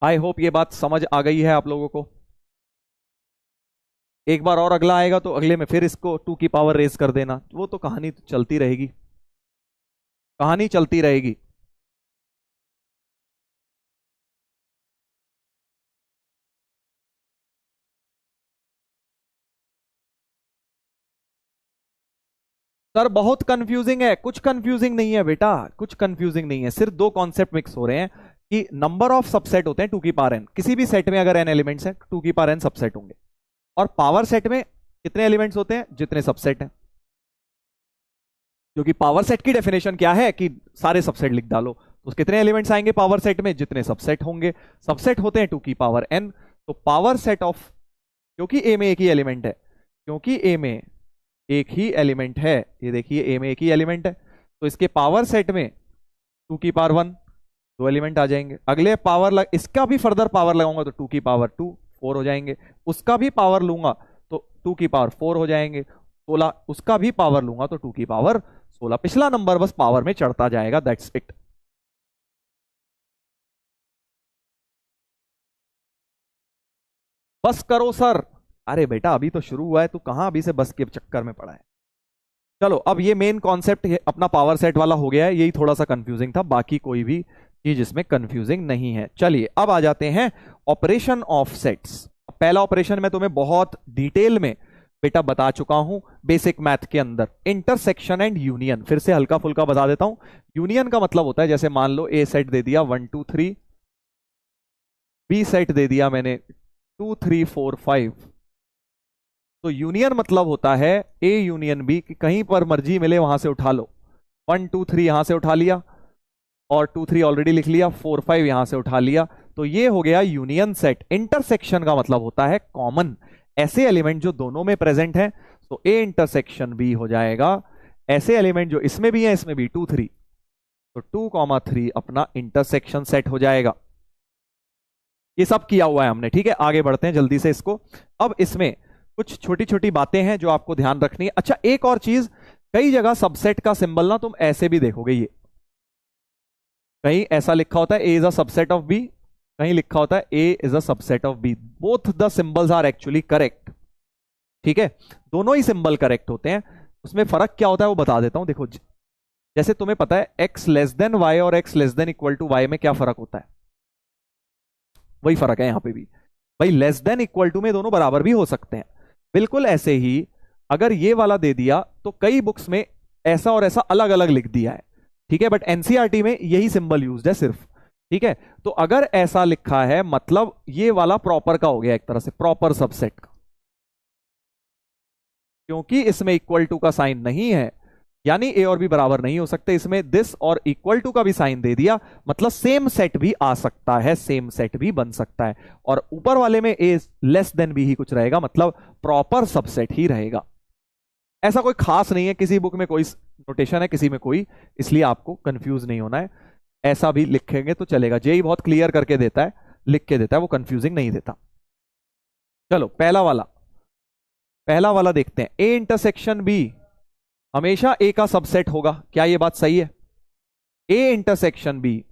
आई होप ये बात समझ आ गई है आप लोगों को। एक बार और अगला आएगा तो अगले में फिर इसको 2 की पावर रेज कर देना, वो तो कहानी तो चलती रहेगी, कहानी चलती रहेगी। सर बहुत कंफ्यूजिंग है, कुछ कंफ्यूजिंग नहीं है बेटा, कुछ कंफ्यूजिंग नहीं है। सिर्फ 2 कॉन्सेप्ट मिक्स हो रहे हैं कि नंबर ऑफ सबसेट होते हैं 2 की पावर n, किसी भी सेट में अगर n एलिमेंट्स हैं 2 की पावर n सबसेट होंगे, और पावर सेट में कितने एलिमेंट्स होते हैं, जितने सबसेट हैं। क्योंकि पावर सेट की डेफिनेशन क्या है कि सारे सबसेट लिख डालो, तो कितने एलिमेंट्स आएंगे पावर सेट में, जितने सबसेट होंगे। सबसेट होते हैं 2 की पावर n, तो पावर सेट ऑफ, क्योंकि ए में एक ही एलिमेंट है, क्योंकि ए में एक ही एलिमेंट है, ये देखिए ए में एक ही एलिमेंट है, तो इसके पावर सेट में 2 की पावर 1 2 एलिमेंट आ जाएंगे। अगले इसका भी फर्दर पावर लगाऊंगा तो 2 की पावर 2 4 हो जाएंगे। उसका भी पावर लूंगा तो 2 की पावर 4 हो जाएंगे। 16, उसका भी पावर लूंगा तो 2 की पावर 16। पिछला नंबर बस पावर में चढ़ता जाएगा, दैट्स इट। बस करो सर, अरे बेटा अभी तो शुरू हुआ है, तू कहां अभी से बस के चक्कर में पड़ा है। चलो अब ये मेन कॉन्सेप्ट अपना पावर सेट वाला हो गया है, यही थोड़ा सा कंफ्यूजिंग था, बाकी कोई भी चीज इसमें कंफ्यूजिंग नहीं है। चलिए अब आ जाते हैं ऑपरेशन ऑफ सेट्स। पहला ऑपरेशन मैं तुम्हें बहुत डिटेल में बेटा बता चुका हूं बेसिक मैथ के अंदर, इंटरसेक्शन एंड यूनियन। फिर से हल्का फुल्का बता देता हूं। यूनियन का मतलब होता है, जैसे मान लो ए सेट दे दिया 1 2 3, बी सेट दे दिया मैंने 2 3 4 5, तो यूनियन मतलब होता है ए यूनियन बी, कि कहीं पर मर्जी मिले वहां से उठा लो। 1 2 3 यहां से उठा लिया, और 2 3 ऑलरेडी लिख लिया, 4 5 यहां से उठा लिया, तो ये हो गया यूनियन सेट। इंटरसेक्शन का मतलब होता है कॉमन, ऐसे एलिमेंट जो दोनों में प्रेजेंट हैं, तो ए इंटरसेक्शन बी हो जाएगा। ऐसे एलिमेंट जो इसमें भी है, इसमें भी 2 3, तो 2 3 अपना इंटरसेक्शन सेट हो जाएगा। ये सब किया हुआ है हमने, ठीक है। आगे बढ़ते हैं जल्दी से इसको। अब इसमें कुछ छोटी छोटी बातें हैं जो आपको ध्यान रखनी है। अच्छा, एक और चीज, कई जगह सबसेट का सिंबल ना तुम ऐसे भी देखोगे, ये कहीं ऐसा लिखा होता है A is a subset of B, कहीं लिखा होता है A is a subset of B. Both the symbols are actually correct, ठीक है, दोनों ही सिंबल करेक्ट होते हैं। उसमें फर्क क्या होता है वो बता देता हूं। देखो, जैसे तुम्हें पता है एक्स लेस देन वाई और X less than equal to Y में क्या फर्क होता है, वही फर्क है यहां पे भी। भाई लेस देन इक्वल टू में दोनों बराबर भी हो सकते हैं, बिल्कुल ऐसे ही अगर ये वाला दे दिया तो कई बुक्स में ऐसा और ऐसा अलग अलग लिख दिया है, ठीक है, बट एनसीईआरटी में यही सिंबल यूज्ड है सिर्फ, ठीक है। तो अगर ऐसा लिखा है मतलब ये वाला प्रॉपर का हो गया, एक तरह से प्रॉपर सबसेट का, क्योंकि इसमें इक्वल टू का साइन नहीं है, यानी ए और बी बराबर नहीं हो सकते। इसमें दिस और इक्वल टू का भी साइन दे दिया, मतलब सेम सेट भी आ सकता है, सेम सेट भी बन सकता है। और ऊपर वाले में ए लेस देन बी ही कुछ रहेगा, मतलब प्रॉपर सबसेट ही रहेगा। ऐसा कोई खास नहीं है, किसी बुक में कोई नोटेशन है, किसी में कोई, इसलिए आपको कंफ्यूज नहीं होना है। ऐसा भी लिखेंगे तो चलेगा, जेई बहुत क्लियर करके देता है, लिख के देता है, वो कंफ्यूजिंग नहीं देता। चलो पहला वाला देखते हैं। ए इंटरसेक्शन बी हमेशा ए का सबसेट होगा, क्या ये बात सही है? ए इंटरसेक्शन बी,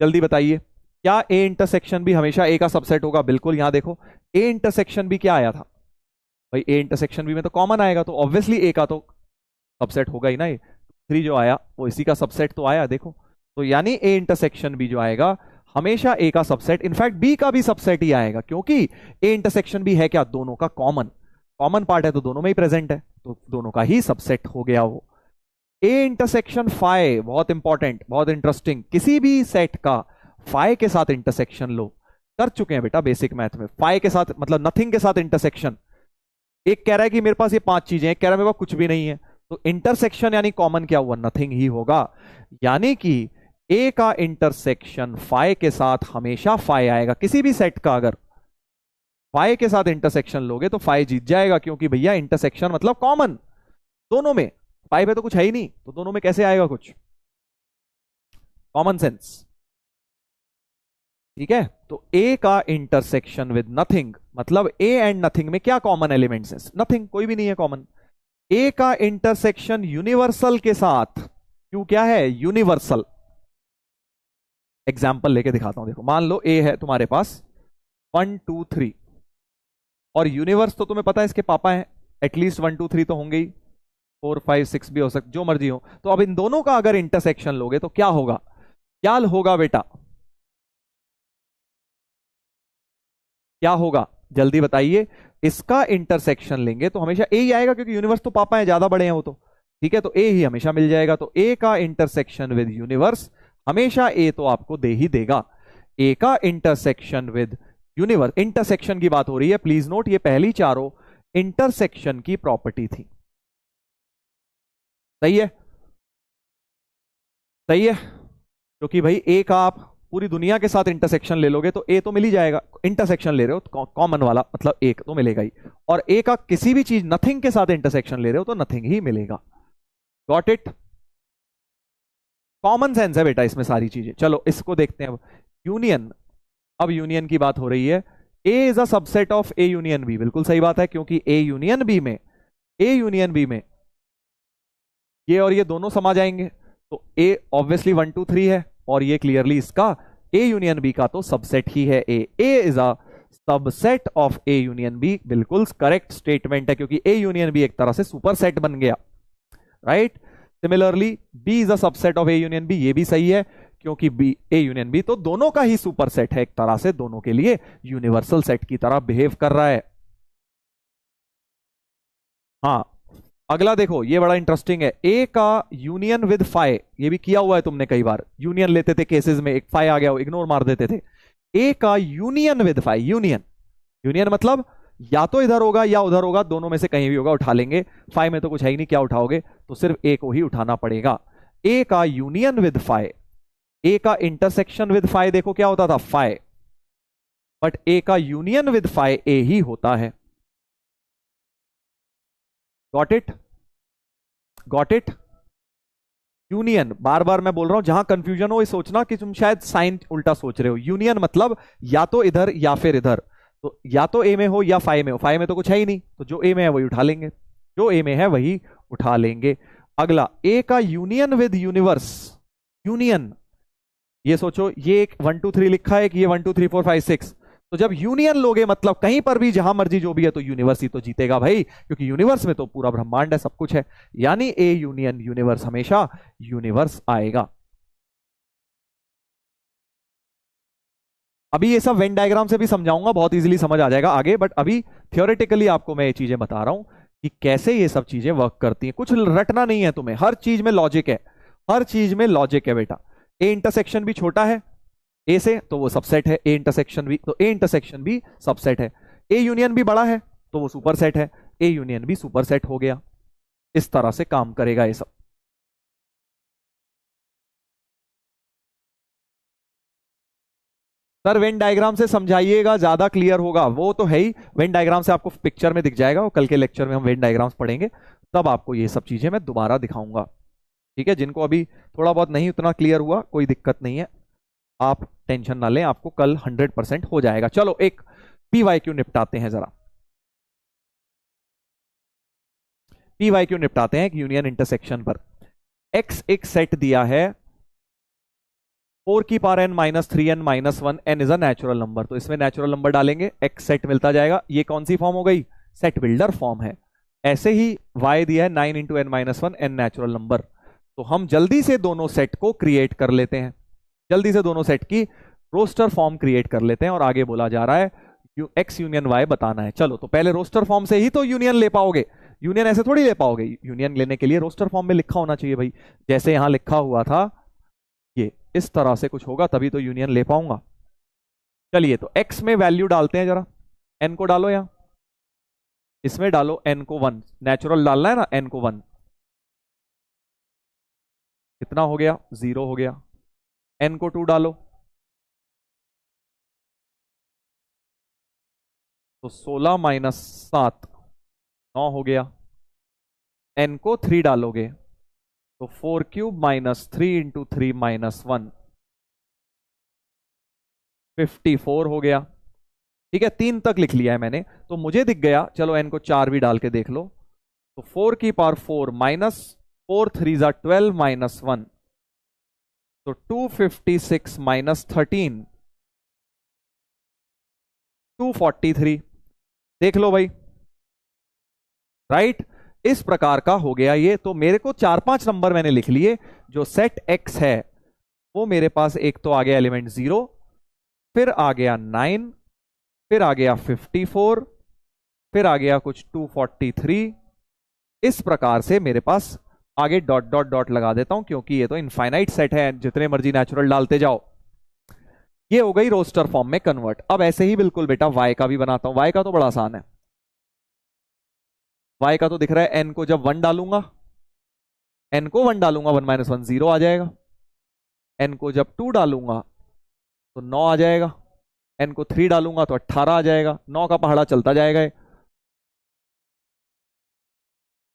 जल्दी बताइए, क्या ए इंटरसेक्शन बी हमेशा ए का सबसेट होगा? बिल्कुल। यहां देखो, ए इंटरसेक्शन बी क्या आया था भाई, ए इंटरसेक्शन बी में तो कॉमन आएगा, तो ऑब्वियसली ए का तो सबसेट होगा ही ना। ये 3 जो आया वो इसी का सबसेट तो आया, देखो। तो यानी ए इंटरसेक्शन बी जो आएगा हमेशा ए का सबसेट, इनफैक्ट बी का भी सबसेट ही आएगा, क्योंकि ए इंटरसेक्शन बी है क्या, दोनों का कॉमन पार्ट है, तो दोनों में ही प्रेजेंट है, तो दोनों का ही सबसेट हो गया वो। ए इंटरसेक्शन फाई, बहुत इंपॉर्टेंट, बहुत इंटरेस्टिंग, किसी भी सेट का फाई के साथ इंटरसेक्शन लो, कर चुके हैं बेटा बेसिक मैथ में। फाई के साथ मतलब नथिंग के साथ इंटरसेक्शन, एक कह रहा है कि मेरे पास ये 5 चीजें, एक कह रहा है मेरे पास कुछ भी नहीं है, तो इंटरसेक्शन यानी कॉमन क्या हुआ, नथिंग ही होगा। यानी कि ए का इंटरसेक्शन फाई के साथ हमेशा फाई आएगा, किसी भी सेट का अगर फाई के साथ इंटरसेक्शन लोगे तो फाई जीत जाएगा, क्योंकि भैया इंटरसेक्शन मतलब कॉमन, दोनों में फाई पे तो कुछ है ही नहीं, तो दोनों में कैसे आएगा कुछ, कॉमन सेंस, ठीक है। तो ए का इंटरसेक्शन विद नथिंग मतलब ए एंड नथिंग में क्या कॉमन एलिमेंट्स हैं, नथिंग, कोई भी नहीं है कॉमन। ए का इंटरसेक्शन यूनिवर्सल के साथ, क्यों क्या है यूनिवर्सल, एग्जाम्पल लेके दिखाता हूं। देखो मान लो ए है तुम्हारे पास 1 2 3, और यूनिवर्स तो तुम्हें पता है इसके पापा हैं, एटलीस्ट 1 2 3 तो होंगे ही, 4 5 6 भी हो सकते, जो मर्जी हो। तो अब इन दोनों का अगर इंटरसेक्शन लोगे तो क्या होगा, क्या होगा बेटा, क्या होगा जल्दी बताइए। इसका इंटरसेक्शन लेंगे तो हमेशा ए ही आएगा, क्योंकि यूनिवर्स तो पापा है, ज्यादा बड़े हैं वो तो, ठीक है, तो ए ही हमेशा मिल जाएगा। तो ए का इंटरसेक्शन विद यूनिवर्स हमेशा ए तो आपको दे ही देगा। ए का इंटरसेक्शन विद यूनिवर्स, इंटरसेक्शन की बात हो रही है, प्लीज नोट, ये पहली चारों इंटरसेक्शन की प्रॉपर्टी थी। सही है, सही है, क्योंकि भाई ए का आप पूरी दुनिया के साथ इंटरसेक्शन ले लोगे तो ए तो मिल ही जाएगा, इंटरसेक्शन ले रहे हो तो कॉमन वाला मतलब एक तो मिलेगा ही, और ए का किसी भी चीज नथिंग के साथ इंटरसेक्शन ले रहे हो तो नथिंग ही मिलेगा। गॉट इट, कॉमन सेंस है बेटा इसमें सारी चीजें। चलो इसको देखते हैं अब, यूनियन। अब यूनियन की बात हो रही है, A is a subset of A union B, बिल्कुल सही बात है, क्योंकि ए यूनियन बी में, ए यूनियन बी में ये और ये दोनों समा जाएंगे, तो ए ऑब्वियसली 1 2 3 है, और ये क्लियरली इसका ए यूनियन बी का तो सबसेट ही है। A is a subset of A union B, बिल्कुल करेक्ट स्टेटमेंट है, क्योंकि ए यूनियन बी एक तरह से सुपर सेट बन गया, right. Similarly B is a subset of A union B, ये भी सही है, क्योंकि बी ए यूनियन बी तो दोनों का ही सुपर सेट है, एक तरह से दोनों के लिए यूनिवर्सल सेट की तरह बिहेव कर रहा है। हाँ, अगला देखो, ये बड़ा इंटरेस्टिंग है, ए का यूनियन विद फाई, ये भी किया हुआ है तुमने कई बार, यूनियन लेते थे केसेस में, एक फाई आ गया इग्नोर मार देते थे। ए का union with phi, union, union मतलब या तो इधर होगा या उधर होगा, दोनों में से कहीं भी होगा, उठा लेंगे। फाई में तो कुछ है ही नहीं, क्या उठाओगे, तो सिर्फ ए को ही उठाना पड़ेगा। ए का यूनियन विद फाई, ए का इंटरसेक्शन विद फाई देखो क्या होता था, फाई, बट ए का यूनियन विद फाई ए ही होता है। Got it, got it. Union, बार बार मैं बोल रहा हूं, जहां कंफ्यूजन हो ये सोचना कि तुम शायद साइन उल्टा सोच रहे हो। यूनियन मतलब या तो इधर या फिर इधर, तो या तो ए में हो या फाई में हो। फाई में तो कुछ है ही नहीं, तो जो ए में है वही उठा लेंगे, जो ए में है वही उठा लेंगे। अगला, ए का यूनियन विद यूनिवर्स। यूनियन, ये सोचो ये एक 1 2 3 लिखा है कि ये 1 2 3 4 5 6, तो जब यूनियन लोगे मतलब कहीं पर भी जहां मर्जी जो भी है, तो यूनिवर्स ही तो जीतेगा भाई, क्योंकि यूनिवर्स में तो पूरा ब्रह्मांड है, सब कुछ है। यानी ए यूनियन यूनिवर्स, हमेशा यूनिवर्स आएगा। अभी ये सब वेन डायग्राम से भी समझाऊंगा, बहुत इजीली समझ आ जाएगा आगे, बट अभी थियोरेटिकली आपको मैं ये चीजें बता रहा हूं कि कैसे ये सब चीजें वर्क करती हैं। कुछ रटना नहीं है तुम्हें, हर चीज में लॉजिक है, हर चीज में लॉजिक है बेटा। ए इंटरसेक्शन भी छोटा है ए से, तो वो सबसेट है। ए इंटरसेक्शन भी, तो ए इंटरसेक्शन भी सबसेट है। ए यूनियन भी बड़ा है, तो वो सुपर सेट है। ए यूनियन भी सुपर सेट हो गया। इस तरह से काम करेगा ये सब। सर वेन डायग्राम से समझाइएगा, ज्यादा क्लियर होगा। वो तो है ही, वेन डायग्राम से आपको पिक्चर में दिख जाएगा, वो कल के लेक्चर में हम वेन डायग्राम्स पढ़ेंगे, तब आपको ये सब चीजें मैं दोबारा दिखाऊंगा। ठीक है, जिनको अभी थोड़ा बहुत नहीं उतना क्लियर हुआ, कोई दिक्कत नहीं है, आप टेंशन ना लें, आपको कल 100% हो जाएगा। चलो एक पीवाईक्यू निपटाते हैं जरा। पीवाईक्यू निपटाते हैं, एक यूनियन इंटरसेक्शन पर। एक्स एक सेट दिया है, 4 की power n minus 3n minus 1, n is a natural number, तो इसमें नेचुरल नंबर डालेंगे, x सेट मिलता जाएगा। ये कौन सी फॉर्म हो गई? सेट बिल्डर फॉर्म है। ऐसे ही y दिया है 9 into n minus 1, n natural number. तो हम जल्दी से दोनों सेट को क्रिएट कर लेते हैं, जल्दी से दोनों सेट की रोस्टर फॉर्म क्रिएट कर लेते हैं। और आगे बोला जा रहा है x यूनियन y बताना है। चलो, तो पहले रोस्टर फॉर्म से ही तो यूनियन ले पाओगे, यूनियन ऐसे थोड़ी ले पाओगे। यूनियन लेने के लिए रोस्टर फॉर्म में लिखा होना चाहिए भाई, जैसे यहां लिखा हुआ था, ये इस तरह से कुछ होगा तभी तो यूनियन ले पाऊंगा। चलिए, तो x में वैल्यू डालते हैं जरा, n को डालो यहां, इसमें डालो n को 1, नेचुरल डालना है ना, n को 1, कितना हो गया? 0 हो गया। n को 2 डालो, तो 16 माइनस 7 9 हो गया। n को 3 डालोगे तो 4 क्यूब माइनस 3 इंटू 3 माइनस 1, 54 हो गया। ठीक है, 3 तक लिख लिया है मैंने, तो मुझे दिख गया। चलो n को 4 भी डाल के देख लो, तो 4 की पावर 4 माइनस 4 3 जा 12 माइनस 1, तो 256 माइनस 13 243। देख लो भाई, राइट, इस प्रकार का हो गया ये। तो मेरे को 4-5 नंबर मैंने लिख लिए। जो सेट x है वो मेरे पास एक तो आ गया एलिमेंट 0, फिर आ गया 9, फिर आ गया 54, फिर आ गया कुछ 243। इस प्रकार से मेरे पास आगे डॉट डॉट डॉट लगा देता हूं, क्योंकि ये तो इनफाइनाइट सेट है, जितने मर्जी नेचुरल डालते जाओ। ये हो गई रोस्टर फॉर्म में कन्वर्ट। अब ऐसे ही बिल्कुल बेटा y का भी बनाता हूं। y का तो बड़ा आसान है, y का तो दिख रहा है, n को जब 1 डालूंगा, n को 1 डालूंगा 1 माइनस 1 0 आ जाएगा। n को जब 2 डालूंगा तो 9 आ जाएगा। n को 3 डालूंगा तो 18 आ जाएगा। 9 का पहाड़ा चलता जाएगा,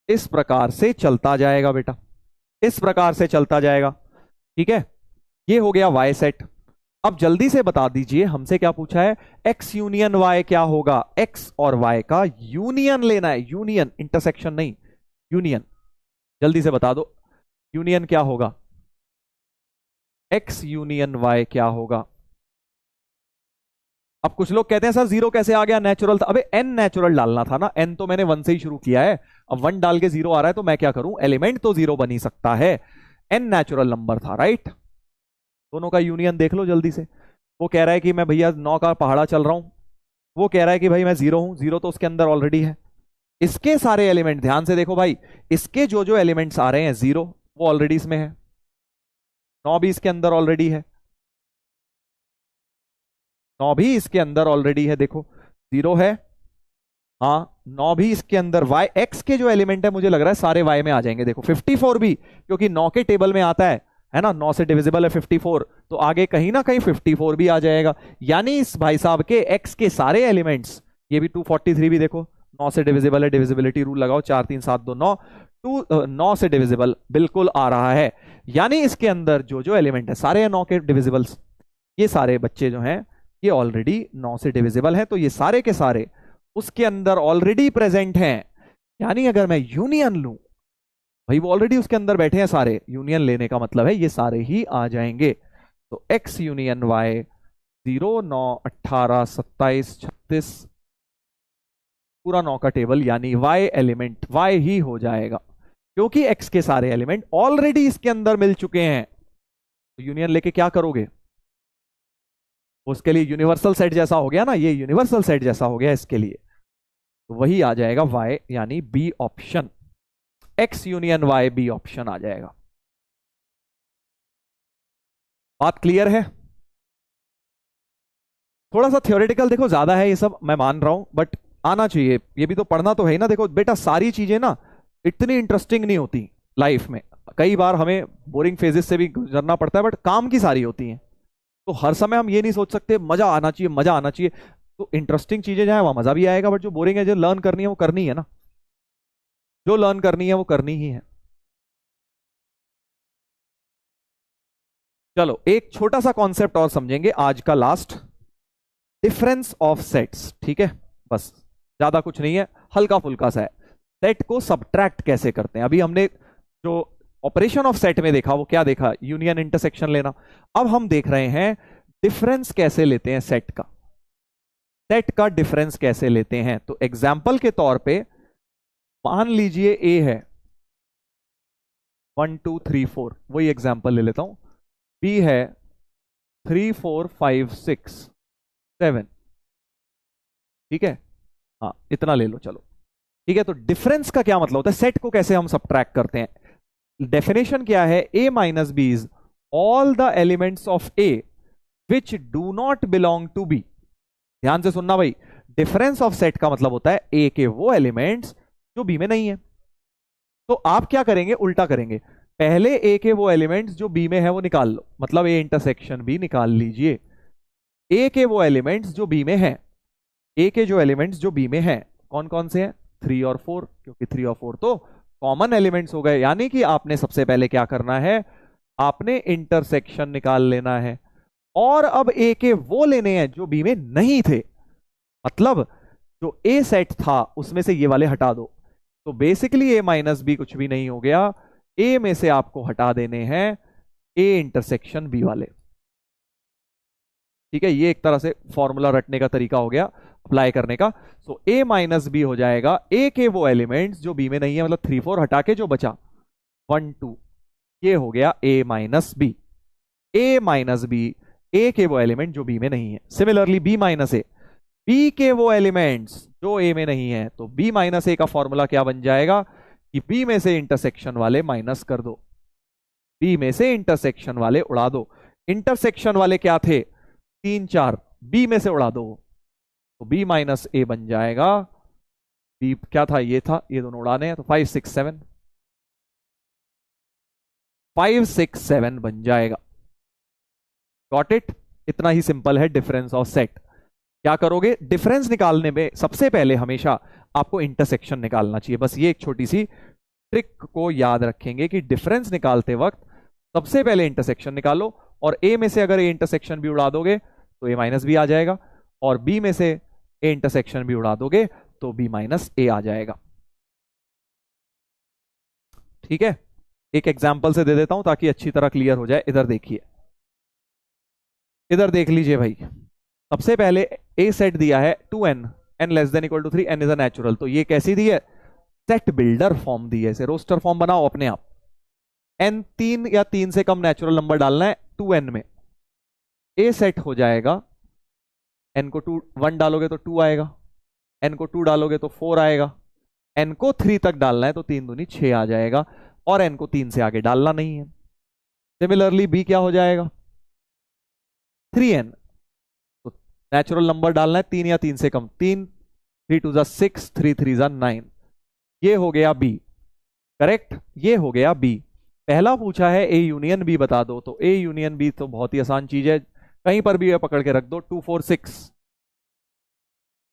इस प्रकार से चलता जाएगा बेटा, इस प्रकार से चलता जाएगा। ठीक है, ये हो गया y सेट। अब जल्दी से बता दीजिए, हमसे क्या पूछा है? x यूनियन y क्या होगा? x और y का यूनियन लेना है, यूनियन, इंटरसेक्शन नहीं, यूनियन। जल्दी से बता दो, यूनियन क्या होगा? x यूनियन y क्या होगा? अब कुछ लोग कहते हैं सर 0 कैसे आ गया, नेचुरल था। अबे n नेचुरल डालना था ना, n तो मैंने 1 से ही शुरू किया है। अब 1 डाल के 0 आ रहा है तो मैं क्या करूं? एलिमेंट तो 0 बन ही सकता है, n नेचुरल नंबर था, राइट। दोनों का यूनियन देख लो जल्दी से। वो कह रहा है कि मैं भैया 9 का पहाड़ा चल रहा हूं, वो कह रहा है कि भाई मैं 0 हूं, 0 तो उसके अंदर ऑलरेडी है। इसके सारे एलिमेंट ध्यान से देखो भाई, इसके जो जो एलिमेंट्स आ रहे हैं 0 वो ऑलरेडी इसमें है, 9 भी इसके अंदर ऑलरेडी है, 9 भी इसके अंदर ऑलरेडी है, देखो 0 है, हाँ 9 भी इसके अंदर। y x के जो एलिमेंट है मुझे लग रहा है सारे y में आ जाएंगे। देखो 54 भी, क्योंकि 9 के टेबल में आता है ना, 9 से डिविजिबल है 54, तो आगे कहीं ना कहीं 54 भी आ जाएगा। यानी इस भाई साहब के x के सारे एलिमेंट्स, ये भी 243 भी देखो 9 से डिविजिबल है, डिविजिबिलिटी रूल लगाओ, 4 3 7 2 9, 9 से डिविजिबल बिल्कुल आ रहा है। यानी इसके अंदर जो जो एलिमेंट है सारे 9 के डिविजिबल्स, ये सारे बच्चे जो हैं ये ऑलरेडी 9 से डिविजिबल हैं, तो ये सारे के सारे उसके अंदर ऑलरेडी प्रेजेंट हैं। यानी अगर मैं यूनियन लूं, भाई वो ऑलरेडी उसके अंदर बैठे हैं सारे, यूनियन लेने का मतलब है ये सारे ही आ जाएंगे। तो x यूनियन y 0, 9, 18, 27, 36 पूरा 9 का टेबल, यानी y एलिमेंट y ही हो जाएगा, क्योंकि x के सारे एलिमेंट ऑलरेडी इसके अंदर मिल चुके हैं। तो यूनियन लेके क्या करोगे, उसके लिए यूनिवर्सल सेट जैसा हो गया ना, ये यूनिवर्सल सेट जैसा हो गया इसके लिए, तो वही आ जाएगा y, यानी B option, x union y B option आ जाएगा। बात क्लियर है? थोड़ा सा थ्योरेटिकल देखो ज्यादा है ये सब, मैं मान रहा हूं, बट आना चाहिए, ये भी तो पढ़ना तो है ही ना। देखो बेटा सारी चीजें ना इतनी इंटरेस्टिंग नहीं होती लाइफ में, कई बार हमें बोरिंग फेजेस से भी गुजरना पड़ता है, बट काम की सारी होती हैं। तो हर समय हम ये नहीं सोच सकते मजा आना चाहिए, मजा आना चाहिए। तो इंटरेस्टिंग चीजें जहां वहां मजा भी आएगा, बट जो बोरिंग है, जो लर्न करनी है वो करनी है ना, जो लर्न करनी है वो करनी ही है। चलो एक छोटा सा कॉन्सेप्ट और समझेंगे आज का लास्ट, डिफरेंस ऑफ सेट्स। ठीक है, बस ज्यादा कुछ नहीं है, हल्का फुल्का सा है। सेट को सब्ट्रैक्ट कैसे करते हैं, अभी हमने जो ऑपरेशन ऑफ सेट में देखा वो क्या देखा, यूनियन इंटरसेक्शन लेना। अब हम देख रहे हैं डिफरेंस कैसे लेते हैं सेट का, सेट का डिफरेंस कैसे लेते हैं। तो एग्जाम्पल के तौर पे मान लीजिए ए है 1 2 3 4, वही एग्जाम्पल ले लेता हूं। बी है 3 4 5 6 7, ठीक है, हाँ इतना ले लो चलो, ठीक है। तो डिफरेंस का क्या मतलब होता है, सेट को कैसे हम सब्ट्रैक्ट करते हैं। डेफिनेशन क्या है, A minus B is all the elements of A which do not belong to B. ध्यान से सुनना भाई, डिफरेंस ऑफ सेट का मतलब होता है ए के वो एलिमेंट्स जो बी में नहीं है। तो आप क्या करेंगे, उल्टा करेंगे, पहले ए के वो एलिमेंट्स जो बी में है वो निकाल लो, मतलब ए इंटरसेक्शन बी निकाल लीजिए। ए के वो एलिमेंट्स जो बी में है, ए के जो एलिमेंट्स जो बी में हैं कौन कौन से हैं, 3 और 4, क्योंकि 3 और 4 तो कॉमन एलिमेंट्स हो गए। यानी कि आपने सबसे पहले क्या करना है, आपने इंटरसेक्शन निकाल लेना है, और अब ए के वो लेने हैं जो बी में नहीं थे, मतलब जो ए सेट था उसमें से ये वाले हटा दो। तो बेसिकली ए माइनस बी कुछ भी नहीं हो गया, ए में से आपको हटा देने हैं ए इंटरसेक्शन बी वाले। ठीक है, ये एक तरह से फॉर्मूला रटने का तरीका हो गया, अप्लाई करने का। सो ए माइनस बी हो जाएगा ए के वो एलिमेंट्स जो बी में नहीं है, मतलब 3 4 हटा के जो बचा 1 2, ये हो गया ए माइनस बी। ए माइनस बी, ए के वो एलिमेंट जो बी में नहीं है। सिमिलरली बी माइनस ए, बी के वो एलिमेंट्स जो ए में नहीं है, तो बी माइनस ए का फॉर्मूला क्या बन जाएगा कि बी में से इंटरसेक्शन वाले माइनस कर दो, बी में से इंटरसेक्शन वाले उड़ा दो। इंटरसेक्शन वाले क्या थे, 3 4, बी में से उड़ा दो, तो बी माइनस ए बन जाएगा, बी क्या था, ये था, ये दोनों उड़ाने हैं, तो 5 6 7, 5 6 7 बन जाएगा। Got it? इतना ही सिंपल है डिफरेंस ऑफ सेट। क्या करोगे, डिफरेंस निकालने में सबसे पहले हमेशा आपको इंटरसेक्शन निकालना चाहिए। बस ये एक छोटी सी ट्रिक को याद रखेंगे कि डिफरेंस निकालते वक्त सबसे पहले इंटरसेक्शन निकालो, और ए में से अगर ए इंटरसेक्शन भी उड़ा दोगे तो ए माइनस बी आ जाएगा, और बी में से ए इंटरसेक्शन भी उड़ा दोगे तो बी माइनस ए आ जाएगा। ठीक है, एक एग्जाम्पल से दे देता हूं ताकि अच्छी तरह क्लियर हो जाए। इधर देखिए, इधर देख लीजिए भाई, सबसे पहले ए सेट दिया है 2n, n less than equal to 3, n is a natural. तो ये कैसी दी है, सेट बिल्डर फॉर्म दी है, इसे रोस्टर फॉर्म बनाओ अपने आप। n 3 या 3 से कम नेचुरल नंबर डालना है 2n में, ए सेट हो जाएगा। n को 1 डालोगे तो 2 आएगा, n को 2 डालोगे तो 4 आएगा, n को 3 तक डालना है तो 3 दूनी 6 आ जाएगा, और n को 3 से आगे डालना नहीं है। सिमिलरली b क्या हो जाएगा, 3n, तो नेचुरल नंबर डालना है 3 या 3 से कम, 3 3 2 6, 3 3 9, ये हो गया b। करेक्ट, ये हो गया b। पहला पूछा है ए यूनियन बी बता दो, तो ए यूनियन बी तो बहुत ही आसान चीज है, कहीं पर भी पकड़ के रख दो। 2 4 6,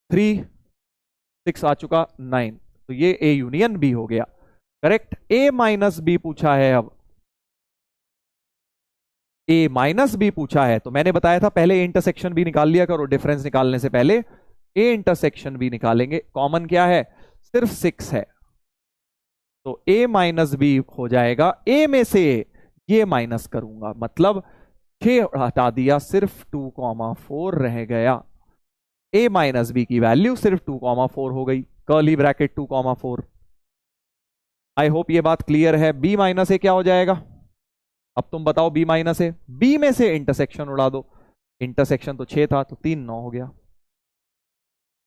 3 6 आ चुका 9, तो ये ए यूनियन बी हो गया। करेक्ट। ए माइनस बी पूछा है, अब ए माइनस बी पूछा है तो मैंने बताया था पहले इंटरसेक्शन भी निकाल लिया करो, डिफरेंस निकालने से पहले ए इंटरसेक्शन भी निकालेंगे। कॉमन क्या है, सिर्फ 6 है, तो ए माइनस बी हो जाएगा। ए में से ये माइनस करूंगा, मतलब 6 हटा दिया, सिर्फ 2,4 रह गया। ए माइनस बी की वैल्यू सिर्फ 2,4 हो गई, कर्ली ब्रैकेट 2,4। आई होप ये बात क्लियर है। बी माइनस ए क्या हो जाएगा, अब तुम बताओ। बी माइनस ए, बी में से इंटरसेक्शन उड़ा दो, इंटरसेक्शन तो 6 था तो 3 9 हो गया।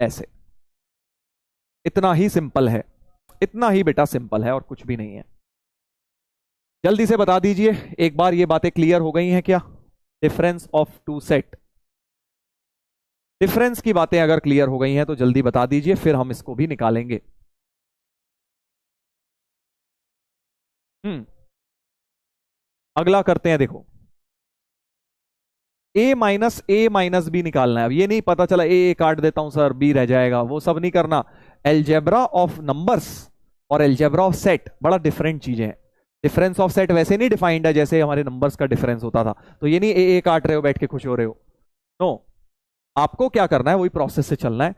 ऐसे, इतना ही सिंपल है, इतना ही बेटा सिंपल है और कुछ भी नहीं है। जल्दी से बता दीजिए एक बार, ये बातें क्लियर हो गई हैं क्या? Difference of two set, difference की बातें अगर क्लियर हो गई हैं तो जल्दी बता दीजिए, फिर हम इसको भी निकालेंगे। अगला करते हैं, देखो ए माइनस बी निकालना है। अब ये नहीं पता चला ए काट देता हूं सर बी रह जाएगा, वो सब नहीं करना। एलजेब्रा ऑफ नंबर्स और एलजेब्रा ऑफ सेट बड़ा डिफरेंट चीजें हैं। डिफरेंस ऑफ सेट वैसे नहीं डिफाइंड है जैसे हमारे नंबर्स का डिफरेंस होता था, तो ये नहीं ए काट रहे हो बैठ के खुश हो रहे हो, नो। आपको क्या करना है, वही प्रोसेस से चलना है।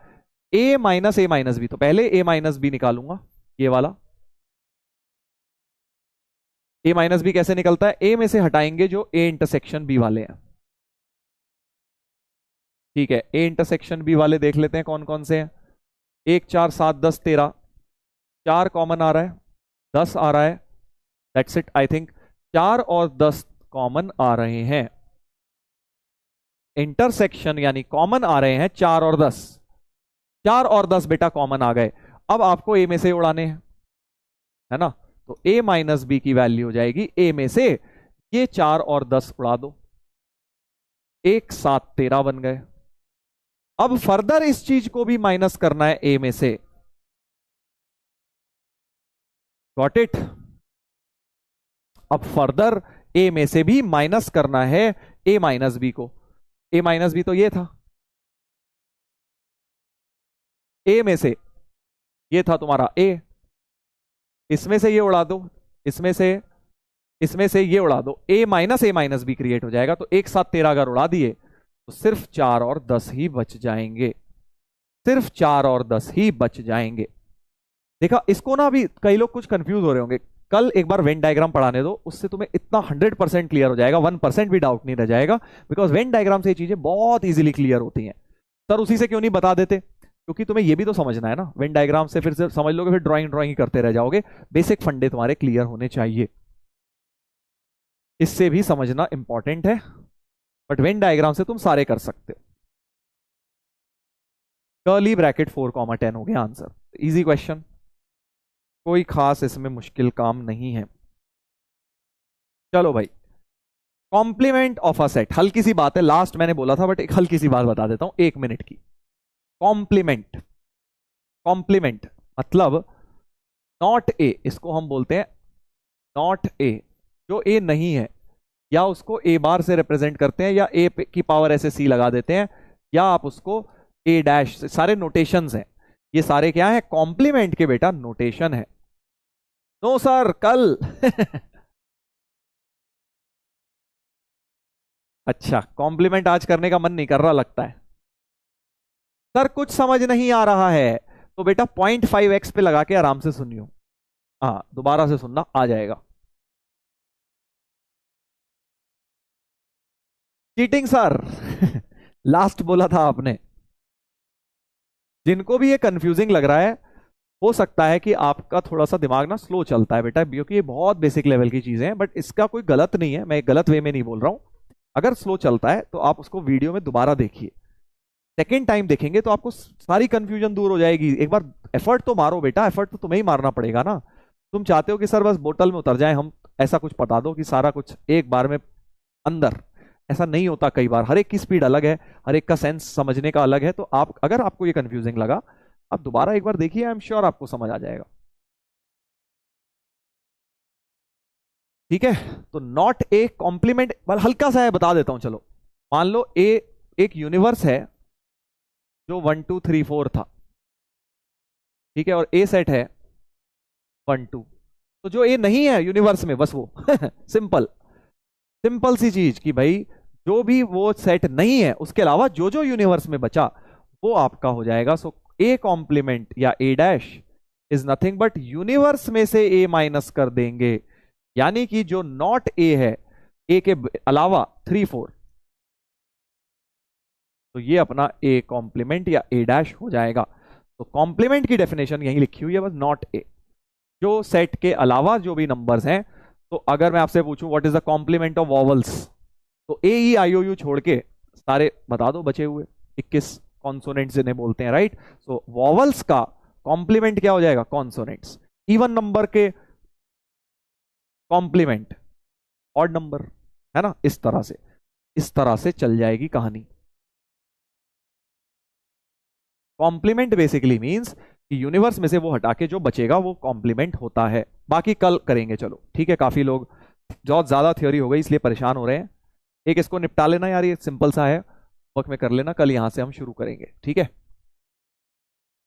ए माइनस बी, तो पहले ए माइनस बी निकालूंगा, ये वाला। ए माइनस बी कैसे निकलता है, ए में से हटाएंगे जो ए इंटरसेक्शन बी वाले हैं। ठीक है, ए इंटरसेक्शन बी वाले देख लेते हैं कौन कौन से हैं। 1 4 7 10 13, 4 कॉमन आ रहा है, 10 आ रहा है, दैट्स इट आई थिंक। 4 और 10 कॉमन आ रहे हैं, इंटरसेक्शन यानी कॉमन आ रहे हैं 4 और 10। 4 और 10 बेटा कॉमन आ गए, अब आपको ए में से उड़ाने हैं, है ना। तो ए माइनस बी की वैल्यू हो जाएगी ए में से ये 4 और 10 उड़ा दो, 1 7 13 बन गए। अब फर्दर इस चीज को भी माइनस करना है ए में से, गॉट इट। अब फर्दर ए में से भी माइनस करना है ए माइनस बी को। ए माइनस बी तो ये था, ए में से ये था तुम्हारा ए, इसमें से ये उड़ा दो, इसमें से ये उड़ा दो, ए माइनस बी क्रिएट हो जाएगा। तो 1 7 13 अगर उड़ा दिए तो सिर्फ 4 और 10 ही बच जाएंगे, सिर्फ 4 और 10 ही बच जाएंगे। देखा, इसको ना अभी कई लोग कुछ कंफ्यूज हो रहे होंगे, कल एक बार वेन डायग्राम पढ़ाने दो, उससे तुम्हें इतना 100% क्लियर हो जाएगा, 1% भी डाउट नहीं रह जाएगा। बिकॉज वेन डायग्राम से ये चीजें बहुत इजीली क्लियर होती हैं। सर उसी से क्यों नहीं बता देते, क्योंकि तुम्हें ये भी तो समझना है ना। वेन डायग्राम से फिर से समझ लोगे, फिर ड्राइंग ही करते रह जाओगे। बेसिक फंडे तुम्हारे क्लियर होने चाहिए, इससे भी समझना इंपॉर्टेंट है। बट वेन डायग्राम से तुम सारे कर सकते हो। कर्ली ब्रैकेट 4,10 हो गया आंसर, इजी क्वेश्चन, कोई खास इसमें मुश्किल काम नहीं है। चलो भाई, कॉम्प्लीमेंट ऑफ अ सेट, हल्की सी बात है, लास्ट मैंने बोला था बट एक हल्की सी बात बता देता हूं 1 मिनट की। कॉम्प्लीमेंट, कॉम्प्लीमेंट मतलब नॉट ए, इसको हम बोलते हैं नॉट ए, जो ए नहीं है, या उसको ए बार से रिप्रेजेंट करते हैं, या ए की पावर ऐसे सी लगा देते हैं, या आप उसको ए डैश, सारे नोटेशंस हैं, ये सारे क्या है, कॉम्प्लीमेंट के बेटा नोटेशन है। नो सर कल अच्छा, कॉम्प्लीमेंट आज करने का मन नहीं कर रहा लगता है। सर कुछ समझ नहीं आ रहा है तो बेटा 0.5x पे लगा के आराम से सुनियो, हाँ दोबारा से सुनना, आ जाएगा। चीटिंग सर लास्ट बोला था आपने। जिनको भी ये कंफ्यूजिंग लग रहा है, हो सकता है कि आपका थोड़ा सा दिमाग ना स्लो चलता है बेटा, क्योंकि ये बहुत बेसिक लेवल की चीजें हैं, बट इसका कोई गलत नहीं है, मैं गलत वे में नहीं बोल रहा हूं। अगर स्लो चलता है तो आप उसको वीडियो में दोबारा देखिए, सेकेंड टाइम देखेंगे तो आपको सारी कंफ्यूजन दूर हो जाएगी। एक बार एफर्ट तो मारो बेटा, एफर्ट तो तुम्हें ही मारना पड़ेगा ना। तुम चाहते हो कि सर बस बोतल में उतर जाए हम, ऐसा कुछ बता दो कि सारा कुछ एक बार में अंदर, ऐसा नहीं होता। कई बार हर एक की स्पीड अलग है, हर एक का सेंस समझने का अलग है, तो आप अगर आपको ये कंफ्यूजिंग लगा, आप दोबारा एक बार देखिए, आई एम श्योर आपको समझ आ जाएगा। ठीक है, तो नॉट ए कॉम्प्लीमेंट हल्का सा है, बता देता हूं चलो। मान लो ए एक यूनिवर्स है जो 1 2 3 4 था, ठीक है, और ए सेट है 1 2, तो जो ए नहीं है यूनिवर्स में बस वो सिंपल सिंपल सी चीज कि भाई जो भी वो सेट नहीं है उसके अलावा जो जो यूनिवर्स में बचा वो आपका हो जाएगा। सो ए कॉम्प्लीमेंट या A dash is nothing but universe में से ए माइनस कर देंगे, यानी कि जो नॉट ए है ए के अलावा 3 4, तो ये अपना ए कॉम्प्लीमेंट या ए डैश हो जाएगा। तो कॉम्प्लीमेंट की डेफिनेशन यही लिखी हुई है बस, नॉट ए, जो सेट के अलावा जो भी नंबर्स हैं। तो अगर मैं आपसे पूछूं what is the complement of vowels, तो A E I O you छोड़ के सारे बता दो बचे हुए 21 कॉन्सोनेंट्स जिन्हें बोलते हैं, राइट। सो वॉवल्स का कॉम्प्लीमेंट क्या हो जाएगा, कॉन्सोनेंट्स। इवन नंबर के कॉम्प्लीमेंट ऑड नंबर, है ना। इस तरह से चल जाएगी कहानी। कॉम्प्लीमेंट बेसिकली मींस कि यूनिवर्स में से वो हटा के जो बचेगा वो कॉम्प्लीमेंट होता है। बाकी कल करेंगे, चलो ठीक है। काफी लोग बहुत ज्यादा थ्योरी हो गई इसलिए परेशान हो रहे हैं। एक इसको निपटा लेना यार, ये सिंपल सा है, वर्क में कर लेना। कल यहां से हम शुरू करेंगे, ठीक है।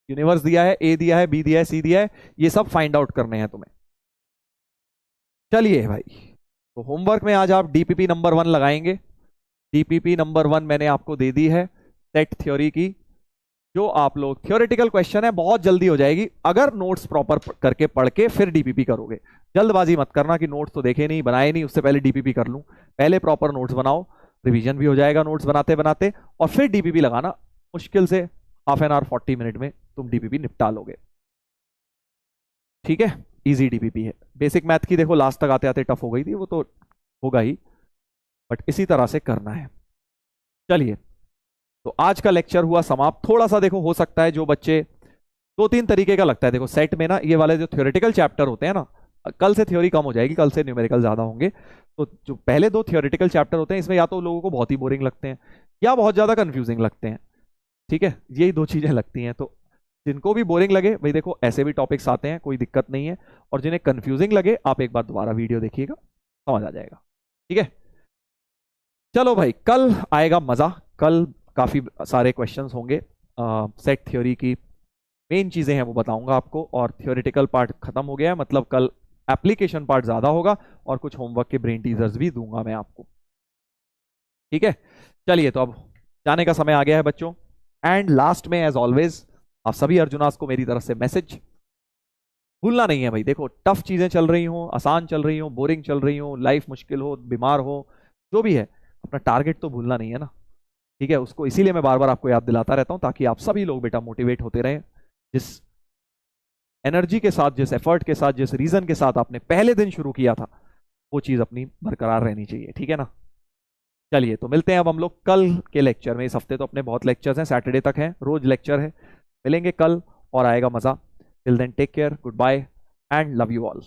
यूनिवर्स दिया है, ए दिया है, बी दिया है, सी दिया है, ये सब फाइंड आउट करने हैं तुम्हें। चलिए भाई, तो होमवर्क में आज आप डीपीपी नंबर 1 लगाएंगे। डीपीपी नंबर 1 मैंने आपको दे दी है सेट थ्योरी की, जो आप लोग थ्योरेटिकल क्वेश्चन है, बहुत जल्दी हो जाएगी अगर नोट्स प्रॉपर करके पढ़ के फिर डीपीपी करोगे। जल्दबाजी मत करना कि नोट्स तो देखे नहीं, बनाए नहीं, उससे पहले डीपीपी कर लूं। पहले प्रॉपर नोट्स बनाओ, रिवीजन भी हो जाएगा नोट्स बनाते बनाते, और फिर डीपीपी लगाना। मुश्किल से हाफ एन आवर 40 मिनट में तुम डीपीपी निपटा लोगे, ठीक है। इजी डीपीपी है। बेसिक मैथ की देखो लास्ट तक आते आते टफ हो गई थी, वो तो होगा ही, बट इसी तरह से करना है। चलिए, तो आज का लेक्चर हुआ समाप्त। थोड़ा सा देखो, हो सकता है जो बच्चे 2-3 तरीके का लगता है, देखो सेट में ना ये वाले जो थ्योरेटिकल चैप्टर होते हैं ना, कल से थ्योरी कम हो जाएगी, कल से न्यूमेरिकल ज्यादा होंगे। तो जो पहले 2 थ्योरेटिकल चैप्टर होते हैं इसमें या तो लोगों को बहुत ही बोरिंग लगते हैं या बहुत ज्यादा कंफ्यूजिंग लगते हैं, ठीक है। यही 2 चीजें लगती हैं। तो जिनको भी बोरिंग लगे भाई, देखो ऐसे भी टॉपिक्स आते हैं, कोई दिक्कत नहीं है। और जिन्हें कंफ्यूजिंग लगे आप एक बार दोबारा वीडियो देखिएगा, समझ आ जाएगा, ठीक है। चलो भाई, कल आएगा मजा। कल काफी सारे क्वेश्चंस होंगे, सेट थ्योरी की मेन चीजें हैं वो बताऊंगा आपको, और थ्योरेटिकल पार्ट खत्म हो गया है, मतलब कल एप्लीकेशन पार्ट ज्यादा होगा, और कुछ होमवर्क के ब्रेन टीजर्स भी दूंगा मैं आपको, ठीक है। चलिए, तो अब जाने का समय आ गया है बच्चों। एंड लास्ट में एज ऑलवेज आप सभी अर्जुनास को मेरी तरफ से मैसेज भूलना नहीं है भाई। देखो टफ चीजें चल रही हो, आसान चल रही हो, बोरिंग चल रही हो, लाइफ मुश्किल हो, बीमार हो, जो भी है, अपना टारगेट तो भूलना नहीं है ना, ठीक है। उसको इसीलिए मैं बार बार आपको याद दिलाता रहता हूं, ताकि आप सभी लोग बेटा मोटिवेट होते रहें। जिस एनर्जी के साथ, जिस एफर्ट के साथ, जिस रीजन के साथ आपने पहले दिन शुरू किया था, वो चीज अपनी बरकरार रहनी चाहिए, ठीक है ना। चलिए, तो मिलते हैं अब हम लोग कल के लेक्चर में। इस हफ्ते तो अपने बहुत लेक्चर्स हैं, सैटरडे तक हैं, रोज लेक्चर है। मिलेंगे कल और आएगा मजा। Till then take care, good bye and love you all.